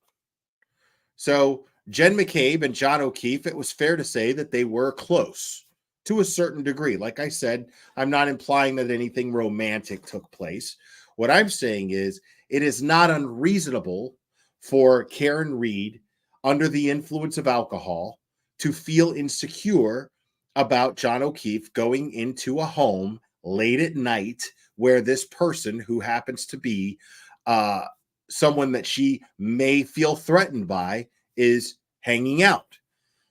So Jen McCabe and John O'Keefe, it was fair to say that they were close to a certain degree. Like I said, I'm not implying that anything romantic took place. What I'm saying is it is not unreasonable for Karen Reed, under the influence of alcohol, to feel insecure about John O'Keefe going into a home late at night where this person, who happens to be someone that she may feel threatened by, is hanging out.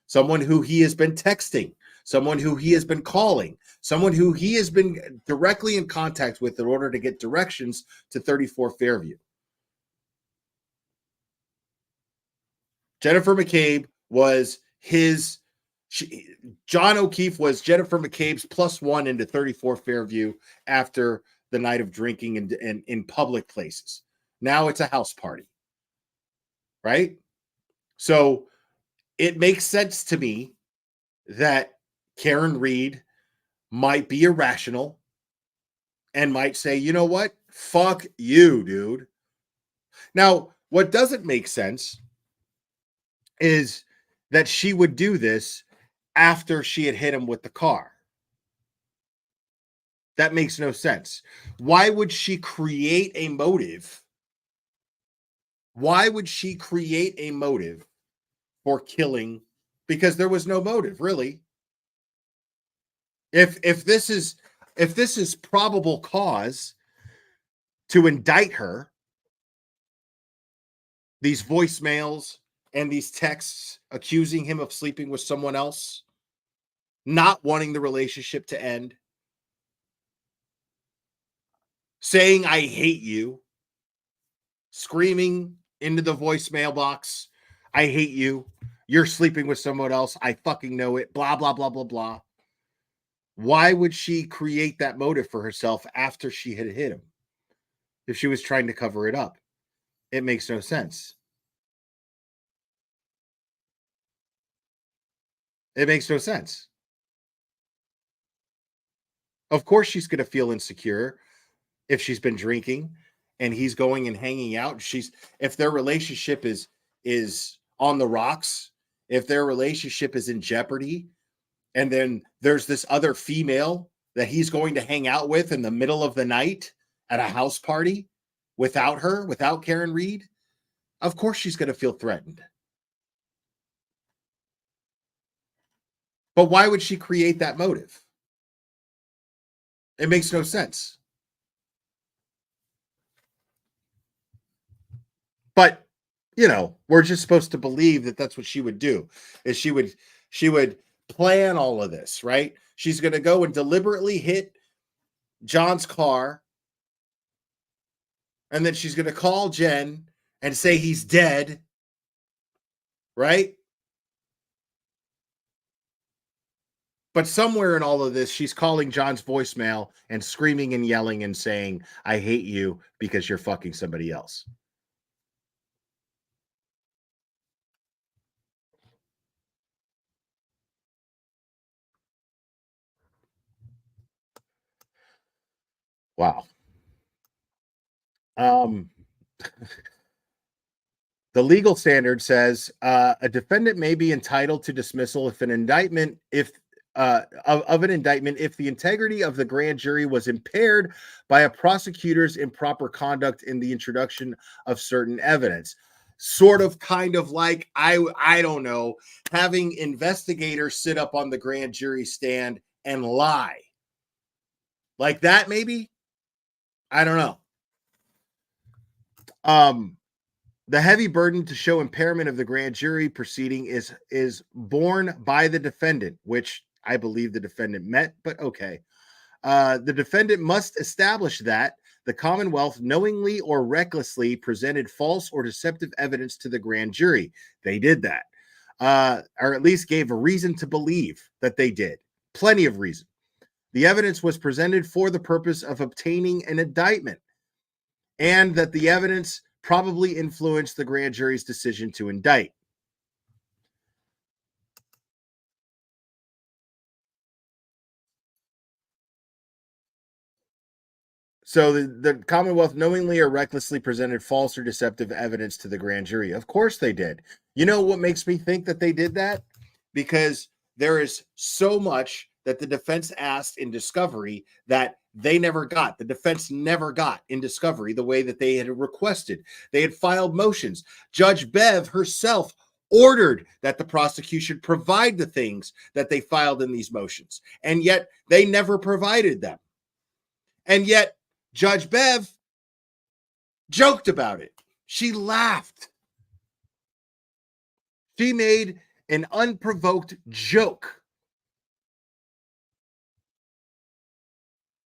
Someone who he has been texting, someone who he has been calling, someone who he has been directly in contact with in order to get directions to 34 Fairview. Jennifer McCabe was his John O'Keefe was Jennifer McCabe's +1 into 34 Fairview after the night of drinking in public places. Now it's a house party, right? So it makes sense to me that Karen Reed might be irrational and might say, you know what? Fuck you, dude. Now, what doesn't make sense is that she would do this after she had hit him with the car. That makes no sense. Why would she create a motive? Why would she create a motive for killing? Because there was no motive, really. If this is probable cause to indict her, these voicemails and these texts accusing him of sleeping with someone else, not wanting the relationship to end, saying, I hate you, screaming into the voicemail box, I hate you, you're sleeping with someone else, I fucking know it, blah, blah, blah, blah, blah. Why would she create that motive for herself after she had hit him? If she was trying to cover it up, it makes no sense. It makes no sense. Of course she's going to feel insecure if she's been drinking and he's going and hanging out. If their relationship is on the rocks, if their relationship is in jeopardy, and then there's this other female that he's going to hang out with in the middle of the night at a house party without her, without Karen Reed, of course she's going to feel threatened. But why would she create that motive? It makes no sense. But, we're just supposed to believe that that's what she would do. Is she would plan all of this, right? She's going to go and deliberately hit John's car, and then she's going to call Jen and say he's dead, right? But somewhere in all of this, she's calling John's voicemail and screaming and yelling and saying, I hate you because you're fucking somebody else. Wow. The legal standard says a defendant may be entitled to dismissal of an indictment if the integrity of the grand jury was impaired by a prosecutor's improper conduct in the introduction of certain evidence. Sort of, kind of like, I don't know, having investigators sit up on the grand jury stand and lie. Like that, maybe? I don't know. The heavy burden to show impairment of the grand jury proceeding is borne by the defendant, which I believe the defendant met, but okay. The defendant must establish that the Commonwealth knowingly or recklessly presented false or deceptive evidence to the grand jury. They did that, or at least gave a reason to believe that they did. Plenty of reason. The evidence was presented for the purpose of obtaining an indictment, and that the evidence probably influenced the grand jury's decision to indict. So the Commonwealth knowingly or recklessly presented false or deceptive evidence to the grand jury. Of course they did. You know what makes me think that they did that? Because there is so much that the defense asked in discovery that they never got. The defense never got in discovery the way that they had requested. They had filed motions. Judge Bev herself ordered that the prosecution provide the things that they filed in these motions. And yet they never provided them. And yet Judge Bev joked about it. She laughed. She made an unprovoked joke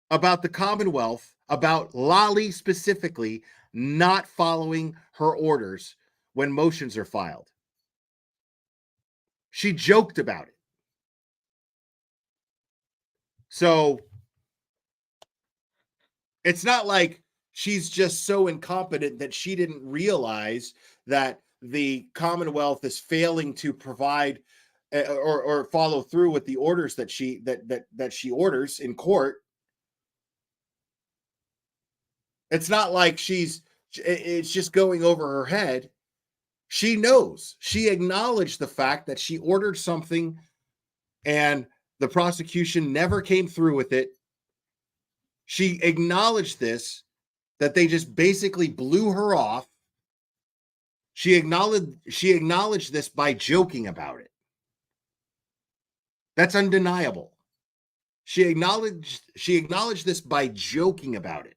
about the Commonwealth, about Lolly specifically, not following her orders when motions are filed. She joked about it. So it's not like she's just so incompetent that she didn't realize that the Commonwealth is failing to provide or follow through with the orders that she orders in court. It's not like it's just going over her head. She knows. She acknowledged the fact that she ordered something and the prosecution never came through with it. She acknowledged this, that they just basically blew her off. She acknowledged this by joking about it. That's undeniable. She acknowledged this by joking about it.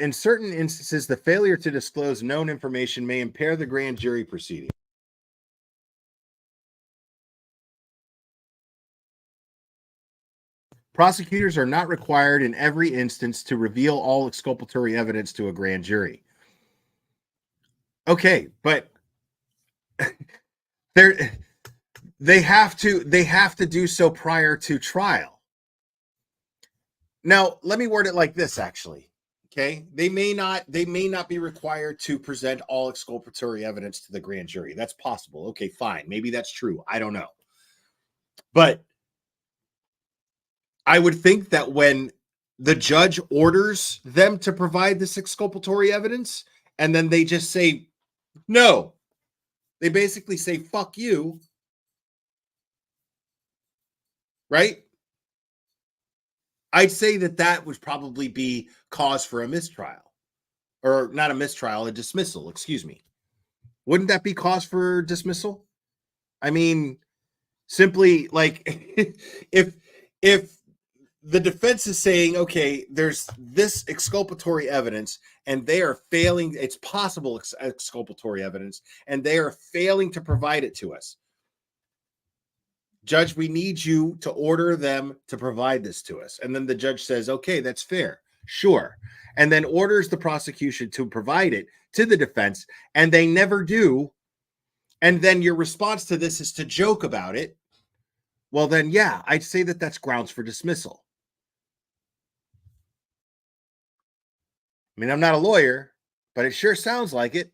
In certain instances, the failure to disclose known information may impair the grand jury proceeding. Prosecutors are not required in every instance to reveal all exculpatory evidence to a grand jury. Okay, but they have to do so prior to trial. Now, let me word it like this, actually. Okay, they may not be required to present all exculpatory evidence to the grand jury. That's possible. Okay, fine. Maybe that's true. I don't know. But I would think that when the judge orders them to provide this exculpatory evidence and then they just say no, they basically say fuck you, right? I'd say that would probably be cause for a mistrial, or not a mistrial, a dismissal, excuse me. Wouldn't that be cause for dismissal? I mean, simply like if the defense is saying, okay, there's this exculpatory evidence and they are failing, it's possible exculpatory evidence, and they are failing to provide it to us. Judge, we need you to order them to provide this to us. And then the judge says, okay, that's fair. Sure. And then orders the prosecution to provide it to the defense, and they never do. And then your response to this is to joke about it. Well, then, yeah, I'd say that that's grounds for dismissal. I mean, I'm not a lawyer, but it sure sounds like it.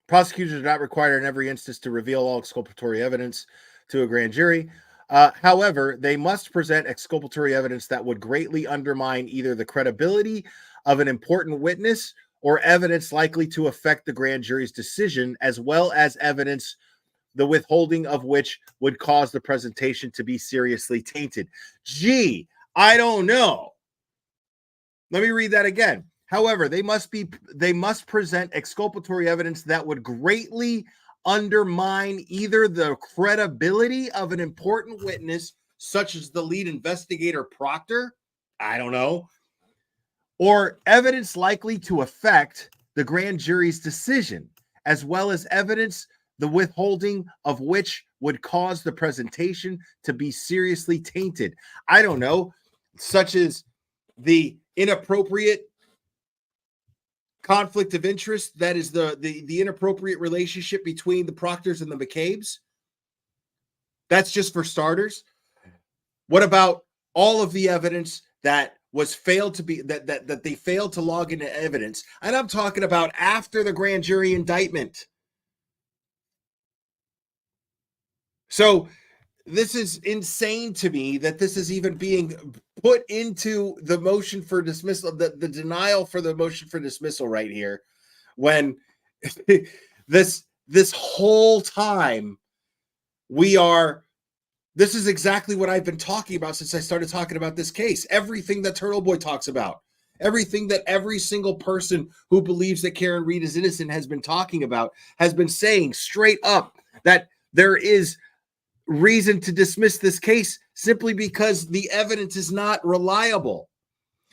Prosecutors are not required in every instance to reveal all exculpatory evidence to a grand jury. However, they must present exculpatory evidence that would greatly undermine either the credibility of an important witness or evidence likely to affect the grand jury's decision, as well as evidence the withholding of which would cause the presentation to be seriously tainted. Gee, I don't know. Let me read that again. However, they must present exculpatory evidence that would greatly undermine either the credibility of an important witness, such as the lead investigator Proctor, I don't know, or evidence likely to affect the grand jury's decision, as well as evidence the withholding of which would cause the presentation to be seriously tainted. I don't know, such as the inappropriate conflict of interest, that is the inappropriate relationship between the Proctors and the McCabe's. That's just for starters. What about all of the evidence that was failed to be that they failed to log into evidence? And I'm talking about after the grand jury indictment. So this is insane to me that this is even being put into the motion for dismissal, the denial for the motion for dismissal right here, when this whole time this is exactly what I've been talking about since I started talking about this case. Everything that Turtle Boy talks about, everything that every single person who believes that Karen Read is innocent has been talking about, has been saying straight up that there is reason to dismiss this case simply because the evidence is not reliable.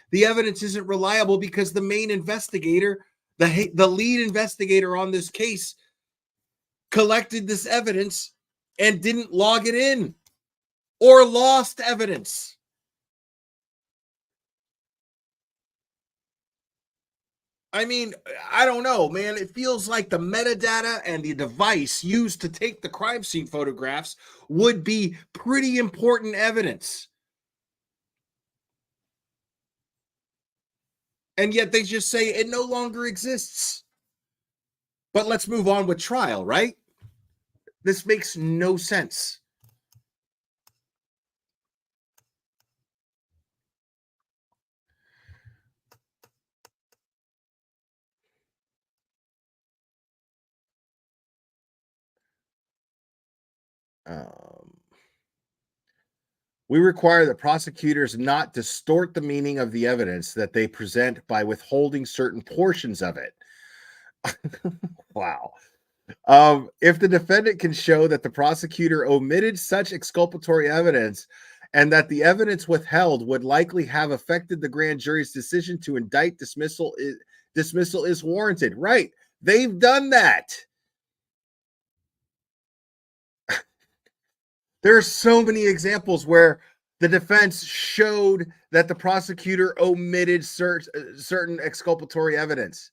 The evidence isn't reliable because the main investigator, The lead investigator on this case collected this evidence and didn't log it in or lost evidence. I mean, I don't know, man. It feels like the metadata and the device used to take the crime scene photographs would be pretty important evidence. And yet they just say it no longer exists. But let's move on with trial, right? This makes no sense. We require that prosecutors not distort the meaning of the evidence that they present by withholding certain portions of it. Wow. If the defendant can show that the prosecutor omitted such exculpatory evidence and that the evidence withheld would likely have affected the grand jury's decision to indict, dismissal is warranted. Right. They've done that. There are so many examples where the defense showed that the prosecutor omitted certain exculpatory evidence.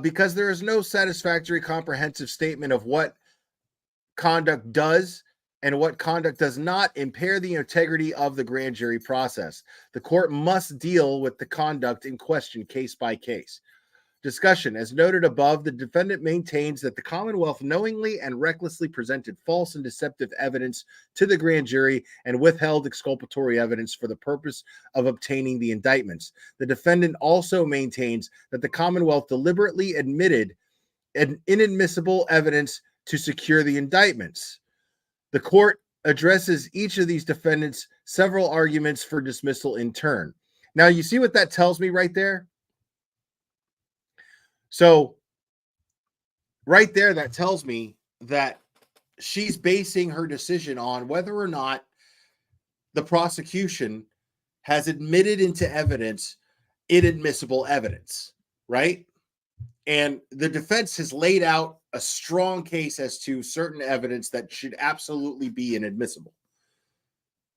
Because there is no satisfactory comprehensive statement of what conduct does and what conduct does not impair the integrity of the grand jury process. The court must deal with the conduct in question case by case. Discussion. As noted above, the defendant maintains that the Commonwealth knowingly and recklessly presented false and deceptive evidence to the grand jury and withheld exculpatory evidence for the purpose of obtaining the indictments. The defendant also maintains that the Commonwealth deliberately admitted an inadmissible evidence to secure the indictments. The court addresses each of these defendants' several arguments for dismissal in turn. Now, you see what that tells me right there? So right there, that tells me that she's basing her decision on whether or not the prosecution has admitted into evidence inadmissible evidence, right? And the defense has laid out a strong case as to certain evidence that should absolutely be inadmissible,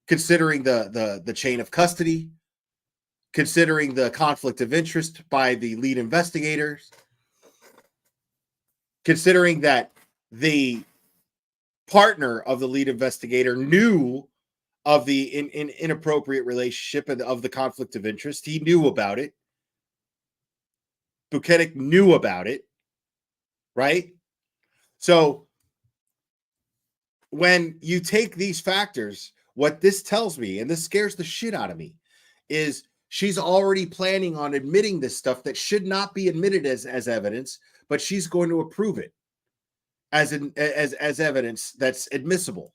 considering the chain of custody, considering the conflict of interest by the lead investigators, considering that the partner of the lead investigator knew of the inappropriate relationship and of the conflict of interest. He knew about it. Buchanan knew about it, right? So when you take these factors, what this tells me, and this scares the shit out of me, is she's already planning on admitting this stuff that should not be admitted as evidence, but she's going to approve it as evidence that's admissible.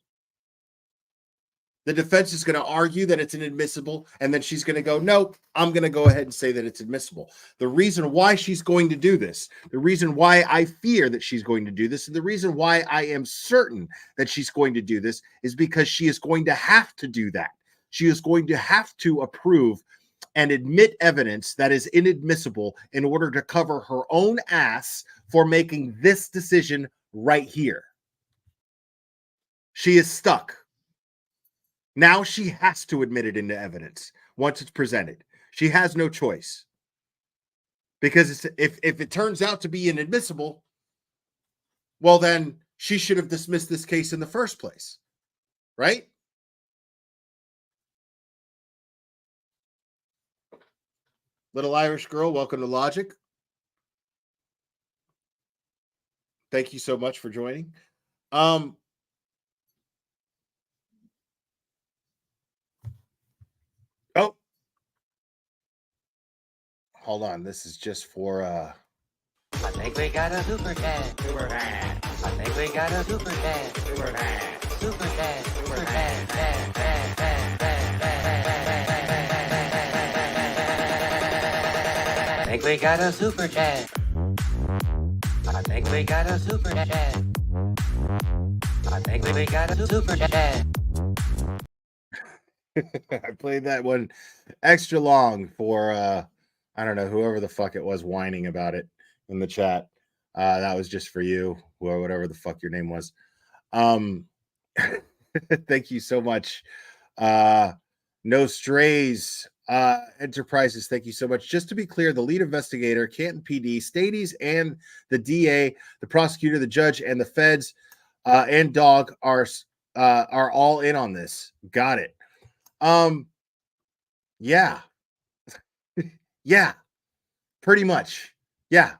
The defense is going to argue that it's inadmissible, and then she's going to go, nope, I'm going to go ahead and say that it's admissible. The reason why she's going to do this, the reason why I fear that she's going to do this, and the reason why I am certain that she's going to do this is because she is going to have to do that. She is going to have to approve and admit evidence that is inadmissible in order to cover her own ass for making this decision right here. She is stuck. Now she has to admit it into evidence once it's presented. She has no choice. Because if it turns out to be inadmissible, well, then she should have dismissed this case in the first place, right? Little Irish girl, welcome to Logic. Thank you so much for joining. Oh, hold on. This is just for I think we got a super cat. Super cat. I think we got a super cat. Super cat. Super cat. Super cat. I think we got a super cat. I think we got a super cat. I think we got a super cat. I played that one extra long for I I don't know, whoever the fuck it was whining about it in the chat. That was just for you, or whatever the fuck your name was. Thank you so much. No Strays Enterprises, thank you so much. Just to be clear, the lead investigator, Canton PD, Stades, and the DA, the prosecutor, the judge, and the feds and Dog are all in on this. Got it. Yeah. Yeah. Pretty much. Yeah.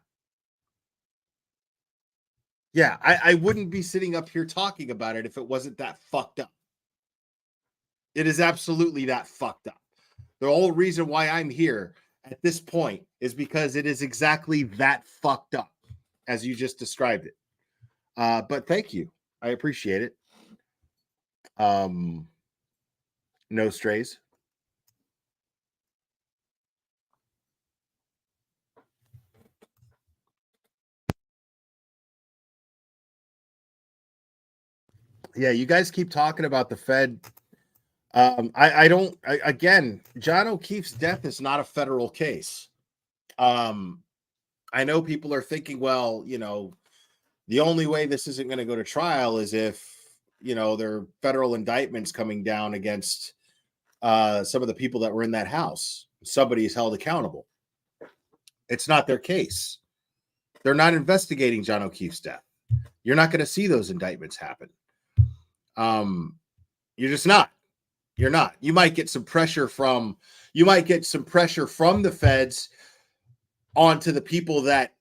Yeah. I wouldn't be sitting up here talking about it if it wasn't that fucked up. It is absolutely that fucked up. The whole reason why I'm here at this point is because it is exactly that fucked up as you just described it. But thank you. I appreciate it. No Strays. Yeah, you guys keep talking about the Fed. Again, John O'Keefe's death is not a federal case. I know people are thinking, well, you know, the only way this isn't going to go to trial is if, you know, there are federal indictments coming down against some of the people that were in that house. Somebody is held accountable. It's not their case. They're not investigating John O'Keefe's death. You're not going to see those indictments happen. You're just not. You're not. You might get some pressure from the feds onto the people that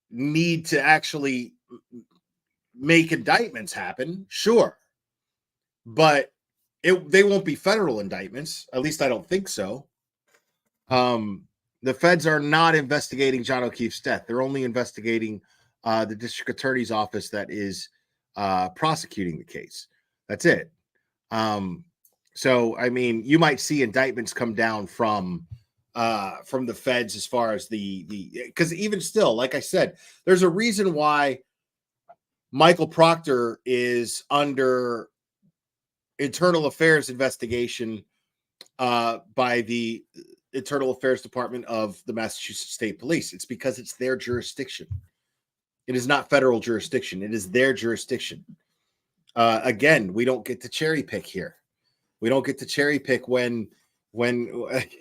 need to actually make indictments happen. Sure. But they won't be federal indictments. At least I don't think so. The feds are not investigating John O'Keefe's death. They're only investigating the district attorney's office that is prosecuting the case. That's it. So, I mean, you might see indictments come down from the feds as far as because even still, like I said, there's a reason why Michael Proctor is under internal affairs investigation by the Internal Affairs Department of the Massachusetts State Police. It's because it's their jurisdiction. It is not federal jurisdiction. It is their jurisdiction. Again, we don't get to cherry pick here. We don't get to cherry pick when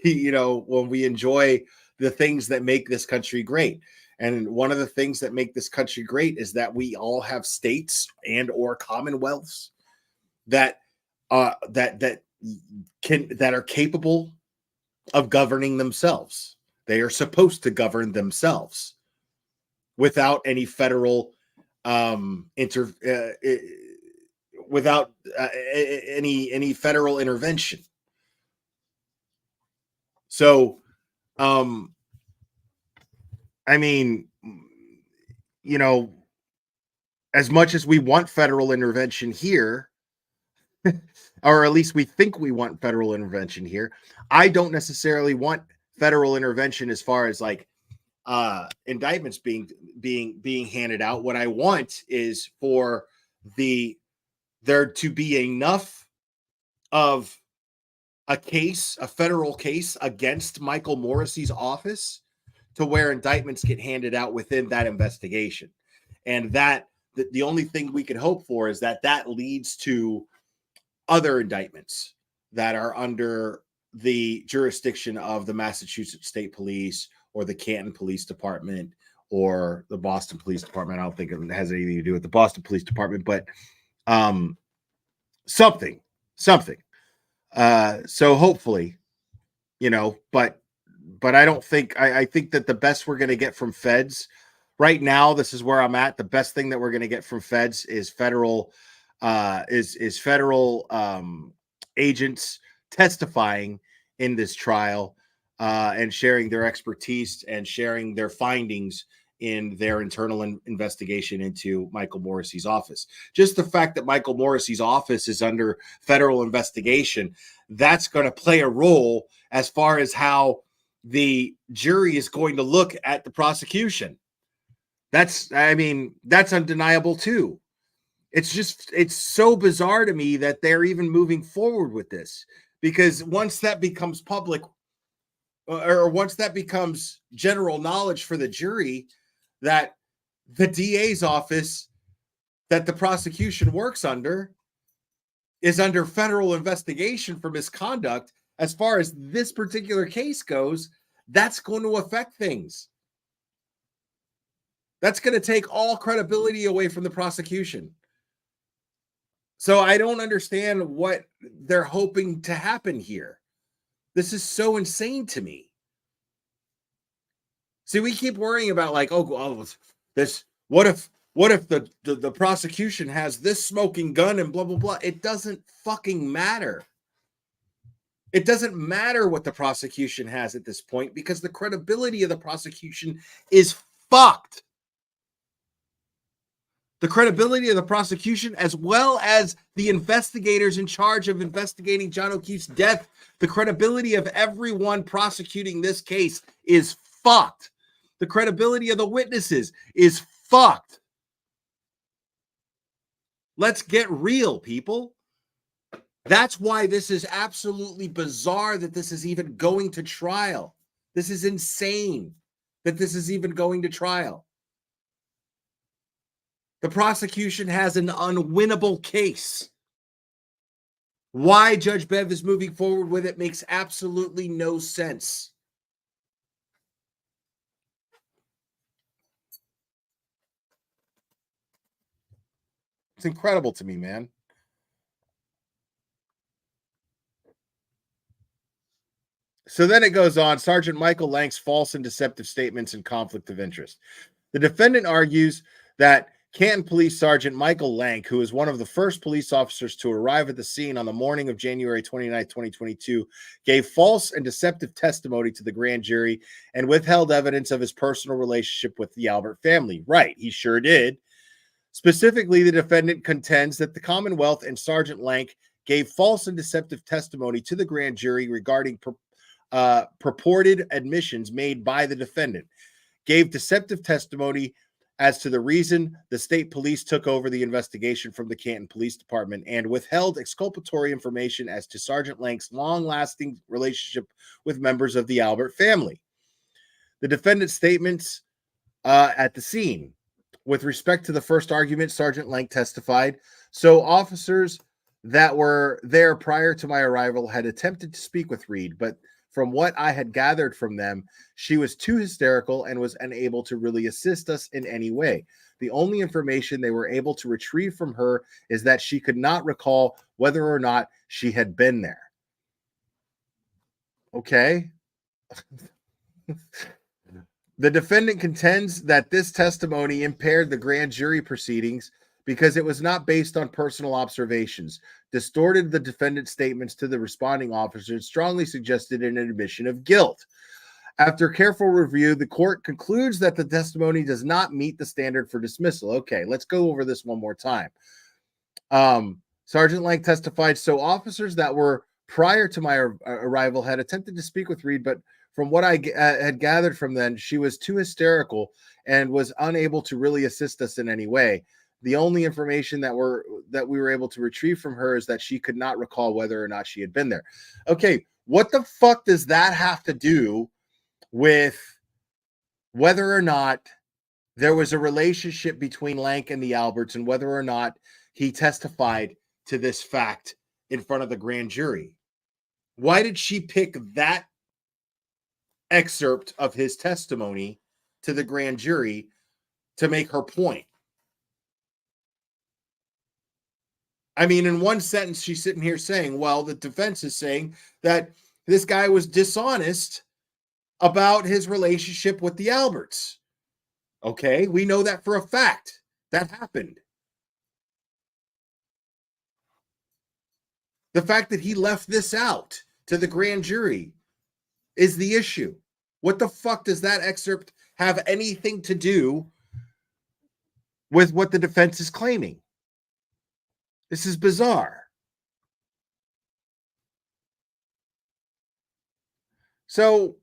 you know, when we enjoy the things that make this country great. And one of the things that make this country great is that we all have states and or commonwealths that are capable of governing themselves. They are supposed to govern themselves without any federal without any federal intervention. So, I mean, you know, as much as we want federal intervention here, or at least we think we want federal intervention here, I don't necessarily want federal intervention as far as like indictments being handed out. What I want is for there to be enough of a federal case against Michael Morrissey's office to where indictments get handed out within that investigation. And that the only thing we can hope for is that leads to other indictments that are under the jurisdiction of the Massachusetts State Police or the Canton Police Department or the Boston Police Department. I don't think it has anything to do with the Boston Police Department, but something. So hopefully, you know, but I don't think, I think that the best we're going to get from feds right now, this is where I'm at. The best thing that we're going to get from feds is federal agents testifying in this trial and sharing their expertise and sharing their findings in their internal investigation into Michael Morrissey's office. Just the fact that Michael Morrissey's office is under federal investigation, that's going to play a role as far as how the jury is going to look at the prosecution. That's undeniable too. It's so bizarre to me that they're even moving forward with this, because once that becomes public, or once that becomes general knowledge for the jury, that the DA's office that the prosecution works under is under federal investigation for misconduct, as far as this particular case goes, that's going to affect things. That's going to take all credibility away from the prosecution. So I don't understand what they're hoping to happen here. This is so insane to me. See, we keep worrying about like, this. What if the prosecution has this smoking gun and blah blah blah? It doesn't fucking matter. It doesn't matter what the prosecution has at this point, because the credibility of the prosecution is fucked. The credibility of the prosecution, as well as the investigators in charge of investigating John O'Keefe's death, the credibility of everyone prosecuting this case is fucked. The credibility of the witnesses is fucked. Let's get real, people. That's why this is absolutely bizarre that this is even going to trial. This is insane that this is even going to trial. The prosecution has an unwinnable case. Why Judge Bev is moving forward with it makes absolutely no sense. It's incredible to me, man. So then it goes on. Sergeant Michael Lank's false and deceptive statements and conflict of interest. The defendant argues that Canton Police Sergeant Michael Lank, who is one of the first police officers to arrive at the scene on the morning of January 29, 2022, gave false and deceptive testimony to the grand jury and withheld evidence of his personal relationship with the Albert family. Right, he sure did. Specifically, the defendant contends that the Commonwealth and Sergeant Lank gave false and deceptive testimony to the grand jury regarding purported admissions made by the defendant, gave deceptive testimony as to the reason the state police took over the investigation from the Canton Police Department, and withheld exculpatory information as to Sergeant Lank's long-lasting relationship with members of the Albert family. The defendant's statements at the scene. With respect to the first argument, Sergeant Lank testified, so officers that were there prior to my arrival had attempted to speak with Reed, but from what I had gathered from them, she was too hysterical and was unable to really assist us in any way. The only information they were able to retrieve from her is that she could not recall whether or not she had been there. Okay. The defendant contends that this testimony impaired the grand jury proceedings because it was not based on personal observations, distorted the defendant's statements to the responding officer, and strongly suggested an admission of guilt. After careful review, the court concludes that the testimony does not meet the standard for dismissal. Okay, let's go over this one more time. Sergeant Lank testified, so officers that were prior to my arrival had attempted to speak with Reed, but from what I had gathered from them, she was too hysterical and was unable to really assist us in any way. The only information that we were able to retrieve from her is that she could not recall whether or not she had been there. Okay, what the fuck does that have to do with whether or not there was a relationship between Lank and the Alberts and whether or not he testified to this fact in front of the grand jury? Why did she pick that excerpt of his testimony to the grand jury to make her point? I mean, in one sentence, she's sitting here saying, well, the defense is saying that this guy was dishonest about his relationship with the Alberts. Okay, we know that for a fact. That happened. The fact that he left this out to the grand jury is the issue. What the fuck does that excerpt have anything to do with what the defense is claiming? This is bizarre. So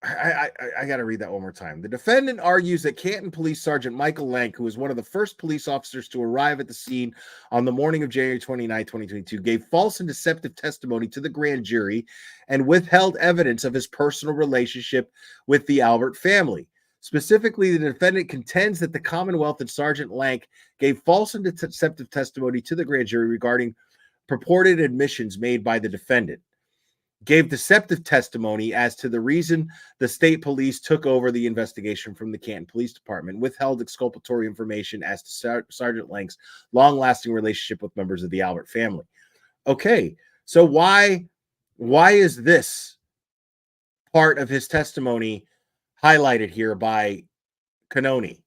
I got to read that one more time. The defendant argues that Canton Police Sergeant Michael Lank, who was one of the first police officers to arrive at the scene on the morning of January 29, 2022, gave false and deceptive testimony to the grand jury and withheld evidence of his personal relationship with the Albert family. Specifically, the defendant contends that the Commonwealth and Sergeant Lank gave false and deceptive testimony to the grand jury regarding purported admissions made by the defendant, gave deceptive testimony as to the reason the state police took over the investigation from the Canton Police Department, withheld exculpatory information as to Sergeant Lank's long-lasting relationship with members of the Albert family. Okay, so why is this part of his testimony highlighted here by Canoni?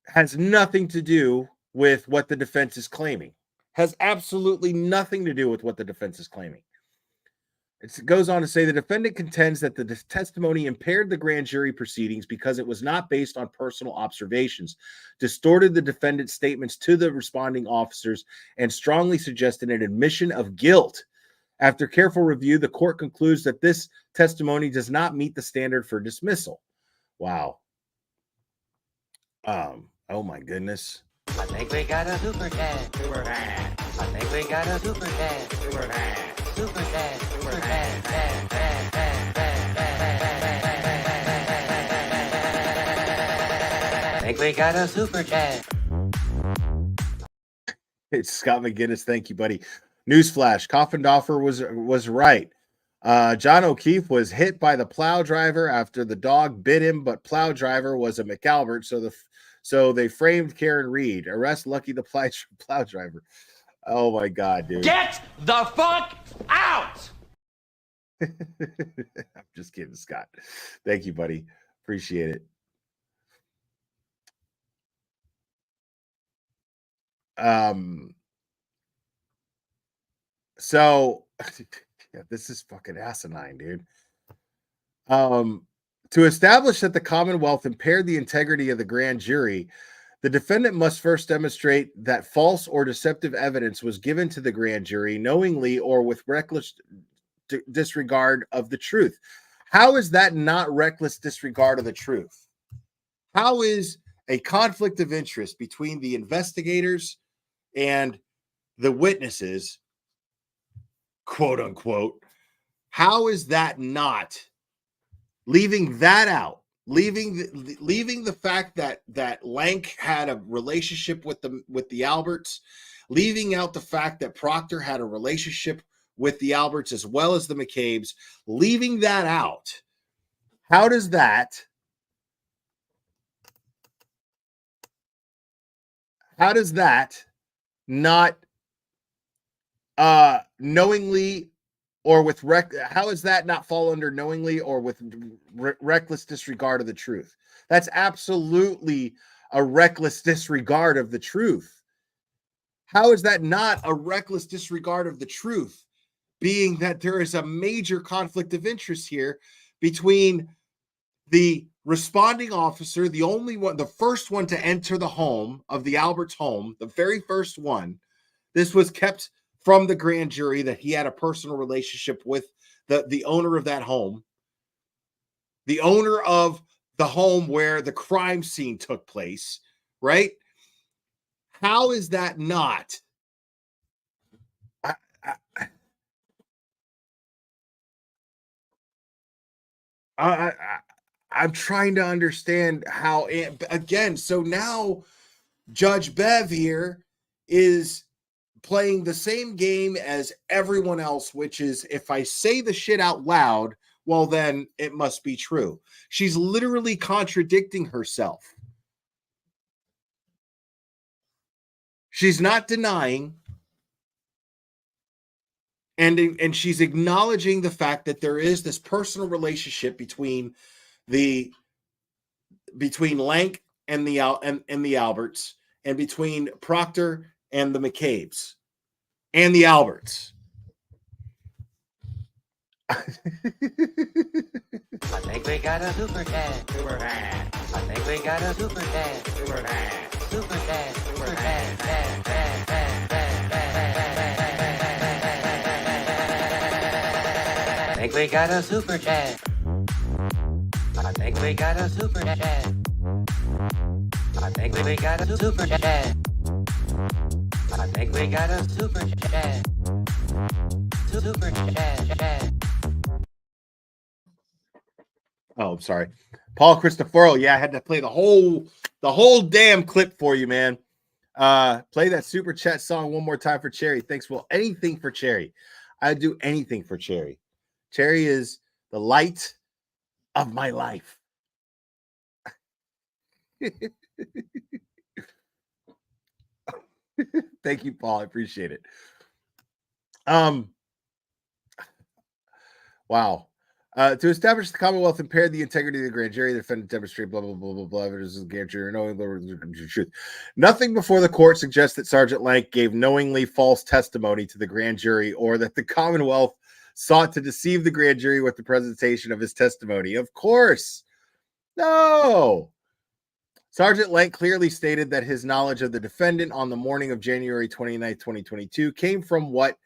Has nothing to do with what the defense is claiming. Has absolutely nothing to do with what the defense is claiming. It goes on to say the defendant contends that the testimony impaired the grand jury proceedings because it was not based on personal observations, distorted the defendant's statements to the responding officers, and strongly suggested an admission of guilt. After careful review, the court concludes that this testimony does not meet the standard for dismissal. Wow. Oh my goodness. I think we got a super dad. Super dad. I think we got a super dad. Super dad. Super dad. Super dad. Dad. Dad. Dad. Dad. Dad. I think we got a super dad. It's Scott McGinnis. Thank you, buddy. Newsflash: Coffindoffer was right. John O'Keefe was hit by the plow driver after the dog bit him, but plow driver was a McAlbert, so they framed Karen Reed. Arrest Lucky the plow driver. Oh my God, dude. Get the fuck out! I'm just kidding, Scott. Thank you, buddy. Appreciate it. So yeah, this is fucking asinine, dude. To establish that the Commonwealth impaired the integrity of the grand jury, the defendant must first demonstrate that false or deceptive evidence was given to the grand jury knowingly or with reckless disregard of the truth. How is that not reckless disregard of the truth? How is a conflict of interest between the investigators and the witnesses, quote unquote, how is that not leaving that out? Leaving the fact that Lank had a relationship with the Alberts, leaving out the fact that Proctor had a relationship with the Alberts as well as the McCabe's, leaving that out. How does that not knowingly or with how does that not fall under knowingly or with reckless disregard of the truth? That's absolutely a reckless disregard of the truth. How is that not a reckless disregard of the truth, being that there is a major conflict of interest here between the responding officer, the only one, the first one to enter the home of the Alberts home, the very first one. This was kept from the grand jury that he had a personal relationship with the owner of that home, the owner of the home where the crime scene took place, right? How is that not? I'm trying to understand how, again, so now Judge Bev here is playing the same game as everyone else, which is if I say the shit out loud, well, then it must be true. She's literally contradicting herself. She's not denying, and she's acknowledging the fact that there is this personal relationship between Lank and the Alberts, and between Proctor and the McCabe's and the Alberts. I think we got a super dad. Super dad. I think we got a super dad. Super dad. Super dad. Super dad. Dad. Dad. Dad. Dad. Dad. think we got a super chat. I think we got a super chat. I think we got a super chat. I think we got a super chat. Super chat. Oh, I'm sorry. Paul Christoforo. Yeah, I had to play the whole damn clip for you, man. Play that super chat song one more time for Cherry. Thanks. Well, anything for Cherry. I'd do anything for Cherry. Cherry is the light of my life. Thank you, Paul. I appreciate it. Wow. To establish the Commonwealth impaired the integrity of the grand jury, the defendant demonstrated blah, blah, blah, blah, blah, evidence of the grand jury, knowing the truth. Nothing before the court suggests that Sergeant Lank gave knowingly false testimony to the grand jury or that the Commonwealth sought to deceive the grand jury with the presentation of his testimony. Of course. No. Sergeant Lank clearly stated that his knowledge of the defendant on the morning of January 29, 2022 came from what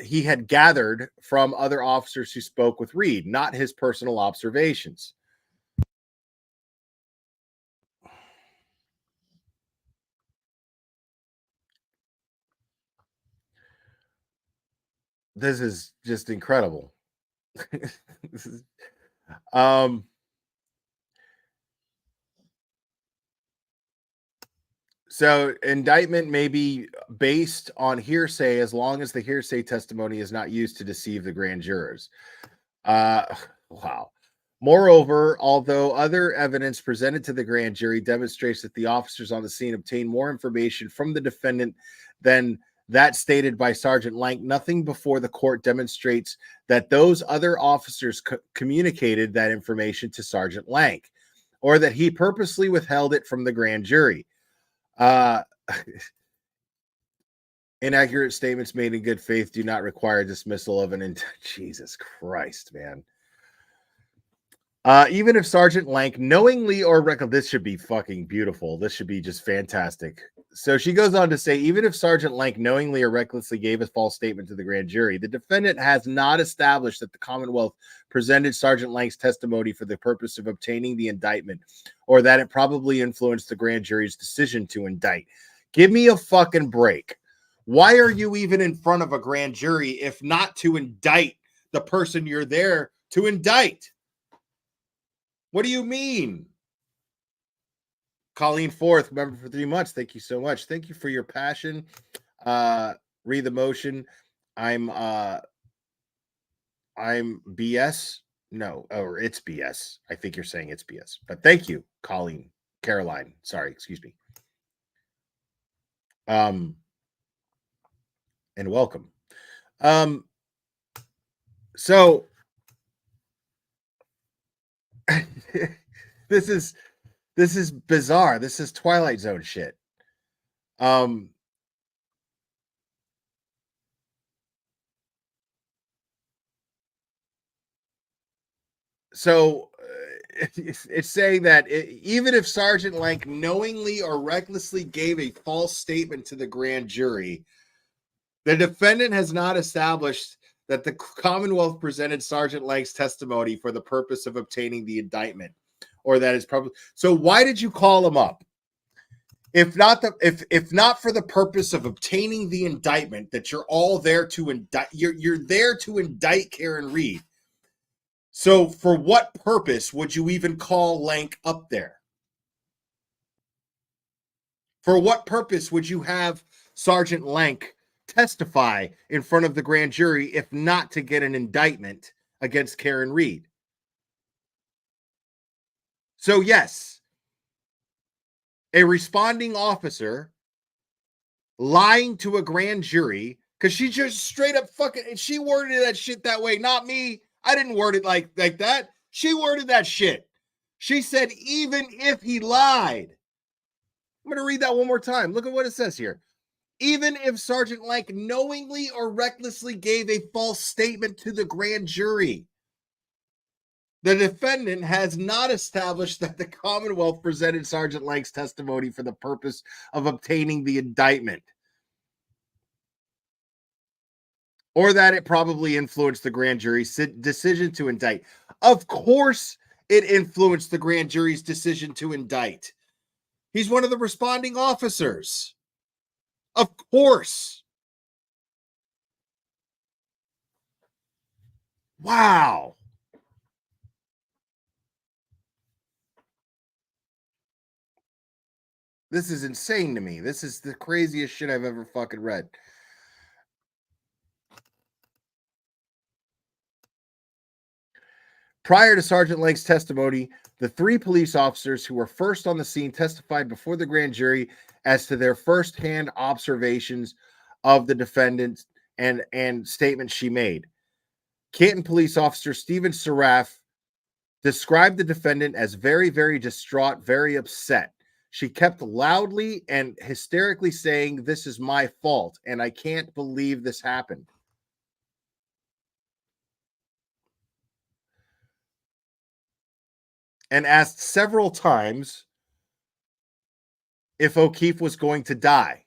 he had gathered from other officers who spoke with Reed, not his personal observations. This is just incredible. This is, so indictment may be based on hearsay as long as the hearsay testimony is not used to deceive the grand jurors. Wow. Moreover, although other evidence presented to the grand jury demonstrates that the officers on the scene obtained more information from the defendant than that stated by Sergeant Lank, nothing before the court demonstrates that those other officers communicated that information to Sergeant Lank, or that he purposely withheld it from the grand jury. Inaccurate statements made in good faith do not require dismissal of an Jesus Christ, man. Even if Sergeant Lank knowingly or this should be fucking beautiful. This should be just fantastic. So she goes on to say, even if Sergeant Lank knowingly or recklessly gave a false statement to the grand jury, the defendant has not established that the Commonwealth presented Sergeant Lank's testimony for the purpose of obtaining the indictment, or that it probably influenced the grand jury's decision to indict. Give me a fucking break. Why are you even in front of a grand jury if not to indict the person you're there to indict? What do you mean? Colleen Forth, member for 3 months. Thank you so much. Thank you for your passion. Read the motion. I'm BS. No, or it's BS. I think you're saying it's BS. But thank you, Caroline. Sorry, excuse me. And welcome. So this is bizarre. This is Twilight Zone shit. So it's saying that even if Sergeant Lank knowingly or recklessly gave a false statement to the grand jury, the defendant has not established that the Commonwealth presented Sergeant Lank's testimony for the purpose of obtaining the indictment, or that is probably. So why did you call him up? If not for the purpose of obtaining the indictment, that you're all there to indict, you're there to indict Karen Reed. So for what purpose would you even call Lank up there? For what purpose would you have Sergeant Lank testify in front of the grand jury if not to get an indictment against Karen Reed? So yes, a responding officer lying to a grand jury, because she just straight up fucking, she worded that shit that way, not me. I didn't word it like that. She worded that shit. She said, even if he lied. I'm going to read that one more time. Look at what it says here. Even if Sergeant Lank knowingly or recklessly gave a false statement to the grand jury, the defendant has not established that the Commonwealth presented Sergeant Lank's testimony for the purpose of obtaining the indictment, or that it probably influenced the grand jury's decision to indict. Of course, it influenced the grand jury's decision to indict. He's one of the responding officers. Of course. Wow. This is insane to me. This is the craziest shit I've ever fucking read. Prior to Sergeant Lake's testimony, the 3 police officers who were first on the scene testified before the grand jury as to their firsthand observations of the defendant and statements she made. Canton Police Officer Stephen Seraph described the defendant as very, very distraught, very upset. She kept loudly and hysterically saying, "This is my fault, and I can't believe this happened." And asked several times if O'Keefe was going to die.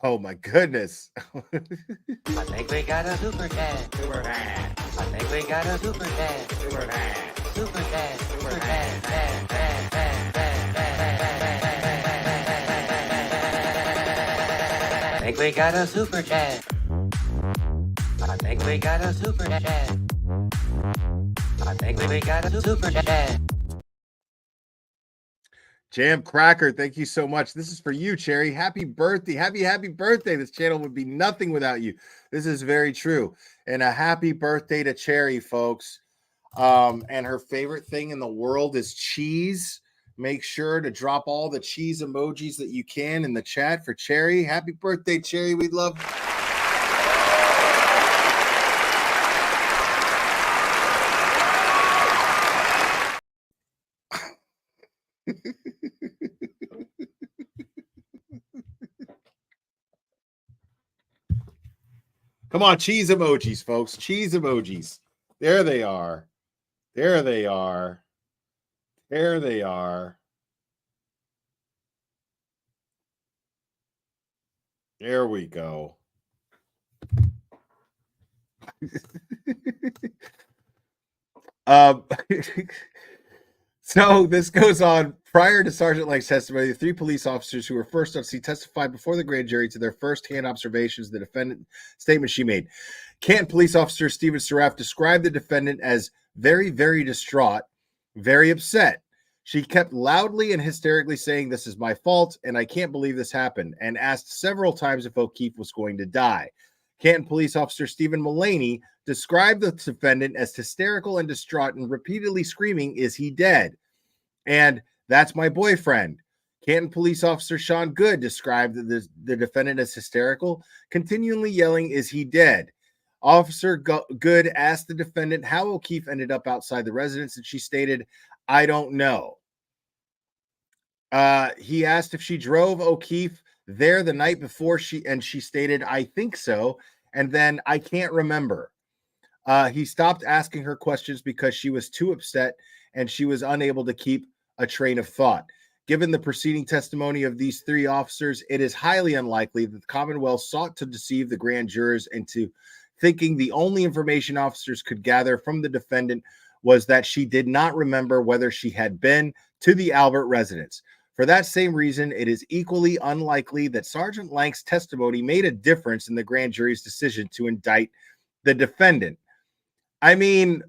Oh my goodness. I think we got a super chat. Super chat. I think we got a super chat. Super chat. Super chat. Super chat. I think we got a super chat. I think we got a super chat. I think we got a super chat. Jam Cracker, thank you so much. This is for you, Cherry. Happy birthday. Happy birthday. This channel would be nothing without you. This is very true. And a happy birthday to Cherry, folks. And her favorite thing in the world is cheese. Make sure to drop all the cheese emojis that you can in the chat for Cherry. Happy birthday, Cherry. We love you. Come on, cheese emojis, folks. Cheese emojis. There they are. There they are. There they are. There we go. So this goes on. Prior to Sergeant Lake's testimony, the 3 police officers who were first on scene testified before the grand jury to their first-hand observations of the defendant statement she made. Canton Police Officer Stephen Seraph described the defendant as very, very distraught, very upset. She kept loudly and hysterically saying, "This is my fault, and I can't believe this happened," and asked several times if O'Keefe was going to die. Canton Police Officer Stephen Mullaney described the defendant as hysterical and distraught and repeatedly screaming, "Is he dead?" And "That's my boyfriend." Canton Police Officer Sean Good described the defendant as hysterical, continually yelling, "Is he dead?" Officer Good asked the defendant how O'Keefe ended up outside the residence, and she stated, "I don't know." He asked if she drove O'Keefe there the night before, she stated, "I think so," and then, "I can't remember." He stopped asking her questions because she was too upset and she was unable to keep a train of thought. Given the preceding testimony of these 3 officers, it is highly unlikely that the Commonwealth sought to deceive the grand jurors into thinking the only information officers could gather from the defendant was that she did not remember whether she had been to the Albert residence. For that same reason, it is equally unlikely that Sergeant Lank's testimony made a difference in the grand jury's decision to indict the defendant. I mean,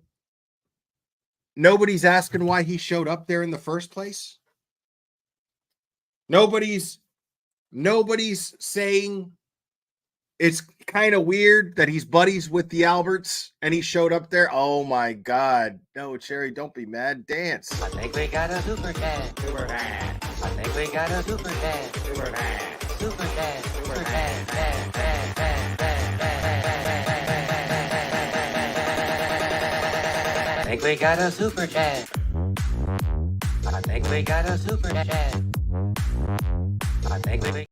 nobody's asking why he showed up there in the first place. Nobody's saying it's kind of weird that he's buddies with the Alberts and he showed up there. Oh my God. No, Cherry, don't be mad. Dance. I think we got a super chat. Super chat. I think we got a super chat. Super chat. Super chat. Super chat. I think we got a super chat. I think we got a super chat. I think we.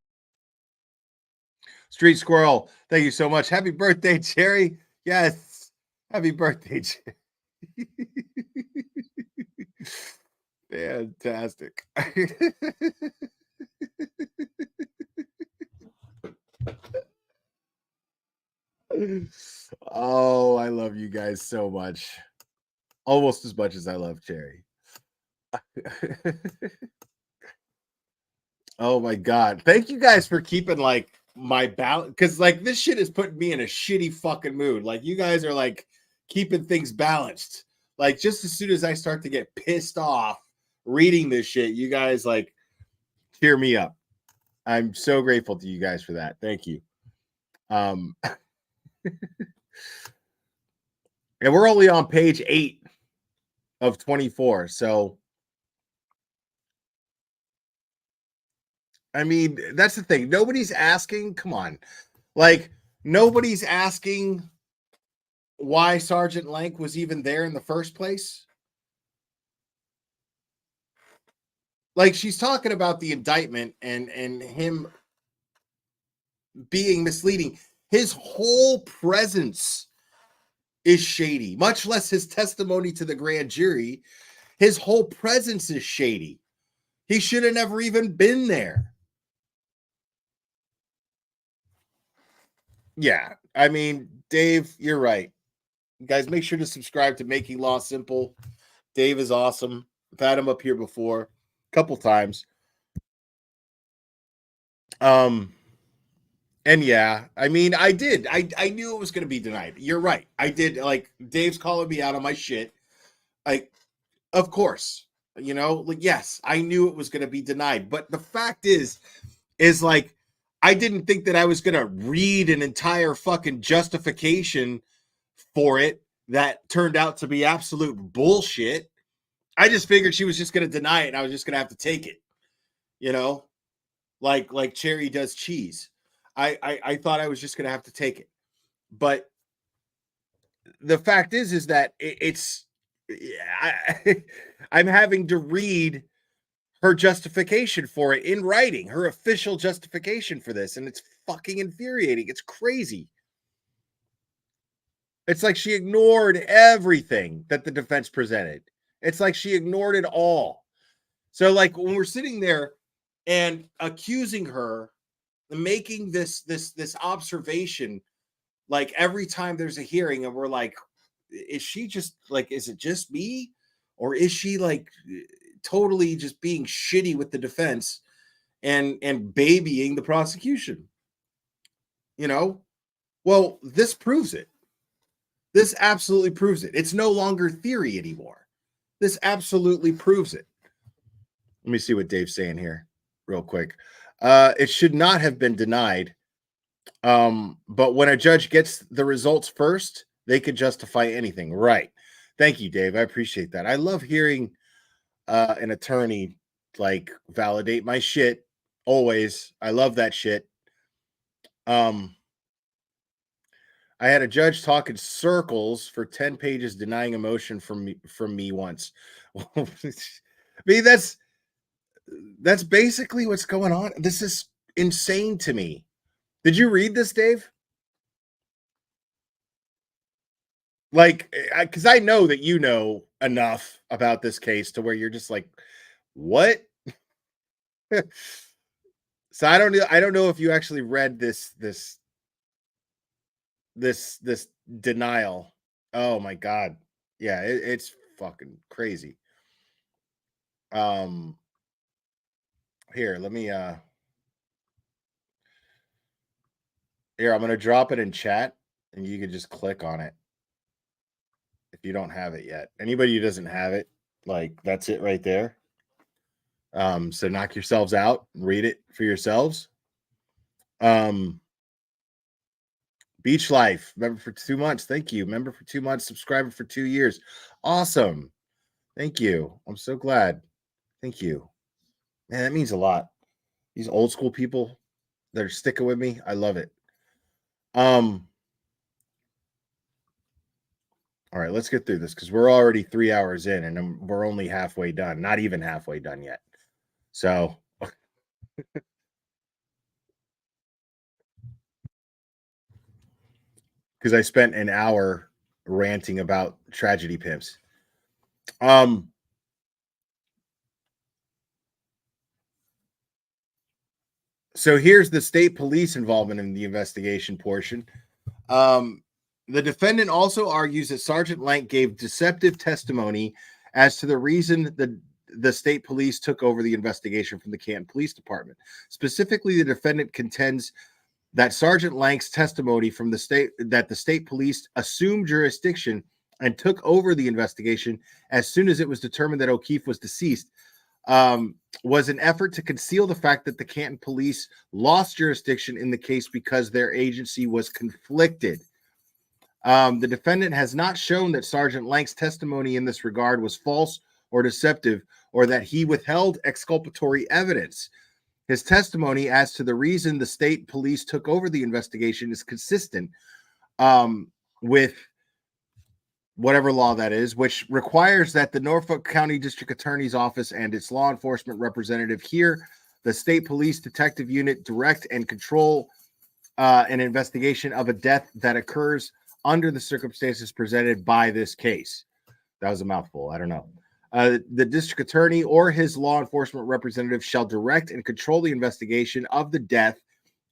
Street Squirrel, thank you so much. Happy birthday, Cherry. Yes. Happy birthday, Cherry. Fantastic. Oh, I love you guys so much. Almost as much as I love Cherry. Oh my God. Thank you guys for keeping like my balance, because like this shit is putting me in a shitty fucking mood. Like you guys are like keeping things balanced. Like just as soon as I start to get pissed off reading this shit, you guys like cheer me up. I'm so grateful to you guys for that. Thank you. And we're only on page 8 of 24. So I mean, that's the thing. Nobody's asking. Come on. Like, nobody's asking why Sergeant Lank was even there in the first place. Like, she's talking about the indictment and him being misleading. His whole presence is shady, much less his testimony to the grand jury. His whole presence is shady. He should have never even been there. Yeah, I mean, Dave, you're right. You guys, make sure to subscribe to Making Law Simple. Dave is awesome. I've had him up here before a couple times. And yeah, I mean, I knew it was going to be denied. You're right. I did. Like, Dave's calling me out on my shit. Like, of course, you know, like, yes, I knew it was going to be denied. But the fact is like, I didn't think that I was going to read an entire fucking justification for it that turned out to be absolute bullshit. I just figured she was just going to deny it and I was just going to have to take it, you know, like Cherry does cheese. I thought I was just going to have to take it. But the fact is that I'm having to read her justification for it in writing, her official justification for this. And it's fucking infuriating. It's crazy. It's like she ignored everything that the defense presented. It's like she ignored it all. So like when we're sitting there and accusing her, making this observation, like every time there's a hearing and we're like, is she just like, is it just me? Or is she like totally just being shitty with the defense and babying the prosecution? You know? Well, this proves it. This absolutely proves it. It's no longer theory anymore. This absolutely proves it. Let me see what Dave's saying here real quick. It should not have been denied. But when a judge gets the results first, they could justify anything. Right. Thank you, Dave. I appreciate that. I love hearing an attorney like validate my shit always. I love that shit. I had a judge talk in circles for 10 pages denying a motion from me once. I mean, that's basically what's going on. This is insane to me. Did you read this, Dave? Like, because I know that you know enough about this case to where you're just like, what? So I don't know if you actually read this denial. Oh my God. Yeah, it's fucking crazy. Here, let me here, I'm gonna drop it in chat and you can just click on it if you don't have it yet. Anybody who doesn't have it, like that's it right there. So knock yourselves out and read it for yourselves. Beach Life, member for 2 months. Thank you. Member for 2 months, subscriber for 2 years. Awesome. Thank you. I'm so glad. Thank you. Man, that means a lot. These old school people that are sticking with me, I love it. All right, let's get through this because we're already 3 hours in and we're only halfway done. Not even halfway done yet. So because I spent an hour ranting about tragedy pimps. So here's the state police involvement in the investigation portion. The defendant also argues that Sergeant Lank gave deceptive testimony as to the reason the state police took over the investigation from the Canton Police Department. Specifically, the defendant contends that Sergeant Lank's testimony from the state police assumed jurisdiction and took over the investigation as soon as it was determined that O'Keefe was deceased, was an effort to conceal the fact that the Canton police lost jurisdiction in the case because their agency was conflicted. The defendant has not shown that Sergeant Lank's testimony in this regard was false or deceptive, or that he withheld exculpatory evidence. His testimony as to the reason the state police took over the investigation is consistent with whatever law that is, which requires that the Norfolk County District Attorney's Office and its law enforcement representative here, the state police detective unit, direct and control an investigation of a death that occurs under the circumstances presented by this case. That was a mouthful. I don't know. The district attorney or his law enforcement representative shall direct and control the investigation of the death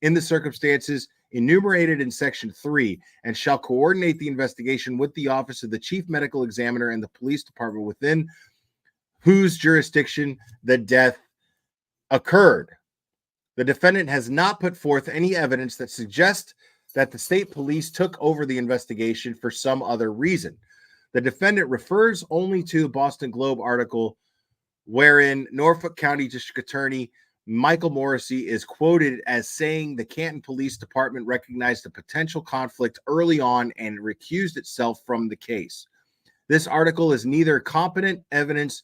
in the circumstances enumerated in Section 3 and shall coordinate the investigation with the Office of the Chief Medical Examiner and the police department within whose jurisdiction the death occurred. The defendant has not put forth any evidence that suggests that the state police took over the investigation for some other reason. The defendant refers only to the Boston Globe article wherein Norfolk County District Attorney Michael Morrissey is quoted as saying the Canton Police Department recognized a potential conflict early on and recused itself from the case. This article is neither competent evidence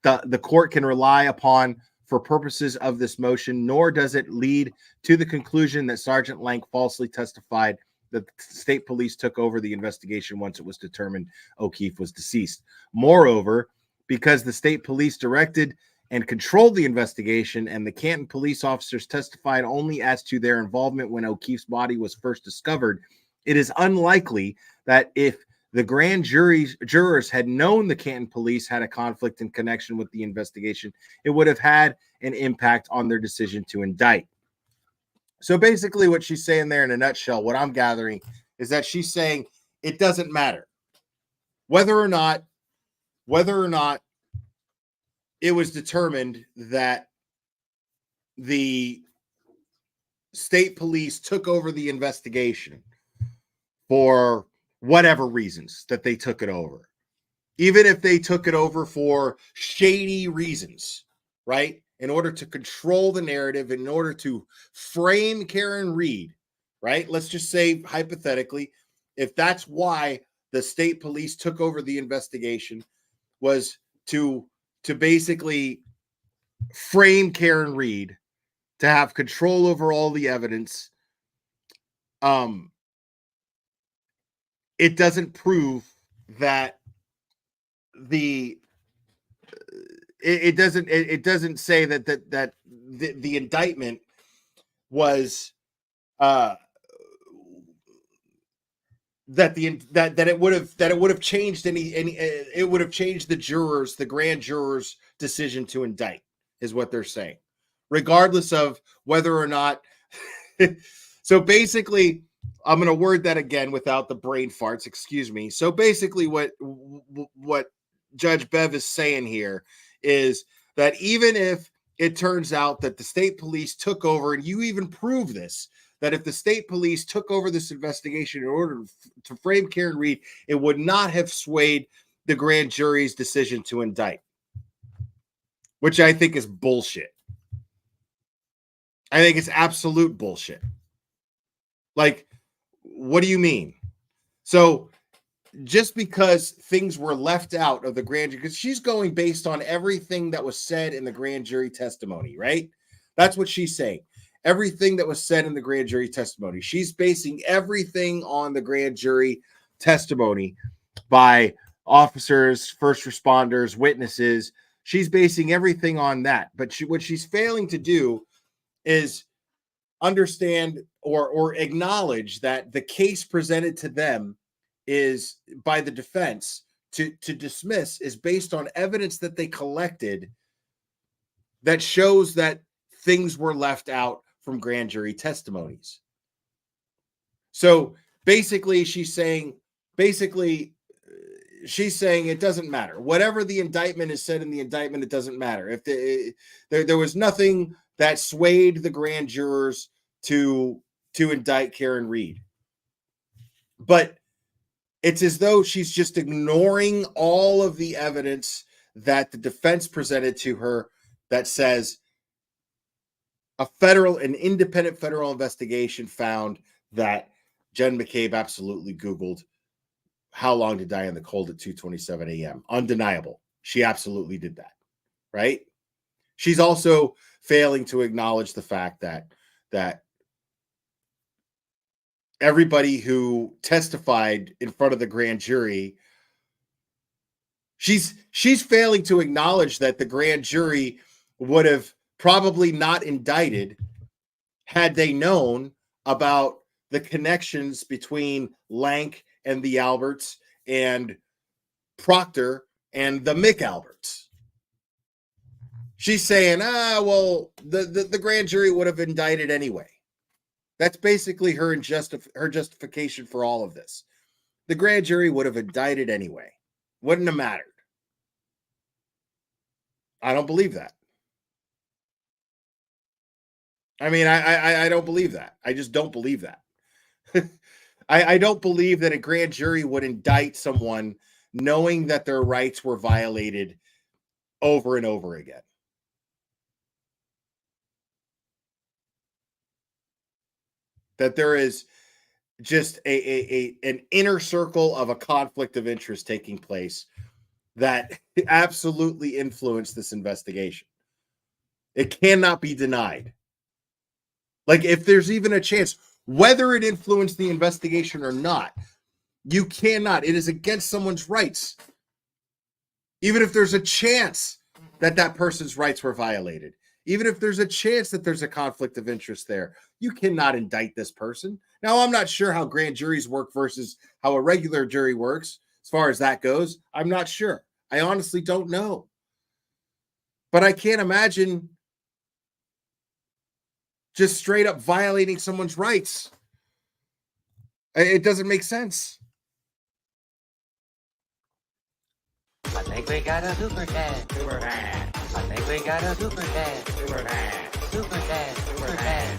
the court can rely upon for purposes of this motion, nor does it lead to the conclusion that Sergeant Lank falsely testified that the state police took over the investigation once it was determined O'Keefe was deceased. Moreover, because the state police directed and controlled the investigation and the Canton police officers testified only as to their involvement when O'Keefe's body was first discovered, it is unlikely that if the grand jurors had known the Canton police had a conflict in connection with the investigation, it would have had an impact on their decision to indict. So basically what she's saying there in a nutshell, what I'm gathering is that she's saying it doesn't matter whether or not it was determined that the state police took over the investigation for whatever reasons that they took it over. Even if they took it over for shady reasons, right? In order to control the narrative, in order to frame Karen Reed, right? Let's just say hypothetically, if that's why the state police took over the investigation, was to basically frame Karen Reed, to have control over all the evidence, it doesn't prove that it doesn't say that the indictment was that it would have changed it would have changed the grand jurors' decision to indict, is what they're saying, regardless of whether or not. So basically, I'm going to word that again without the brain farts, excuse me. So basically what Judge Bev is saying here is that even if it turns out that the state police took over, and you even prove this, that if the state police took over this investigation in order to frame Karen Reed, it would not have swayed the grand jury's decision to indict, which I think is bullshit. I think it's absolute bullshit. Like, what do you mean? So just because things were left out of the grand jury, because she's going based on everything that was said in the grand jury testimony, right? That's what she's saying. Everything that was said in the grand jury testimony. She's basing everything on the grand jury testimony by officers, first responders, witnesses. She's basing everything on that. But what she's failing to do is understand or acknowledge that the case presented to them is by the defense to dismiss is based on evidence that they collected that shows that things were left out from grand jury testimonies. So basically she's saying it doesn't matter. Whatever the indictment is said in the indictment, it doesn't matter. If there was nothing that swayed the grand jurors to indict Karen Reed. But it's as though she's just ignoring all of the evidence that the defense presented to her that says an independent federal investigation found that Jen McCabe absolutely Googled how long to die in the cold at 2:27 a.m. Undeniable. She absolutely did that, right? She's also failing to acknowledge the fact that everybody who testified in front of the grand jury, she's failing to acknowledge that the grand jury would have probably not indicted had they known about the connections between Lank and the Alberts and Proctor and the Mick Alberts. She's saying, well, the grand jury would have indicted anyway. That's basically her justification for all of this. The grand jury would have indicted anyway. Wouldn't have mattered. I don't believe that. I mean, I don't believe that. I just don't believe that. I don't believe that a grand jury would indict someone knowing that their rights were violated over and over again. That there is just an inner circle of a conflict of interest taking place that absolutely influenced this investigation. It cannot be denied. Like, if there's even a chance, whether it influenced the investigation or not, you cannot. It is against someone's rights. Even if there's a chance that that person's rights were violated, even if there's a chance that there's a conflict of interest there, you cannot indict this person. Now, I'm not sure how grand juries work versus how a regular jury works. As far as that goes, I'm not sure. I honestly don't know. But I can't imagine just straight up violating someone's rights. It doesn't make sense. I think we got a super chat. Super chat. I think we got a super chat. Super chat. Super chat. Super chat.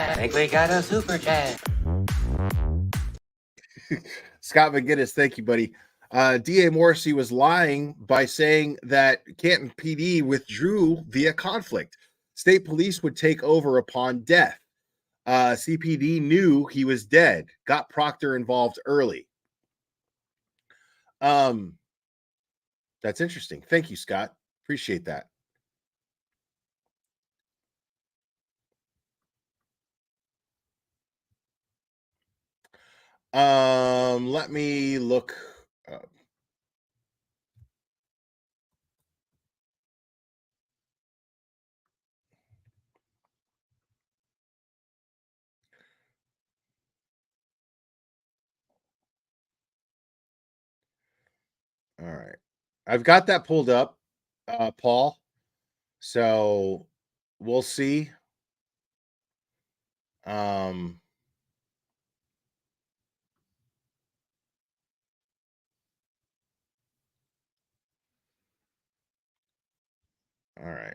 I think we got a super chat. Scott McGinnis, thank you, buddy. D.A. Morrissey was lying by saying that Canton PD withdrew via conflict. State police would take over upon death. CPD knew he was dead, got Proctor involved early. That's interesting. Thank you, Scott. Appreciate that. Let me look up. All right. I've got that pulled up, Paul. So we'll see. All right.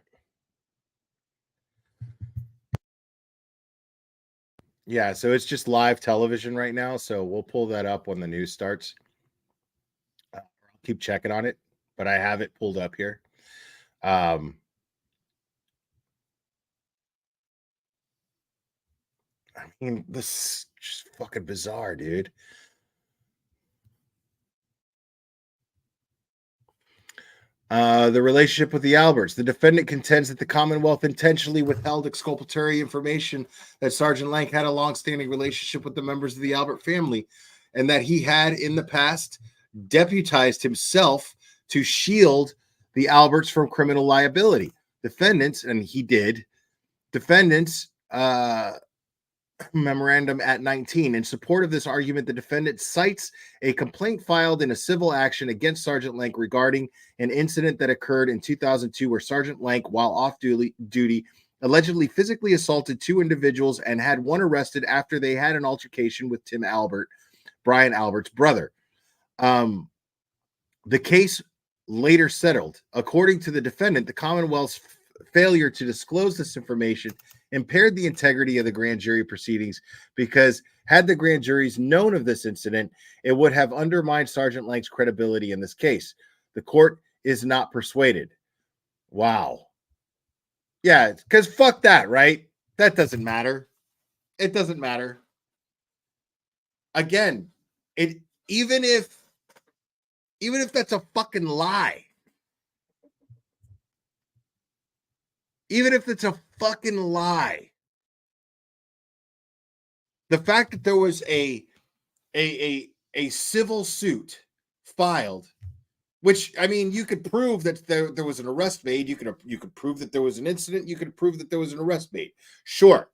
Yeah, so it's just live television right now. So we'll pull that up when the news starts. I'll keep checking on it, but I have it pulled up here. I mean, this is just fucking bizarre, dude. The relationship with the Alberts. The defendant contends that the Commonwealth intentionally withheld exculpatory information that Sergeant Lank had a long-standing relationship with the members of the Albert family, and that he had in the past deputized himself to shield the Alberts from criminal liability. Defendants, and he did, memorandum at 19. In support of this argument, the defendant cites a complaint filed in a civil action against Sergeant Lank regarding an incident that occurred in 2002 where Sergeant Lank, while off duty, allegedly physically assaulted 2 individuals and had one arrested after they had an altercation with Tim Albert, Brian Albert's brother. The case later settled. According to the defendant, the Commonwealth's failure to disclose this information impaired the integrity of the grand jury proceedings because had the grand juries known of this incident, it would have undermined Sergeant Lang's credibility in this case. The court is not persuaded. Wow. Yeah, because fuck that, right? That doesn't matter. It doesn't matter. Again, even if that's a fucking lie, even if it's a fucking lie, the fact that there was a civil suit filed, which, I mean, you could prove that there was an arrest made. You could prove that there was an incident. You could prove that there was an arrest made. Sure.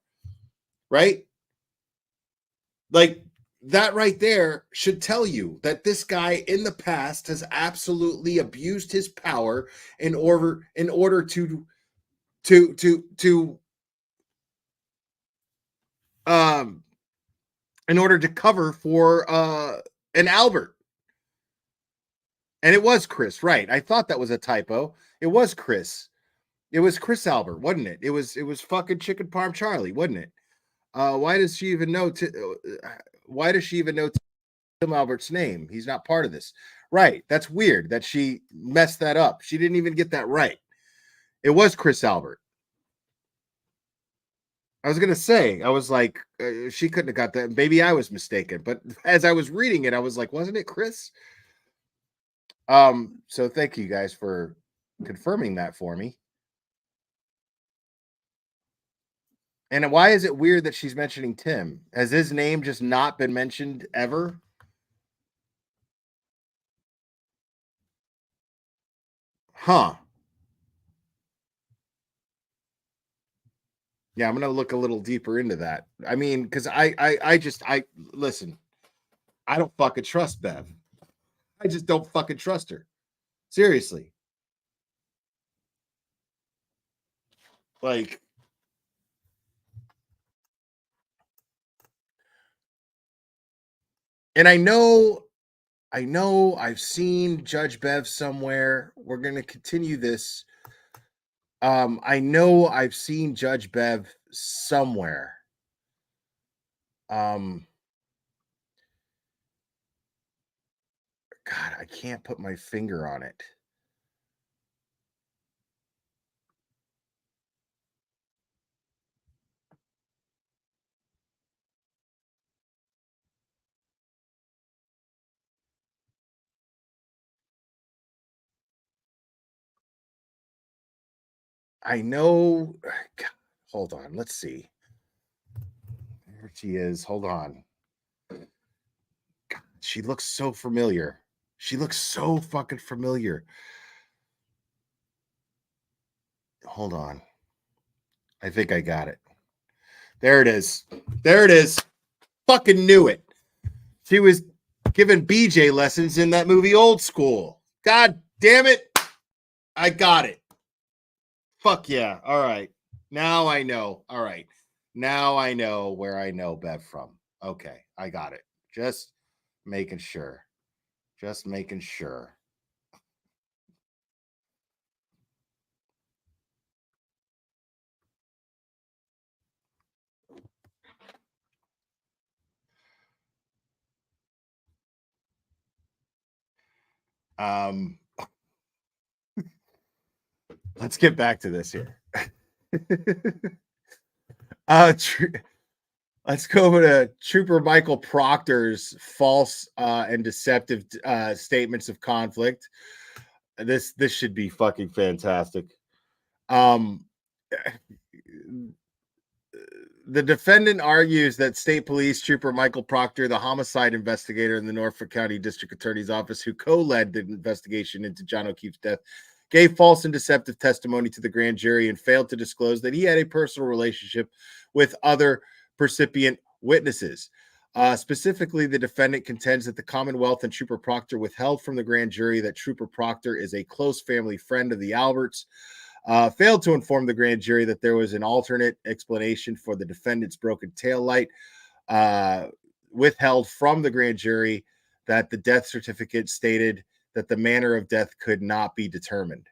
Right? Like, that right there should tell you that this guy in the past has absolutely abused his power in order to in order to cover for an Albert. And it was Chris, right? I thought that was a typo. It was Chris. It was Chris Albert, wasn't it? It was fucking Chicken Parm Charlie, wasn't it? Why does she even know Tim Albert's name? He's not part of this. Right. That's weird that she messed that up. She didn't even get that right. It was Chris Albert. I was going to say, I was like, she couldn't have got that. Maybe I was mistaken. But as I was reading it, I was like, wasn't it Chris? So thank you guys for confirming that for me. And why is it weird that she's mentioning Tim? Has his name just not been mentioned ever? Huh. Yeah, I'm going to look a little deeper into that. I mean, because I listen, I don't fucking trust Bev. I just don't fucking trust her. Seriously. Like, and I know I've seen Judge Bev somewhere. We're going to continue this. I know I've seen Judge Bev somewhere. God, I can't put my finger on it. I know. God, hold on. Let's see. There she is. Hold on. God, she looks so familiar. She looks so fucking familiar. Hold on. I think I got it. There it is. There it is. Fucking knew it. She was giving BJ lessons in that movie Old School. God damn it. I got it. Fuck yeah. All right. Now I know. All right. Now I know where I know Bev from. Okay. I got it. Just making sure. Just making sure. Let's get back to this here. Let's go over to Trooper Michael Proctor's false and deceptive statements of conflict. This should be fucking fantastic. The defendant argues that State Police Trooper Michael Proctor, the homicide investigator in the Norfolk County District Attorney's Office who co-led the investigation into John O'Keefe's death, gave false and deceptive testimony to the grand jury and failed to disclose that he had a personal relationship with other percipient witnesses. Specifically, the defendant contends that the Commonwealth and Trooper Proctor withheld from the grand jury that Trooper Proctor is a close family friend of the Alberts. failed to inform the grand jury that there was an alternate explanation for the defendant's broken tail light, withheld from the grand jury that the death certificate stated that the manner of death could not be determined.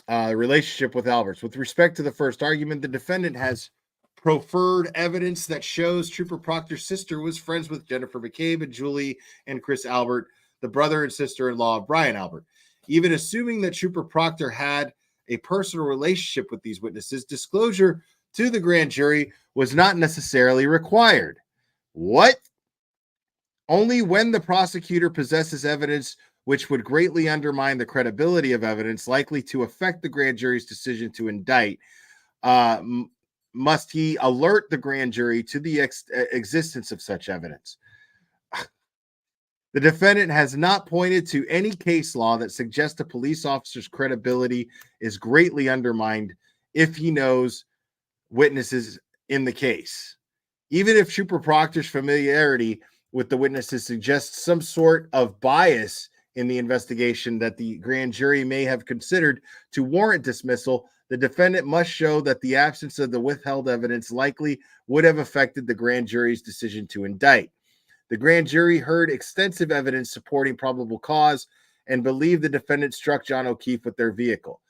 Relationship with Alberts. With respect to the first argument, the defendant has proffered evidence that shows Trooper Proctor's sister was friends with Jennifer McCabe and Julie and Chris Albert, the brother and sister-in-law of Brian Albert. Even assuming that Trooper Proctor had a personal relationship with these witnesses, disclosure to the grand jury was not necessarily required. What? Only when the prosecutor possesses evidence which would greatly undermine the credibility of evidence likely to affect the grand jury's decision to indict, must he alert the grand jury to the existence of such evidence. The defendant has not pointed to any case law that suggests a police officer's credibility is greatly undermined if he knows witnesses in the case. Even if Trooper Proctor's familiarity with the witnesses suggests some sort of bias in the investigation that the grand jury may have considered to warrant dismissal, the defendant must show that the absence of the withheld evidence likely would have affected the grand jury's decision to indict. The grand jury heard extensive evidence supporting probable cause and believed the defendant struck John O'Keefe with her vehicle.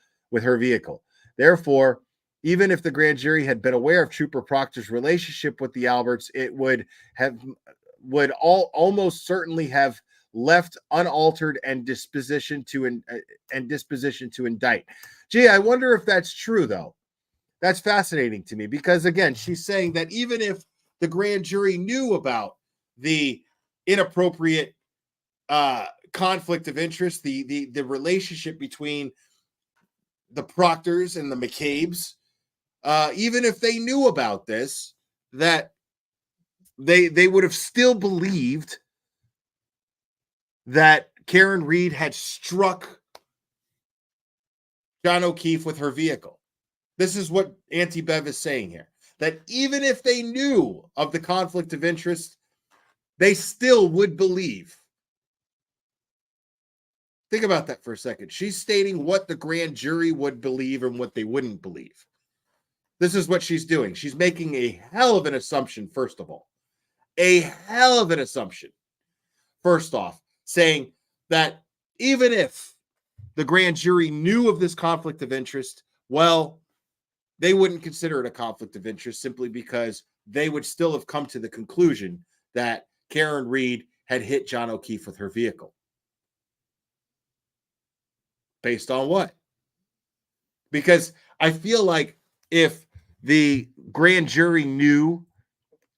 Therefore, even if the grand jury had been aware of Trooper Proctor's relationship with the Alberts, it would almost certainly have left unaltered and disposition to indict. Gee, I wonder if that's true, though. That's fascinating to me because, again, she's saying that even if the grand jury knew about the inappropriate conflict of interest, the relationship between the Proctors and the McCabes, even if they knew about this, that they would have still believed that Karen Reed had struck John O'Keefe with her vehicle. This is what Auntie Bev is saying here, that even if they knew of the conflict of interest, they still would believe. Think about that for a second. She's stating what the grand jury would believe and what they wouldn't believe. This is what she's doing. She's making a hell of an assumption, first of all. A hell of an assumption. First off, saying that even if the grand jury knew of this conflict of interest, well, they wouldn't consider it a conflict of interest simply because they would still have come to the conclusion that Karen Reed had hit John O'Keefe with her vehicle. Based on what? Because I feel like if the grand jury knew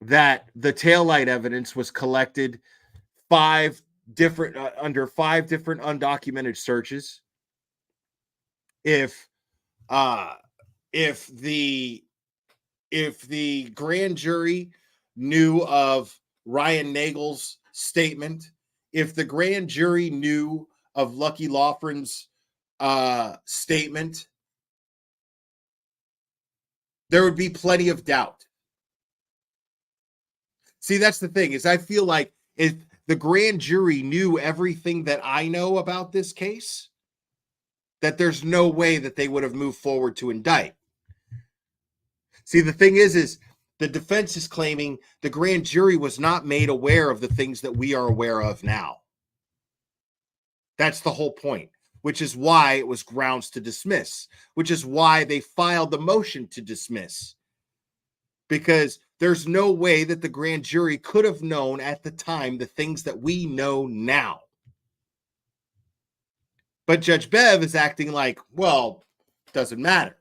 that the taillight evidence was collected under five different undocumented searches, if the grand jury knew of Ryan Nagel's statement, if the grand jury knew of Lucky Loughran's statement, there would be plenty of doubt. See, that's the thing, is I feel like if the grand jury knew everything that I know about this case, that there's no way that they would have moved forward to indict. See, the thing is the defense is claiming the grand jury was not made aware of the things that we are aware of now. That's the whole point, which is why it was grounds to dismiss, which is why they filed the motion to dismiss. Because there's no way that the grand jury could have known at the time the things that we know now. But Judge Bev is acting like, well, it doesn't matter.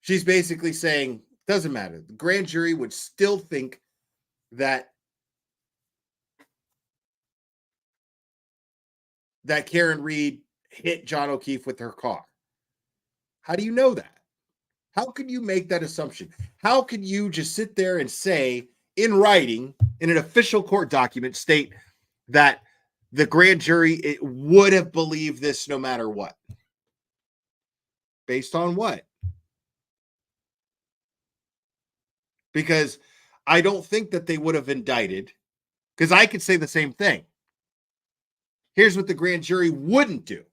She's basically saying, doesn't matter. The grand jury would still think that Karen Reed hit John O'Keefe with her car. How do you know that? How can you make that assumption? How can you just sit there and say in writing, in an official court document, state that the grand jury would have believed this no matter what? Based on what? Because I don't think that they would have indicted, because I could say the same thing. Here's what the grand jury wouldn't do,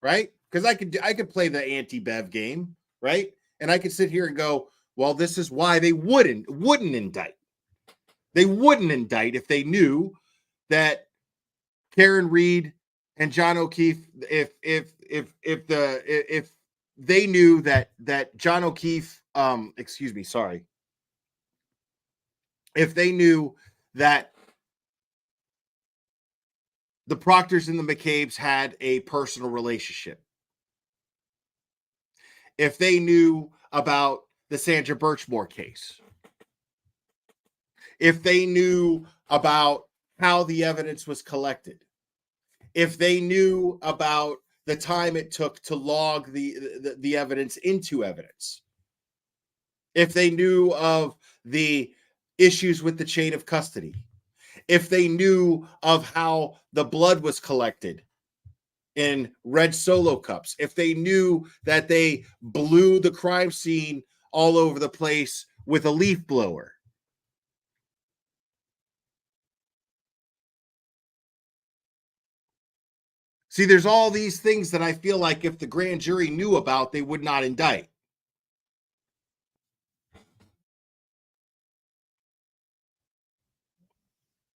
right? Because I could play the anti-Bev game, right? And I could sit here and go, well, this is why they wouldn't indict. They wouldn't indict if they knew that Karen Reed and John O'Keefe, if they knew that John O'Keefe, if they knew that the Proctors and the McCabe's had a personal relationship, if they knew about the Sandra Birchmore case, if they knew about how the evidence was collected, if they knew about the time it took to log the evidence into evidence, if they knew of the issues with the chain of custody, if they knew of how the blood was collected in red Solo cups, if they knew that they blew the crime scene all over the place with a leaf blower. See, there's all these things that I feel like if the grand jury knew about, they would not indict.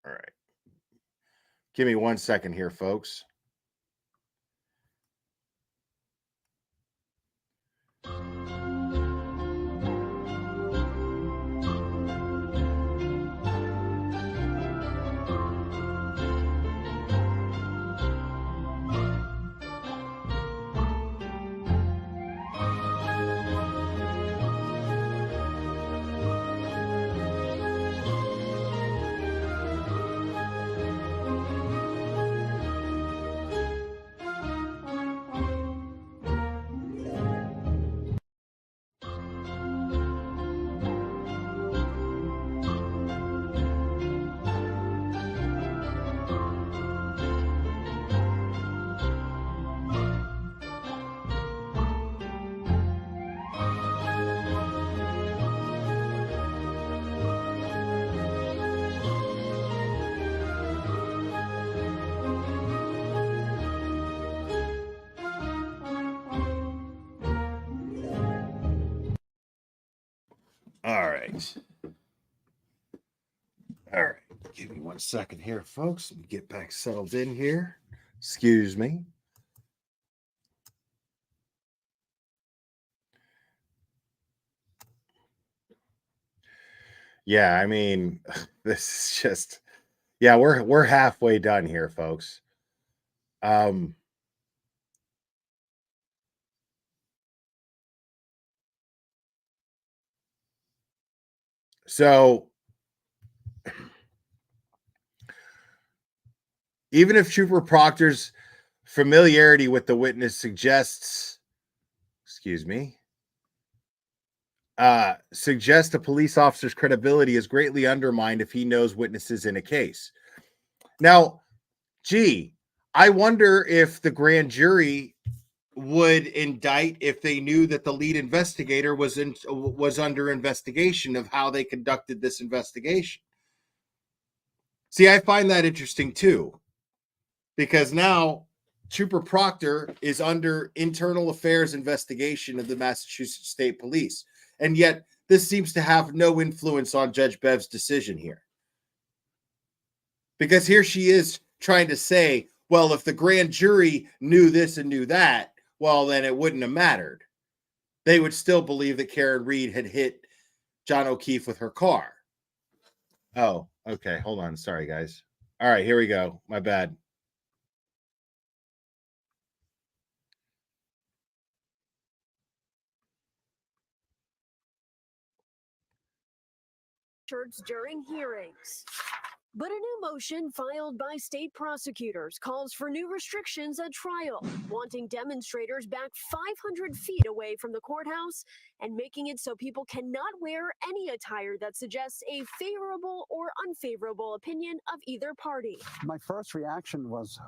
All right. Give me 1 second here, folks. All right. All right. Give me 1 second here, folks. Let me get back settled in here. Excuse me. Yeah, I mean, this is just, yeah, we're halfway done here, folks. So even if Trooper Proctor's familiarity with the witness suggests a police officer's credibility is greatly undermined if he knows witnesses in a case. Now, I wonder if the grand jury would indict if they knew that the lead investigator was under investigation of how they conducted this investigation. See, I find that interesting too, because now Trooper Proctor is under internal affairs investigation of the Massachusetts State Police. And yet this seems to have no influence on Judge Bev's decision here. Because here she is trying to say, well, if the grand jury knew this and knew that, well, then it wouldn't have mattered. They would still believe that Karen Reed had hit John O'Keefe with her car. Oh, okay. Hold on. Sorry, guys. All right, here we go. My bad. During hearings. But a new motion filed by state prosecutors calls for new restrictions at trial, wanting demonstrators back 500 feet away from the courthouse and making it so people cannot wear any attire that suggests a favorable or unfavorable opinion of either party. My first reaction was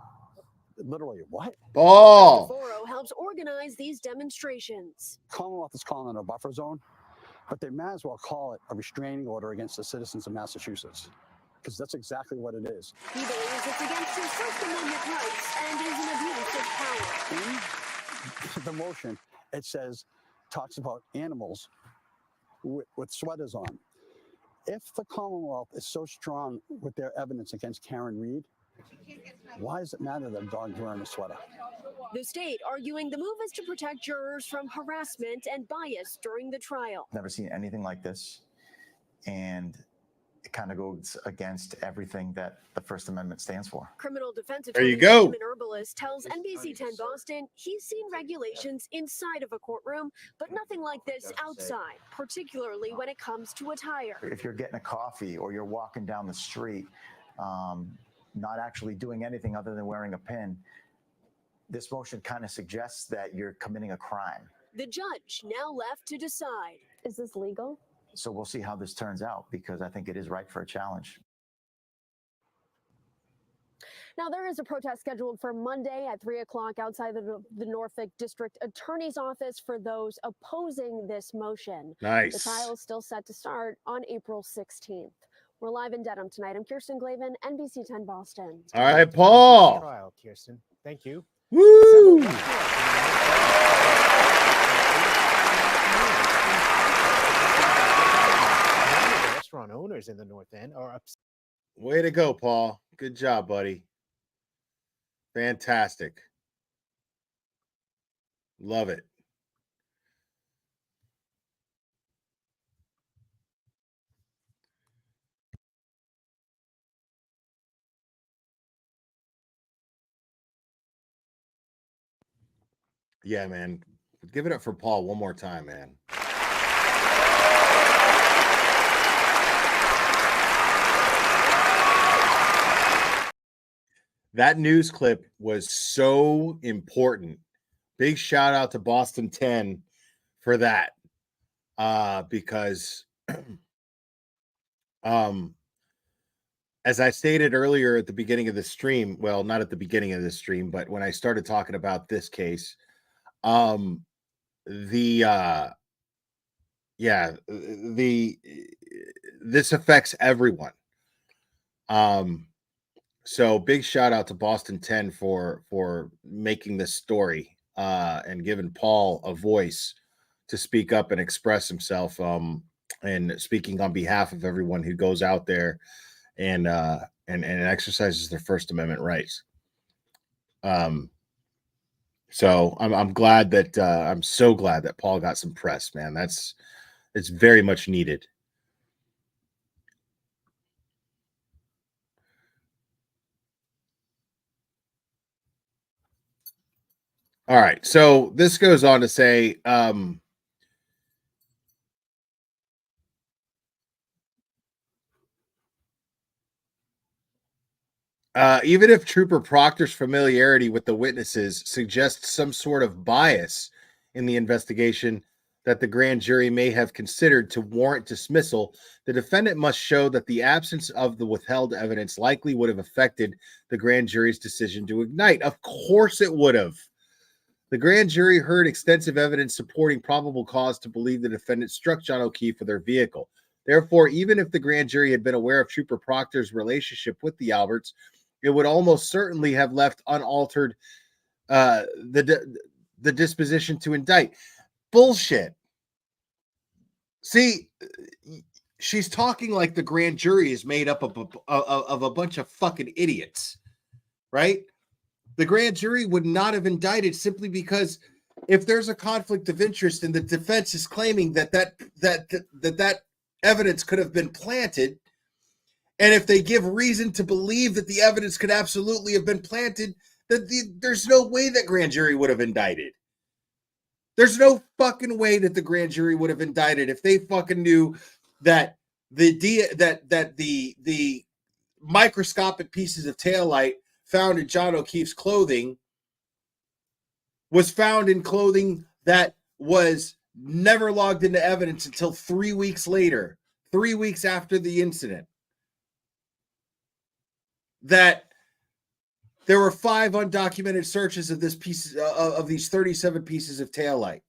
literally, what? Ball. Foro helps organize these demonstrations. Commonwealth is calling it a buffer zone, but they might as well call it a restraining order against the citizens of Massachusetts. because that's exactly what it is. He believes it's against his First Amendment rights and is an abuse of power. In the motion, it says, talks about animals with sweaters on. If the Commonwealth is so strong with their evidence against Karen Reed, why does it matter that a dog's wearing a sweater? The state arguing the move is to protect jurors from harassment and bias during the trial. Never seen anything like this, and it kind of goes against everything that the First Amendment stands for. Criminal defense There attorney you go. Benjamin Herbalist tells NBC 10 Boston he's seen regulations inside of a courtroom, but nothing like this outside, particularly when it comes to attire. If you're getting a coffee or you're walking down the street, not actually doing anything other than wearing a pin, this motion kind of suggests that you're committing a crime. The judge now left to decide. Is this legal? So we'll see how this turns out, because I think it is ripe for a challenge. Now, there is a protest scheduled for Monday at 3 o'clock outside the Norfolk District Attorney's Office for those opposing this motion. Nice. The trial is still set to start on April 16th. We're live in Dedham tonight. I'm Kirsten Glavin, NBC 10 Boston. All right, Paul. Trial, Kirsten. Thank you. Woo! Restaurant owners in the North End are upset. Way to go, Paul. Good job, buddy. Fantastic. Love it. Yeah, man. Give it up for Paul one more time, man. That news clip was so important. Big shout out to Boston 10 for that. Because as I stated earlier at the beginning of the stream, well, not at the beginning of the stream, but when I started talking about this case, this affects everyone. So big shout out to Boston 10 for making this story and giving Paul a voice to speak up and express himself, and speaking on behalf of everyone who goes out there and exercises their First Amendment rights. So I'm glad that I'm so glad that Paul got some press, man. It's very much needed. All right. So this goes on to say, even if Trooper Proctor's familiarity with the witnesses suggests some sort of bias in the investigation that the grand jury may have considered to warrant dismissal, the defendant must show that the absence of the withheld evidence likely would have affected the grand jury's decision to indict. Of course it would have. The grand jury heard extensive evidence supporting probable cause to believe the defendant struck John O'Keefe with their vehicle. Therefore, even if the grand jury had been aware of Trooper Proctor's relationship with the Alberts, it would almost certainly have left unaltered the disposition to indict. Bullshit. See, she's talking like the grand jury is made up of a bunch of fucking idiots, right? The grand jury would not have indicted simply because if there's a conflict of interest and the defense is claiming that evidence could have been planted, and if they give reason to believe that the evidence could absolutely have been planted, there's no way that grand jury would have indicted. There's no fucking way that the grand jury would have indicted if they fucking knew that the microscopic pieces of taillight found in John O'Keefe's clothing was found in clothing that was never logged into evidence until 3 weeks later, 3 weeks after the incident. That there were 5 undocumented searches of these 37 pieces of taillight.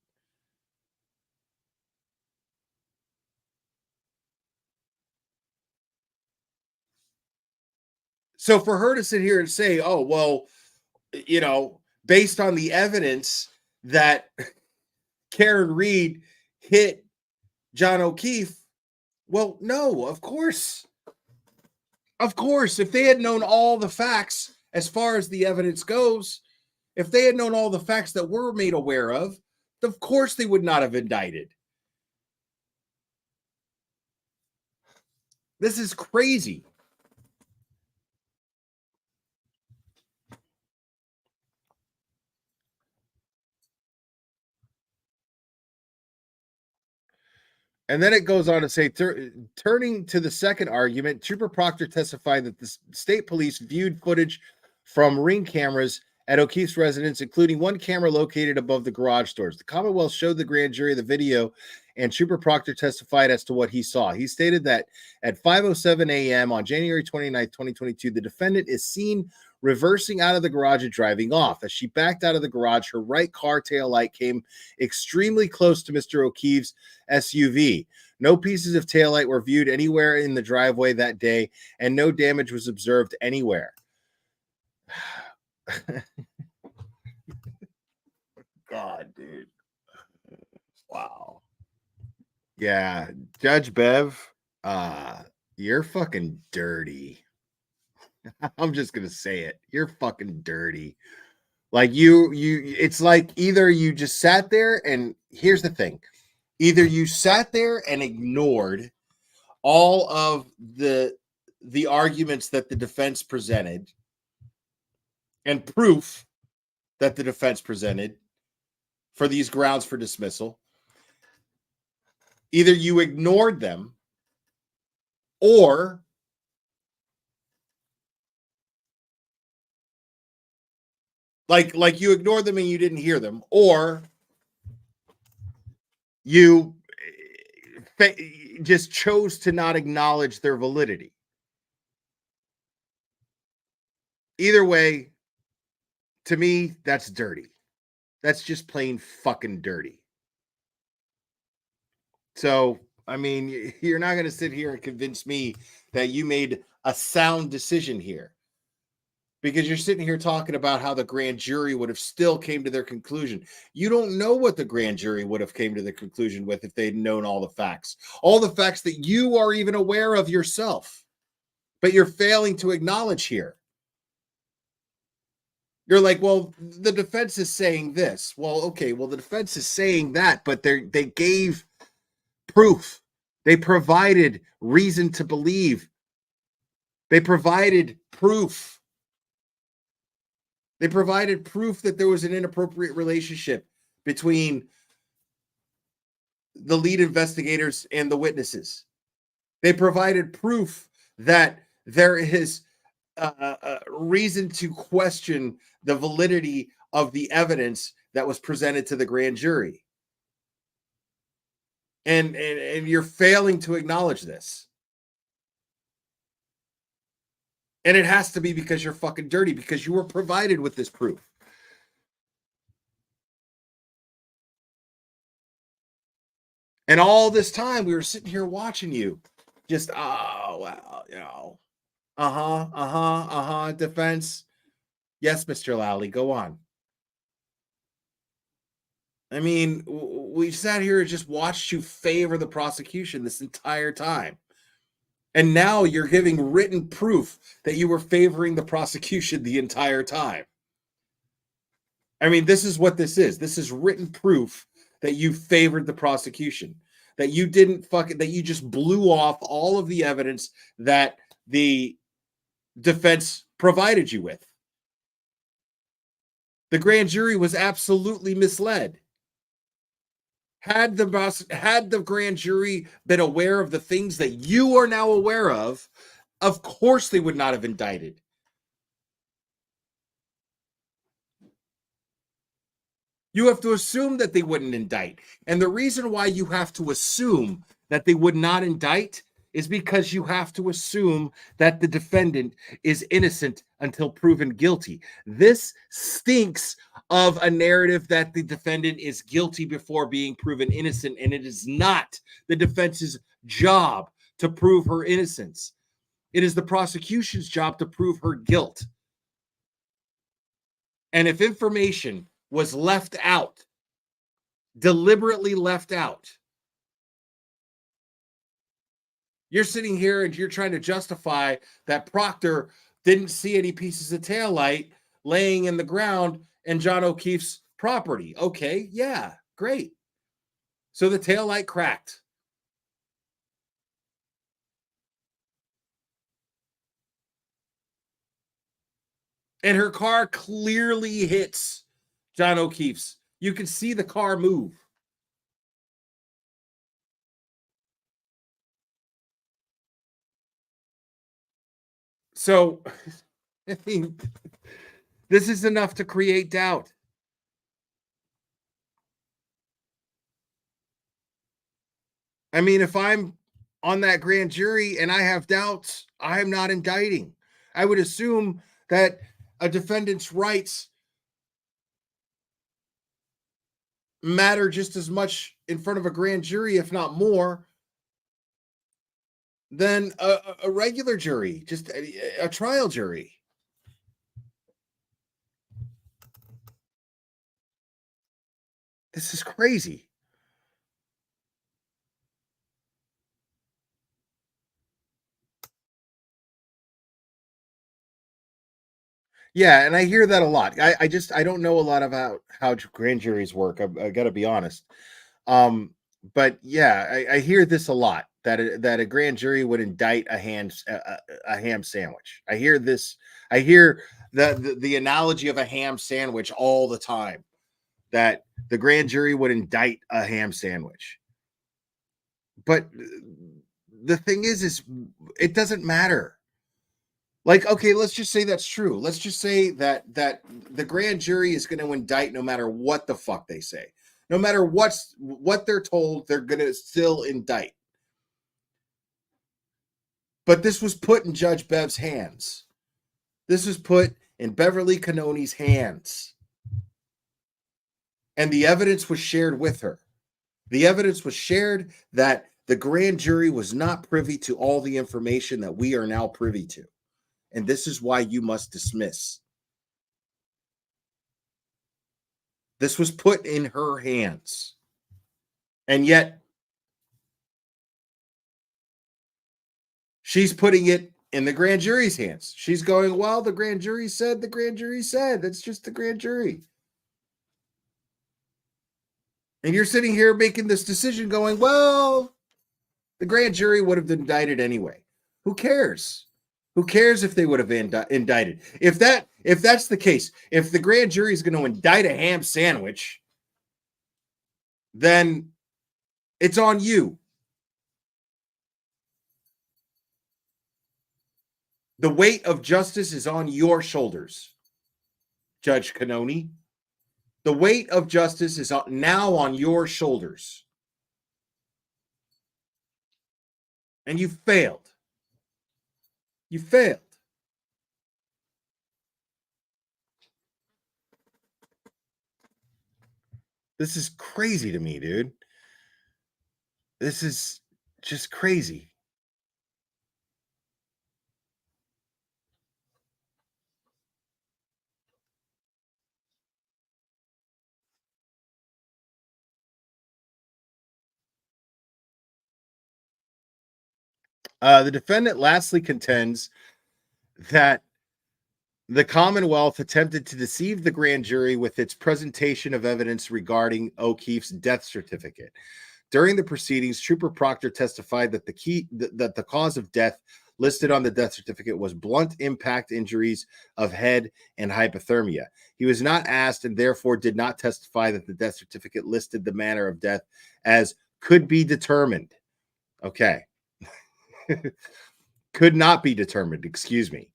So for her to sit here and say, oh, well, you know, based on the evidence that Karen Reed hit John O'Keefe, well, no, of course. Of course, if they had known all the facts as far as the evidence goes, if they had known all the facts that we're made aware of course they would not have indicted. This is crazy. And then it goes on to say, turning to the second argument, Trooper Proctor testified that the state police viewed footage from ring cameras at O'Keefe's residence, including one camera located above the garage doors. The Commonwealth showed the grand jury the video, and Trooper Proctor testified as to what he saw. He stated that at 5:07 a.m. on January 29, 2022, the defendant is seen reversing out of the garage and driving off. As she backed out of the garage, her right car tail light came extremely close to Mr. O'Keefe's SUV. No pieces of taillight were viewed anywhere in the driveway that day, and no damage was observed anywhere. God, dude. Wow. Yeah, Judge Bev, you're fucking dirty. I'm just gonna say it. You're fucking dirty. Like you it's like either you just sat there, and here's the thing. Either you sat there and ignored all of the arguments that the defense presented and proof that the defense presented for these grounds for dismissal. Either you ignored them, or like you ignored them and you didn't hear them, or you just chose to not acknowledge their validity. Either way, to me, that's dirty. That's just plain fucking dirty. So, I mean, you're not going to sit here and convince me that you made a sound decision here, because you're sitting here talking about how the grand jury would have still came to their conclusion. You don't know what the grand jury would have came to the conclusion with if they'd known all the facts that you are even aware of yourself, but you're failing to acknowledge here. You're like, well, the defense is saying this. Well, okay, well, the defense is saying that, but they gave proof. They provided reason to believe. They provided proof. They provided proof that there was an inappropriate relationship between the lead investigators and the witnesses. They provided proof that there is reason to question the validity of the evidence that was presented to the grand jury. And you're failing to acknowledge this. And it has to be because you're fucking dirty, because you were provided with this proof. And all this time we were sitting here watching you just, oh, well, you know, defense. Yes, Mr. Lally, go on. I mean, we sat here and just watched you favor the prosecution this entire time. And now you're giving written proof that you were favoring the prosecution the entire time. I mean, this is what this is. This is written proof that you favored the prosecution, that you that you just blew off all of the evidence that the defense provided you with. The grand jury was absolutely misled. Had the grand jury been aware of the things that you are now aware of course they would not have indicted. You have to assume that they wouldn't indict. And the reason why you have to assume that they would not indict is because you have to assume that the defendant is innocent until proven guilty. This stinks of a narrative that the defendant is guilty before being proven innocent, and it is not the defense's job to prove her innocence. It is the prosecution's job to prove her guilt. And if information was left out, deliberately left out, you're sitting here and you're trying to justify that Proctor didn't see any pieces of taillight laying in the ground in John O'Keefe's property. Okay, yeah, great. So the taillight cracked. And her car clearly hits John O'Keefe's. You can see the car move. So, I mean, this is enough to create doubt. I mean, if I'm on that grand jury and I have doubts, I'm not indicting. I would assume that a defendant's rights matter just as much in front of a grand jury, if not more, than a regular jury, just a trial jury. This is crazy. Yeah, and I hear that a lot. I don't know a lot about how grand juries work. I got to be honest. But yeah, I hear this a lot, that a grand jury would indict a ham sandwich. I hear this. I hear the analogy of a ham sandwich all the time, that the grand jury would indict a ham sandwich. But the thing is it doesn't matter. Like, okay, let's just say that's true. Let's just say that the grand jury is going to indict no matter what the fuck they say. No matter what they're told, they're going to still indict. But this was put in Judge Bev's hands. This was put in Beverly Canoni's hands. And the evidence was shared with her. The evidence was shared that the grand jury was not privy to all the information that we are now privy to. And this is why you must dismiss. This was put in her hands. And yet, she's putting it in the grand jury's hands. She's going, well, the grand jury said. That's just the grand jury. And you're sitting here making this decision going, well, the grand jury would have indicted anyway. Who cares? Who cares if they would have indicted? If that's the case, if the grand jury is going to indict a ham sandwich, then it's on you. The weight of justice is on your shoulders, Judge Canoni. The weight of justice is now on your shoulders. And you failed. You failed. This is crazy to me, dude. This is just crazy. The defendant lastly contends that the Commonwealth attempted to deceive the grand jury with its presentation of evidence regarding O'Keefe's death certificate. During the proceedings, Trooper Proctor testified that the cause of death listed on the death certificate was blunt impact injuries of head and hypothermia. He was not asked and therefore did not testify that the death certificate listed the manner of death as could be determined. Okay. Could not be determined, excuse me.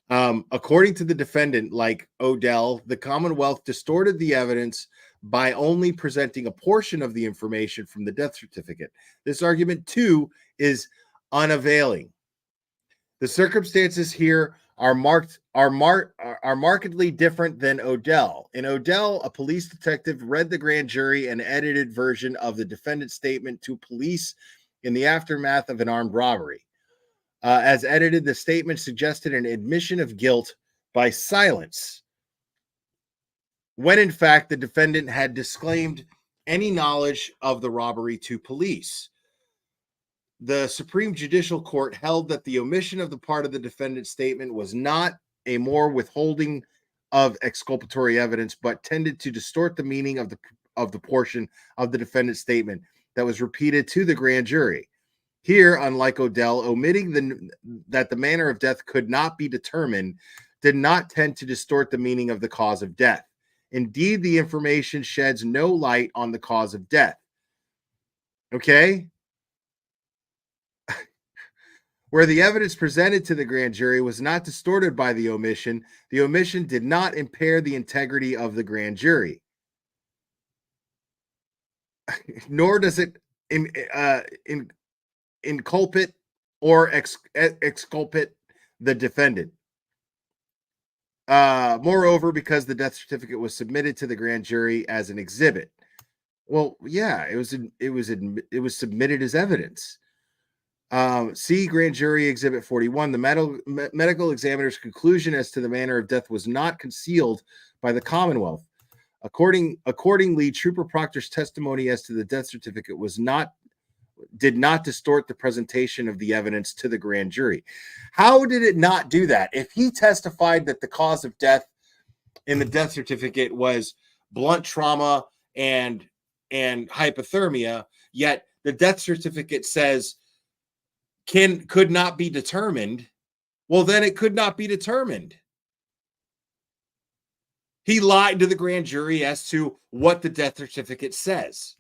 According to the defendant, like Odell, the Commonwealth distorted the evidence by only presenting a portion of the information from the death certificate. This argument, too, is unavailing. The circumstances here are markedly different than Odell. In Odell, a police detective read the grand jury an edited version of the defendant's statement to police in the aftermath of an armed robbery. As edited, the statement suggested an admission of guilt by silence, when in fact the defendant had disclaimed any knowledge of the robbery to police. The Supreme Judicial Court held that the omission of the part of the defendant's statement was not a more withholding of exculpatory evidence, but tended to distort the meaning of the portion of the defendant's statement that was repeated to the grand jury. Here, unlike Odell, omitting that the manner of death could not be determined did not tend to distort the meaning of the cause of death. Indeed, the information sheds no light on the cause of death. Okay? Where the evidence presented to the grand jury was not distorted by the omission did not impair the integrity of the grand jury. Nor does it inculpate or exculpate the defendant. Moreover, because the death certificate was submitted to the grand jury as an exhibit. Well, yeah, it was submitted as evidence. See Grand Jury Exhibit 41. The medical examiner's conclusion as to the manner of death was not concealed by the Commonwealth. Accordingly, Trooper Proctor's testimony as to the death certificate did not distort the presentation of the evidence to the grand jury. How did it not do that? If he testified that the cause of death in the death certificate was blunt trauma and hypothermia, yet the death certificate says could not be determined, well, then it could not be determined. He lied to the grand jury as to what the death certificate says.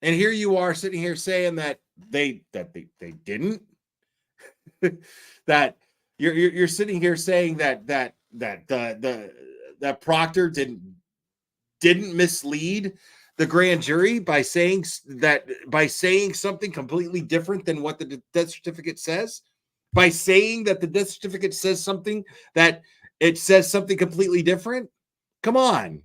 And here you are sitting here saying that they didn't. That you're sitting here saying that Proctor didn't mislead the grand jury by saying something completely different than what the death certificate says, by saying that the death certificate says something that it says something completely different. Come on.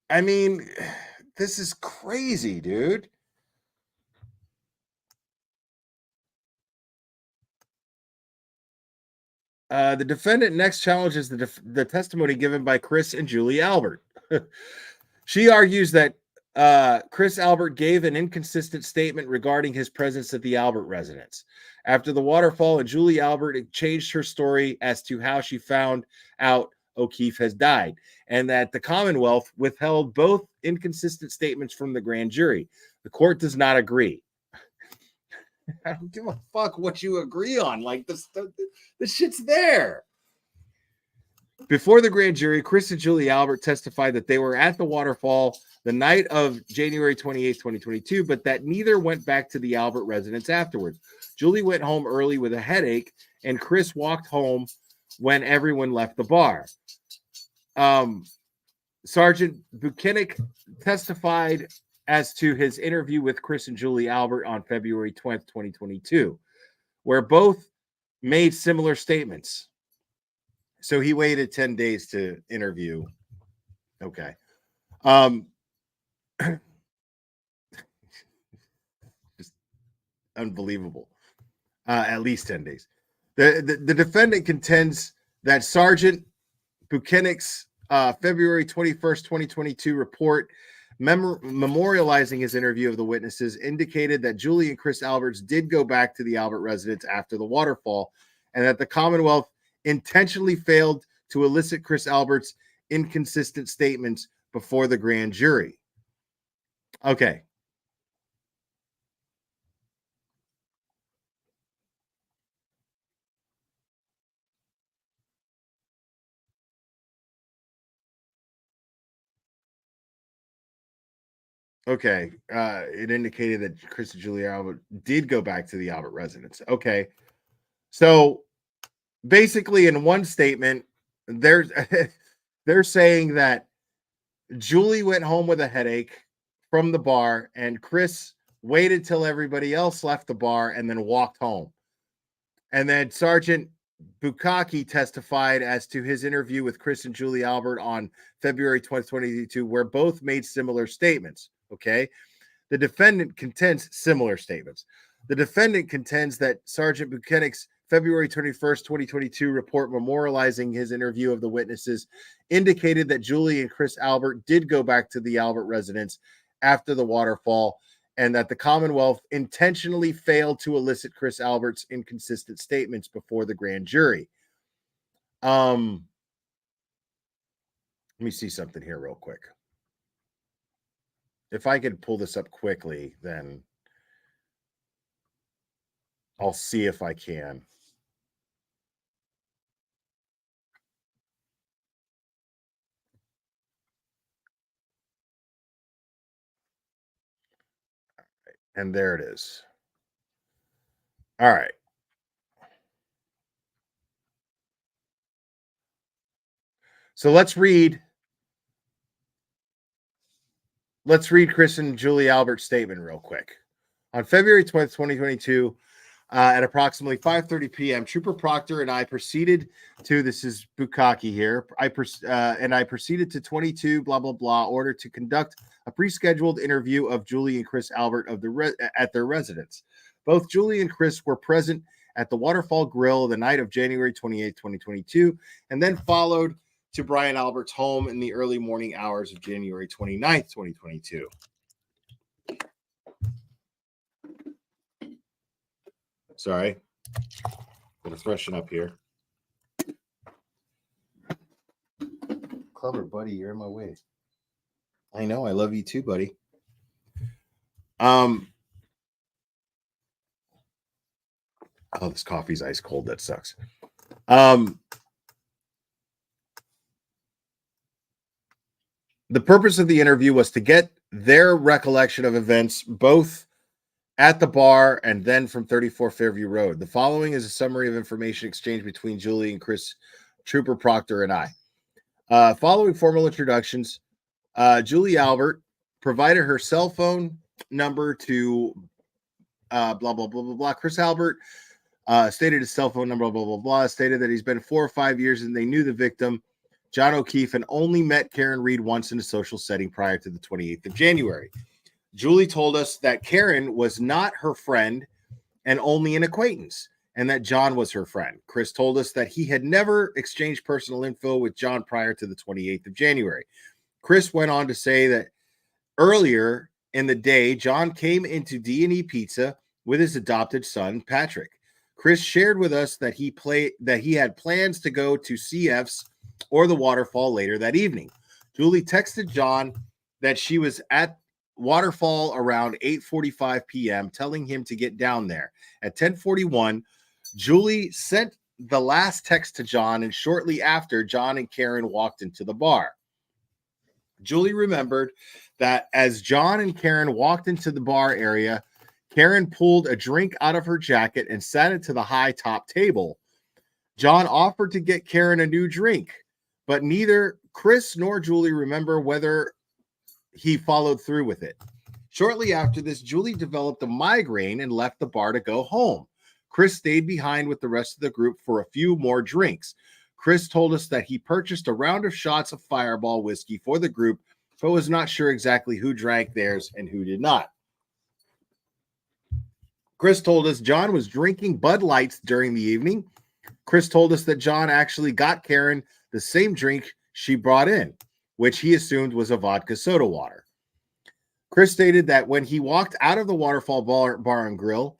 I mean, this is crazy, dude. The defendant next challenges the testimony given by Chris and Julie Albert. She argues that Chris Albert gave an inconsistent statement regarding his presence at the Albert residence. After the waterfall, and Julie Albert changed her story as to how she found out O'Keefe has died, and that the Commonwealth withheld both inconsistent statements from the grand jury. The court does not agree. I don't give a fuck what you agree on. Like, this shit's there. Before the grand jury, Chris and Julie Albert testified that they were at the waterfall the night of January 28, 2022, but that neither went back to the Albert residence afterwards. Julie went home early with a headache, and Chris walked home when everyone left the bar. Sergeant Buchanan testified as to his interview with Chris and Julie Albert on February 20th, 2022, where both made similar statements. So he waited 10 days to interview. Okay. Just unbelievable. At least 10 days. The defendant contends that Sergeant Buchanan's February 21st, 2022 report memorializing his interview of the witnesses indicated that Julie and Chris Alberts did go back to the Albert residence after the waterfall, and that the Commonwealth intentionally failed to elicit Chris Alberts' inconsistent statements before the grand jury. Okay. Okay. It indicated that Chris and Julie Albert did go back to the Albert residence. Okay. So basically, in one statement, they're saying that Julie went home with a headache from the bar, and Chris waited till everybody else left the bar and then walked home. And then Sergeant Bukaki testified as to his interview with Chris and Julie Albert on February 2022, where both made similar statements. Okay. The defendant contends similar statements. The defendant contends that Sergeant Buchanan's February 21st, 2022 report memorializing his interview of the witnesses indicated that Julie and Chris Albert did go back to the Albert residence after the waterfall, and that the Commonwealth intentionally failed to elicit Chris Albert's inconsistent statements before the grand jury. Let me see something here real quick. If I could pull this up quickly, then I'll see if I can. And there it is. All right. So let's read Chris and Julie Albert's statement real quick. On February 20th, 2022, at approximately 5:30 p.m., Trooper Proctor and I proceeded to, this is Bukaki here, I proceeded to 22 blah, blah, blah, order to conduct a pre-scheduled interview of Julie and Chris Albert at their residence. Both Julie and Chris were present at the Waterfall Grill the night of January 28, 2022, and then followed to Brian Albert's home in the early morning hours of January 29th, 2022. Sorry. Gonna freshen up here. Clever, buddy. You're in my way. I know. I love you too, buddy. Oh, this coffee's ice cold. That sucks. The purpose of the interview was to get their recollection of events, both at the bar and then from 34 Fairview Road. The following is a summary of information exchanged between Julie and Chris, Trooper Proctor, and I. Following formal introductions, Julie Albert provided her cell phone number to blah, blah, blah, blah, blah. Chris Albert stated his cell phone number, blah, blah, blah, stated that he's been 4 or 5 years and they knew the victim, John O'Keefe, and only met Karen Reed once in a social setting prior to the 28th of January. Julie told us that Karen was not her friend and only an acquaintance, and that John was her friend. Chris told us that he had never exchanged personal info with John prior to the 28th of January. Chris went on to say that earlier in the day, John came into D&E Pizza with his adopted son, Patrick. Chris shared with us that he had plans to go to CF's or the Waterfall later that evening. Julie texted John that she was at Waterfall around 8:45 p.m., telling him to get down there. At 10:41, Julie sent the last text to John, and shortly after, John and Karen walked into the bar. Julie remembered that as John and Karen walked into the bar area, Karen pulled a drink out of her jacket and sat it to the high top table. John offered to get Karen a new drink, but neither Chris nor Julie remember whether he followed through with it. Shortly after this, Julie developed a migraine and left the bar to go home. Chris stayed behind with the rest of the group for a few more drinks. Chris told us that he purchased a round of shots of Fireball whiskey for the group, but was not sure exactly who drank theirs and who did not. Chris told us John was drinking Bud Lights during the evening. Chris told us that John actually got Karen the same drink she brought in, which he assumed was a vodka soda water. Chris stated that when he walked out of the Waterfall Bar and Grill,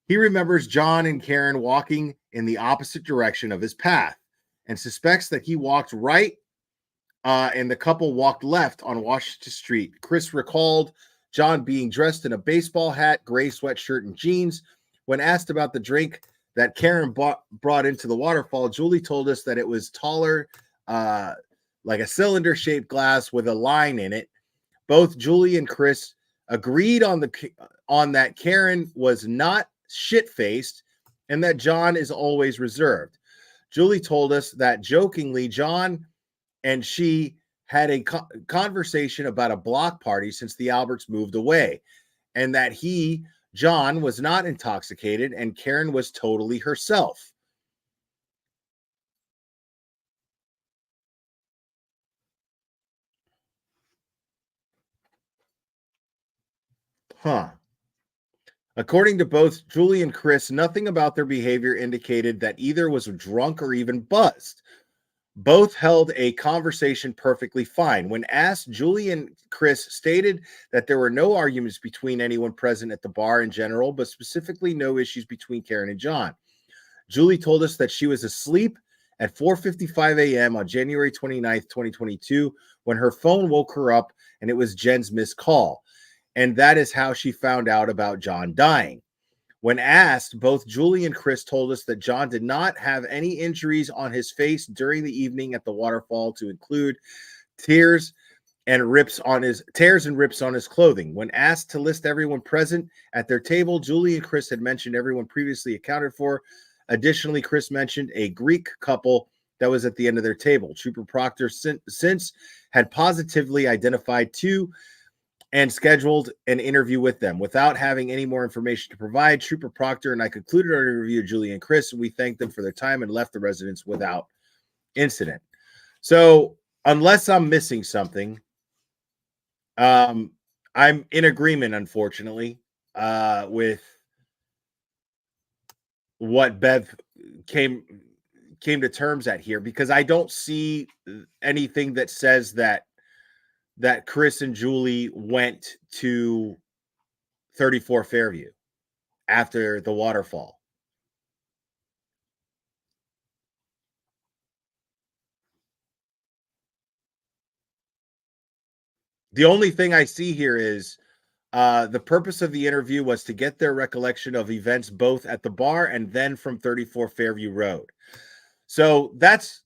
he remembers John and Karen walking in the opposite direction of his path and suspects that he walked right and the couple walked left on Washington Street. Chris recalled John being dressed in a baseball hat, gray sweatshirt, and jeans. When asked about the drink that Karen brought into the Waterfall, Julie told us that it was taller, like a cylinder-shaped glass with a line in it. Both Julie and Chris agreed on that Karen was not shit-faced and that John is always reserved. Julie told us that jokingly, John and she had a conversation about a block party since the Alberts moved away, and that John, was not intoxicated and Karen was totally herself. Huh. According to both Julie and Chris, nothing about their behavior indicated that either was drunk or even buzzed. Both held a conversation perfectly fine. When asked, Julie and Chris stated that there were no arguments between anyone present at the bar in general, but specifically no issues between Karen and John. Julie told us that she was asleep at 4:55 a.m. on January 29th, 2022, when her phone woke her up and it was Jen's missed call. And that is how she found out about John dying. When asked, both Julie and Chris told us that John did not have any injuries on his face during the evening at the waterfall, to include tears and rips on his clothing. When asked to list everyone present at their table, Julie and Chris had mentioned everyone previously accounted for. Additionally, Chris mentioned a Greek couple that was at the end of their table. Trooper Proctor since had positively identified two and scheduled an interview with them. Without having any more information to provide, Trooper Proctor and I concluded our interview of Julie and Chris, and we thanked them for their time and left the residence without incident. So, unless I'm missing something, I'm in agreement, unfortunately, with what Bev came to terms at here, because I don't see anything that says that Chris and Julie went to 34 Fairview after the waterfall. The only thing I see here is the purpose of the interview was to get their recollection of events both at the bar and then from 34 Fairview Road. So that's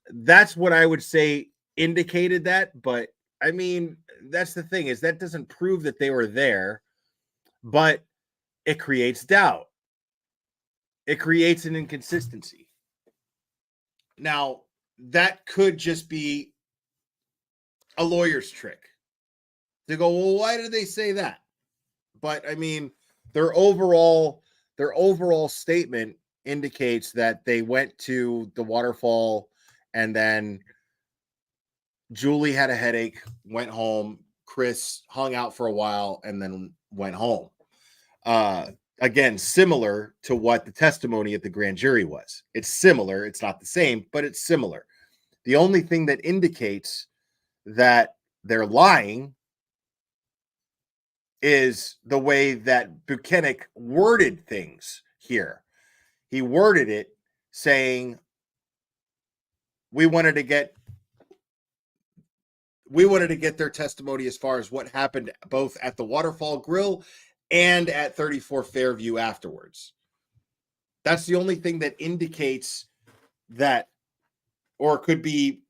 what I would say indicated that. But I mean, that's the thing, is that doesn't prove that they were there, but it creates doubt. It creates an inconsistency. Now, that could just be a lawyer's trick to go, well, why did they say that? But I mean, their overall statement indicates that they went to the waterfall and then Julie had a headache, went home. Chris hung out for a while and then went home. Again, similar to what the testimony at the grand jury was. It's similar. It's not the same, but it's similar. The only thing that indicates that they're lying is the way that Buchanan worded things here. He worded it saying, we wanted to get their testimony as far as what happened both at the Waterfall Grill and at 34 Fairview afterwards. That's the only thing that indicates that, or could be,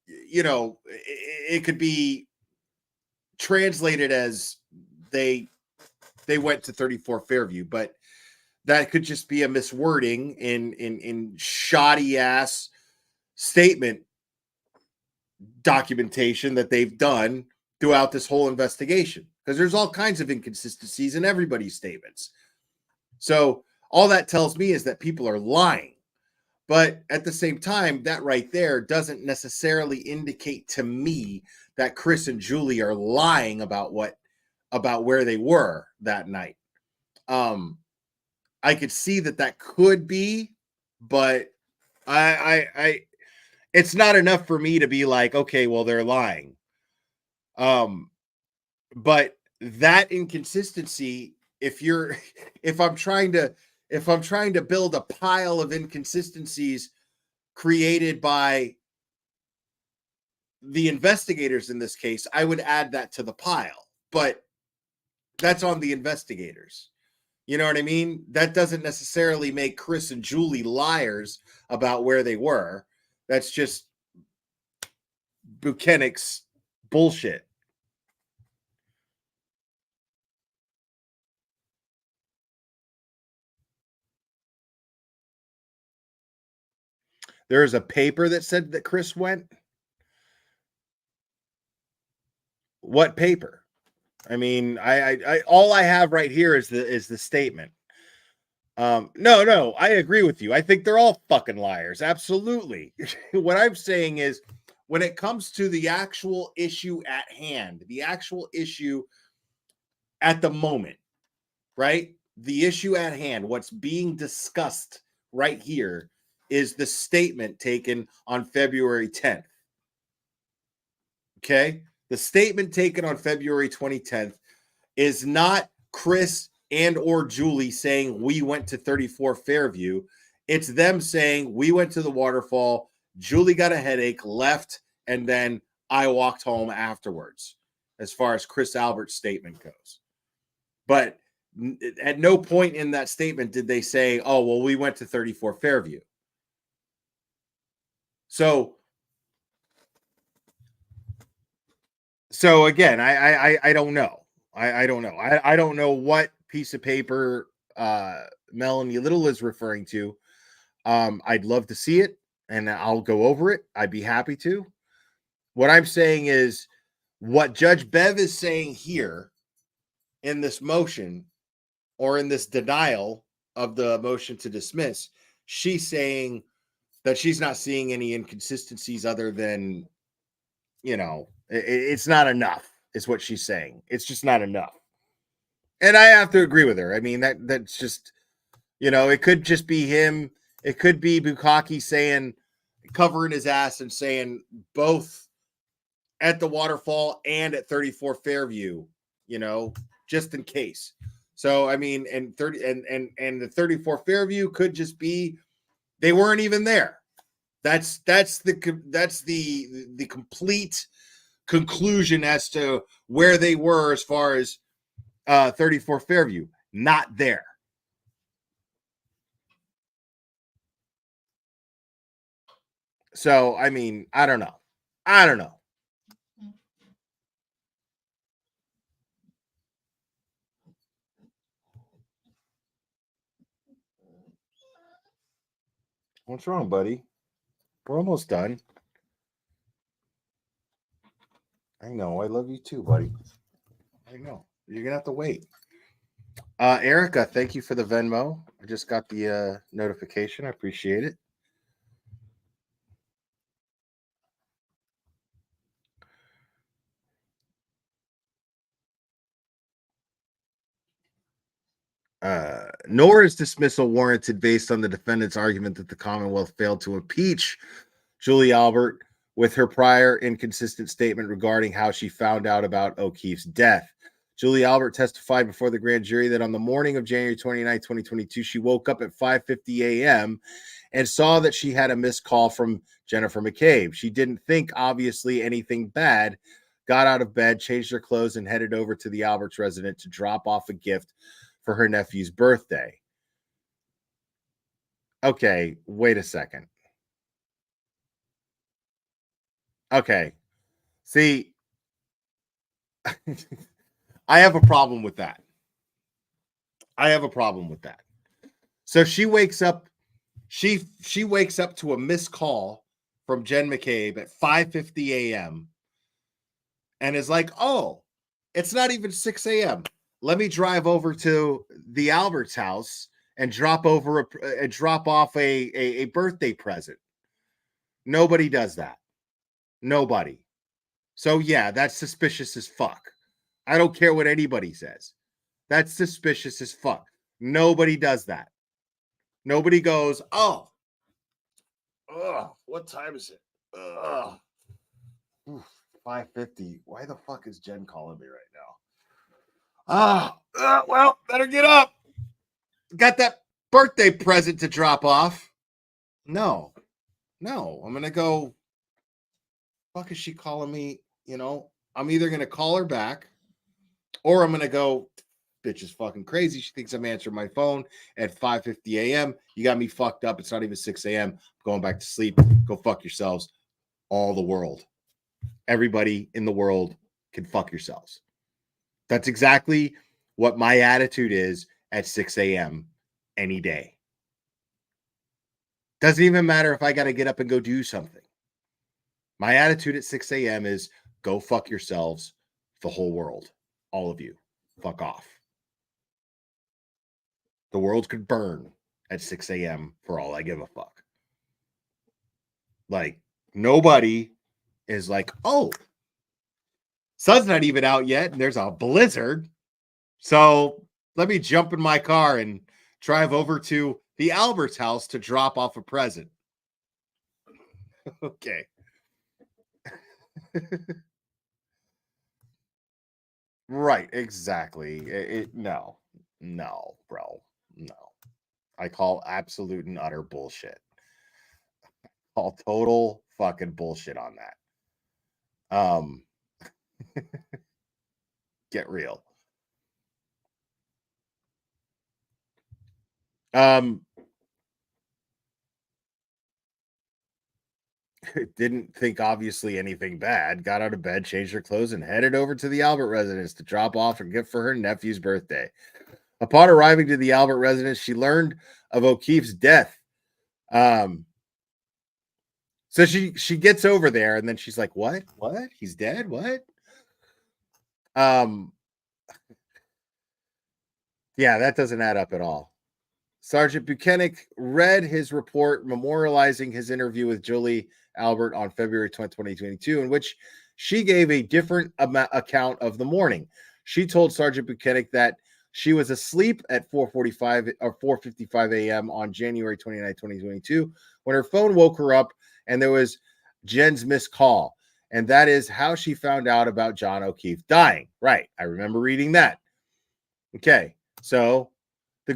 it could be translated as they went to 34 Fairview, but that could just be a miswording in shoddy ass statement documentation that they've done throughout this whole investigation, because there's all kinds of inconsistencies in everybody's statements. So all that tells me is that people are lying. But at the same time, that right there doesn't necessarily indicate to me that Chris and Julie are lying about where they were that night. I could see that could be, but I it's not enough for me to be like, okay, well, they're lying. But that inconsistency, if I'm trying to build a pile of inconsistencies created by the investigators in this case, I would add that to the pile, but that's on the investigators. You know what I mean? That doesn't necessarily make Chris and Julie liars about where they were. That's just Buchanan's bullshit. There's a paper that said that Chris went. What paper? I mean, I all I have right here is the statement. No, I agree with you. I think they're all fucking liars. Absolutely. What I'm saying is, when it comes to the actual issue at hand, the actual issue at the moment, right? The issue at hand, what's being discussed right here, is the statement taken on February 10th. Okay? The statement taken on February 2010th is not Chris and or Julie saying we went to 34 Fairview. It's them saying we went to the waterfall, Julie got a headache, left, and then I walked home afterwards, as far as Chris Albert's statement goes. But at no point in that statement did they say, oh, well, we went to 34 Fairview. So again, I don't know. I don't know. I don't know what piece of paper Melanie Little is referring to. I'd love to see it, and I'll go over it. I'd be happy to. What I'm saying is what Judge Bev is saying here in this motion, or in this denial of the motion to dismiss, she's saying that she's not seeing any inconsistencies other than, it's not enough, is what she's saying. It's just not enough. And I have to agree with her. I mean, that's just, it could just be him. It could be Bukkake covering his ass and saying both at the waterfall and at 34 Fairview, just in case. So, I mean, and the 34 Fairview could just be they weren't even there. That's the complete conclusion as to where they were as far as 34 Fairview, not there. So, I mean, I don't know. What's wrong, buddy? We're almost done. I know. I love you too, buddy. I know. You're going to have to wait. Erica, thank you for the Venmo. I just got the notification. I appreciate it. Nor is dismissal warranted based on the defendant's argument that the Commonwealth failed to impeach Julie Albert with her prior inconsistent statement regarding how she found out about O'Keefe's death. Julie Albert testified before the grand jury that on the morning of January 29, 2022, she woke up at 5:50 a.m. and saw that she had a missed call from Jennifer McCabe. She didn't think, obviously, anything bad, got out of bed, changed her clothes, and headed over to the Alberts residence to drop off a gift for her nephew's birthday. Okay, wait a second. Okay. See, I have a problem with that. So she wakes up, she wakes up to a missed call from Jen McCabe at 5:50 a.m. and is like, oh, it's not even 6 a.m. Let me drive over to the Alberts house and drop off a birthday present. Nobody does that. Nobody. So yeah, that's suspicious as fuck. I don't care what anybody says. That's suspicious as fuck. Nobody does that. Nobody goes, oh, what time is it? 5:50. Why the fuck is Jen calling me right now? Well, better get up. Got that birthday present to drop off. No, I'm going to go. Fuck is she calling me? I'm either going to call her back or I'm going to go, bitch is fucking crazy. She thinks I'm answering my phone at 5:50 a.m. You got me fucked up. It's not even 6 a.m. I'm going back to sleep. Go fuck yourselves. All the world. Everybody in the world can fuck yourselves. That's exactly what my attitude is at 6 a.m. any day. Doesn't even matter if I got to get up and go do something. My attitude at 6 a.m. is go fuck yourselves, the whole world. All of you. Fuck off. The world could burn at 6 a.m. for all I give a fuck. Like, nobody is like, oh, sun's not even out yet, and there's a blizzard. So Let me jump in my car and drive over to the Albert's house to drop off a present. Okay. Right, exactly. No, bro. No. I call absolute and utter bullshit. All total fucking bullshit on that. Get real. Didn't think obviously anything bad, got out of bed, changed her clothes, and headed over to the Albert residence to drop off a gift for her nephew's birthday. Upon arriving to the Albert residence, she learned of O'Keefe's death. So she gets over there and then she's like, what? He's dead? What? Yeah, that doesn't add up at all. Sergeant Buchanan read his report memorializing his interview with Julie Albert on February 20, 2022, in which she gave a different account of the morning. She told Sergeant Buchanan that she was asleep at 4:45 or 4:55 a.m. on January 29, 2022, when her phone woke her up and there was Jen's missed call. And that is how she found out about John O'Keefe dying. Right. I remember reading that. Okay. So the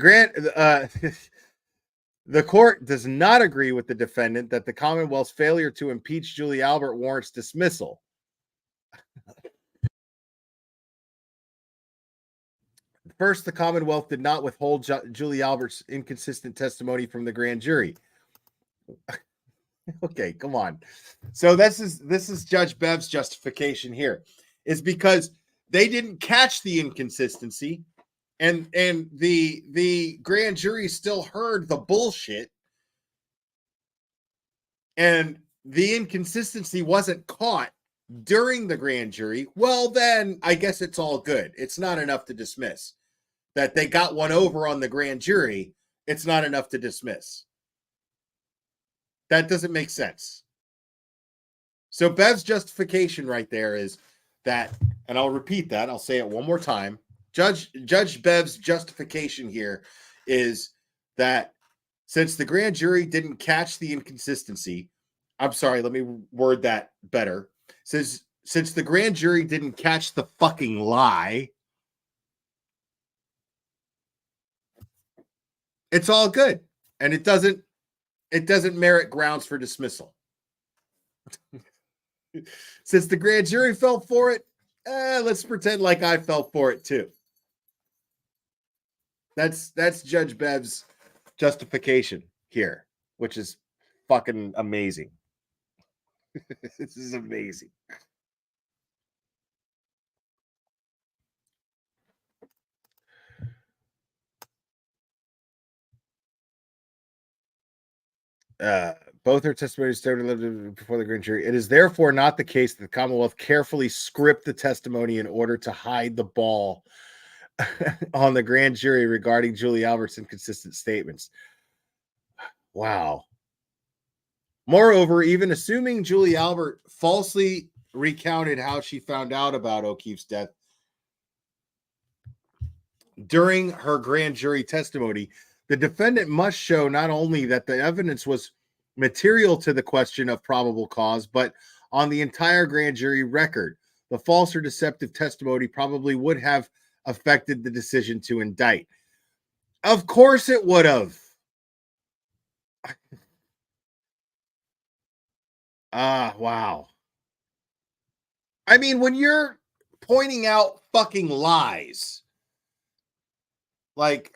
court does not agree with the defendant that the Commonwealth's failure to impeach Julie Albert warrants dismissal. First, the Commonwealth did not withhold Julie Albert's inconsistent testimony from the grand jury. Okay, come on. So this is Judge Bev's justification here. Is because they didn't catch the inconsistency, and the grand jury still heard the bullshit, and the inconsistency wasn't caught during the grand jury. Well, then I guess it's all good. It's not enough to dismiss. That they got one over on the grand jury, it's not enough to dismiss. That doesn't make sense. So Bev's justification right there is that, and I'll repeat that, I'll say it one more time. Judge Bev's justification here is that since the grand jury didn't catch the inconsistency, I'm sorry, let me word that better. Since the grand jury didn't catch the fucking lie, it's all good. And it doesn't merit grounds for dismissal. Since the grand jury fell for it, let's pretend like I fell for it too. That's Judge Bev's justification here, which is fucking amazing. This is amazing. Both her testimonies stated before the grand jury. It is therefore not the case that the Commonwealth carefully scripted the testimony in order to hide the ball on the grand jury regarding Julie Albert's inconsistent statements. Wow. Moreover, even assuming Julie Albert falsely recounted how she found out about O'Keefe's death during her grand jury testimony, the defendant must show not only that the evidence was material to the question of probable cause, but on the entire grand jury record, the false or deceptive testimony probably would have affected the decision to indict. Of course it would have. Wow. I mean, when you're pointing out fucking lies, like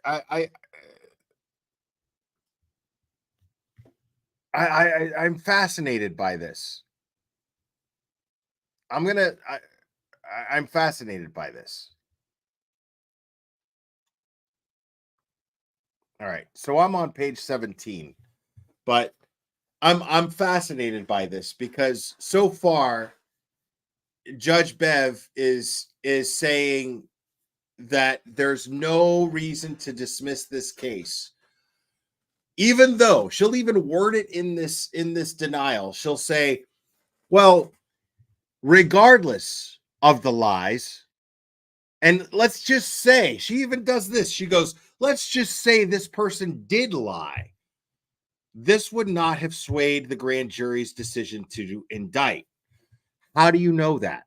I'm fascinated by this. I'm fascinated by this. All right. So I'm on page 17, but I'm fascinated by this because so far Judge Bev is saying that there's no reason to dismiss this case. Even though she'll even word it in this denial, she'll say, well, regardless of the lies, And let's just say, she even does this. She goes, let's just say this person did lie. This would not have swayed the grand jury's decision to indict. How do you know that?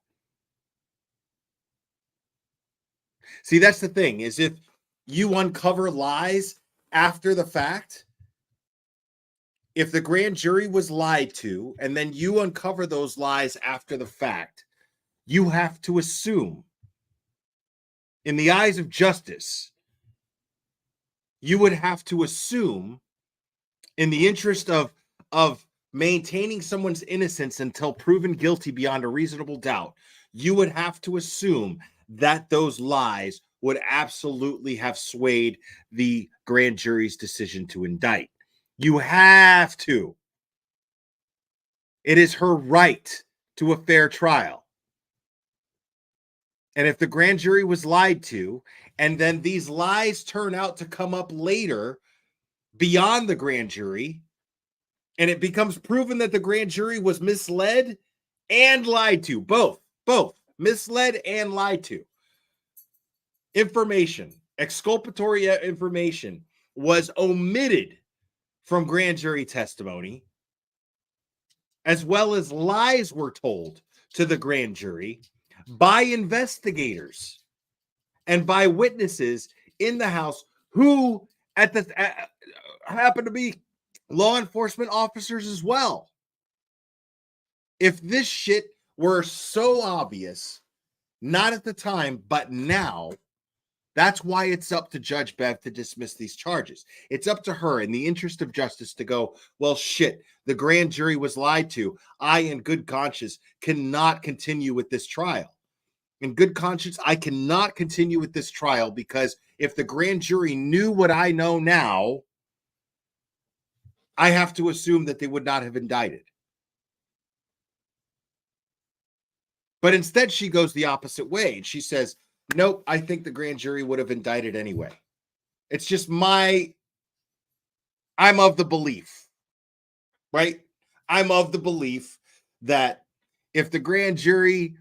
See, that's the thing, is if you uncover lies after the fact, if the grand jury was lied to, and then you uncover those lies after the fact, you have to assume, in the eyes of justice, you would have to assume, in the interest of maintaining someone's innocence until proven guilty beyond a reasonable doubt, you would have to assume that those lies would absolutely have swayed the grand jury's decision to indict. You have to. It is her right to a fair trial. And if the grand jury was lied to, and then these lies turn out to come up later beyond the grand jury, and it becomes proven that the grand jury was misled and lied to, both misled and lied to. Information, exculpatory information was omitted from grand jury testimony, as well as lies were told to the grand jury by investigators and by witnesses in the house who happen to be law enforcement officers as well. If this shit were so obvious, not at the time, but now, that's why it's up to Judge Bev to dismiss these charges. It's up to her, in the interest of justice, to go, well, shit, the grand jury was lied to. I, in good conscience, cannot continue with this trial. In good conscience, I cannot continue with this trial because if the grand jury knew what I know now, I have to assume that they would not have indicted. But instead, she goes the opposite way. And she says, nope, I think the grand jury would have indicted anyway. It's just I'm of the belief, right? I'm of the belief that if the grand jury,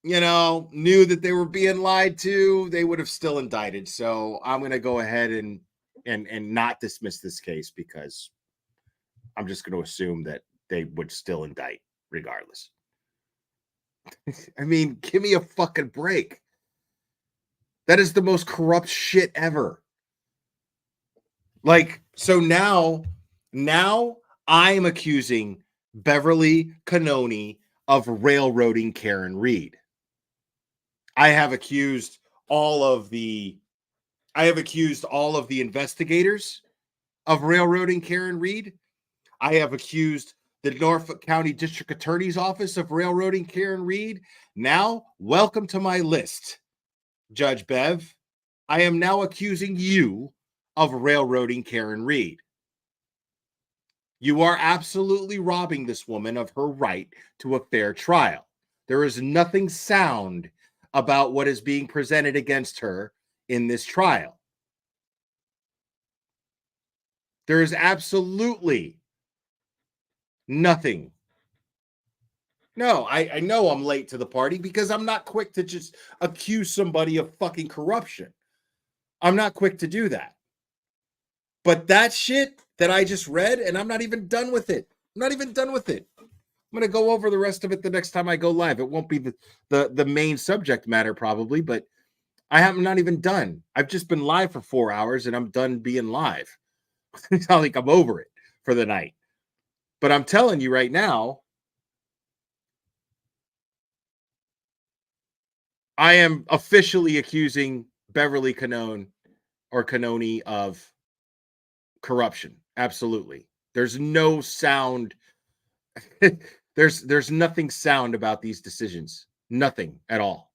knew that they were being lied to, they would have still indicted. So I'm going to go ahead and not dismiss this case because I'm just going to assume that they would still indict regardless. I mean, give me a fucking break. That is the most corrupt shit ever. Like, so now I'm accusing Beverly Canoni of railroading Karen Reed. I have accused all of the investigators of railroading Karen Reed. I have accused the Norfolk County District Attorney's Office of railroading Karen Reed. Now, welcome to my list, Judge Bev. I am now accusing you of railroading Karen Reed. You are absolutely robbing this woman of her right to a fair trial. There is nothing sound about what is being presented against her in this trial. There is absolutely nothing. No, I know I'm late to the party because I'm not quick to just accuse somebody of fucking corruption. I'm not quick to do that. But that shit that I just read, and I'm not even done with it. I'm not even done with it. I'm going to go over the rest of it the next time I go live. It won't be the main subject matter probably, but I'm not even done. I've just been live for 4 hours and I'm done being live. It's not like I'm over it for the night. But I'm telling you right now, I am officially accusing Beverly Canoni of corruption. Absolutely. There's no sound. There's nothing sound about these decisions. Nothing at all.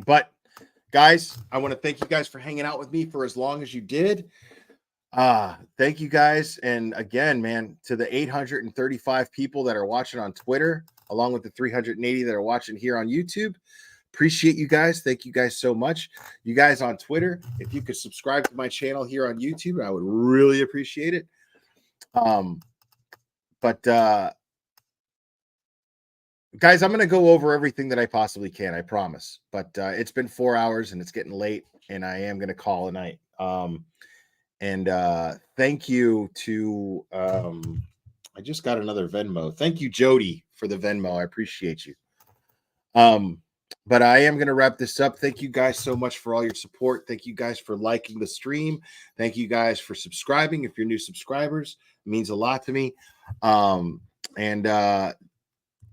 But guys, I want to thank you guys for hanging out with me for as long as you did. Thank you guys. And again, man, to the 835 people that are watching on Twitter, along with the 380 that are watching here on YouTube. Appreciate you guys. Thank you guys so much. You guys on Twitter, if you could subscribe to my channel here on YouTube, I would really appreciate it. But guys, I'm going to go over everything that I possibly can, I promise. But it's been 4 hours and it's getting late, and I am going to call a night. And thank you to, I just got another Venmo. Thank you, Jody, for the Venmo. I appreciate you. But I am going to wrap this up. Thank you guys so much for all your support. Thank you guys for liking the stream. Thank you guys for subscribing. If you're new subscribers, it means a lot to me. And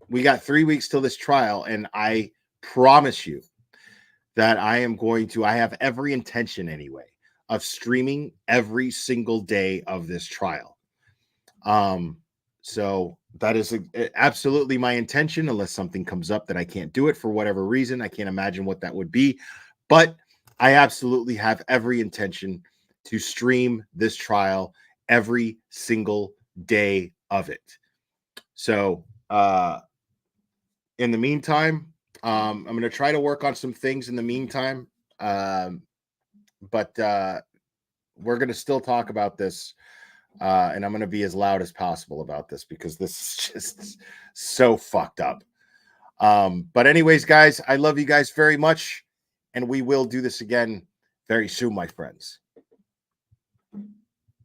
we got 3 weeks till this trial, and I promise you that I have every intention anyway of streaming every single day of this trial. So that is absolutely my intention, unless something comes up that I can't do it for whatever reason. I can't imagine what that would be, but I absolutely have every intention to stream this trial every single day of it. So, in the meantime, I'm going to try to work on some things in the meantime. But we're going to still talk about this. And I'm going to be as loud as possible about this because this is just so fucked up. But anyways, guys, I love you guys very much. And we will do this again very soon, my friends.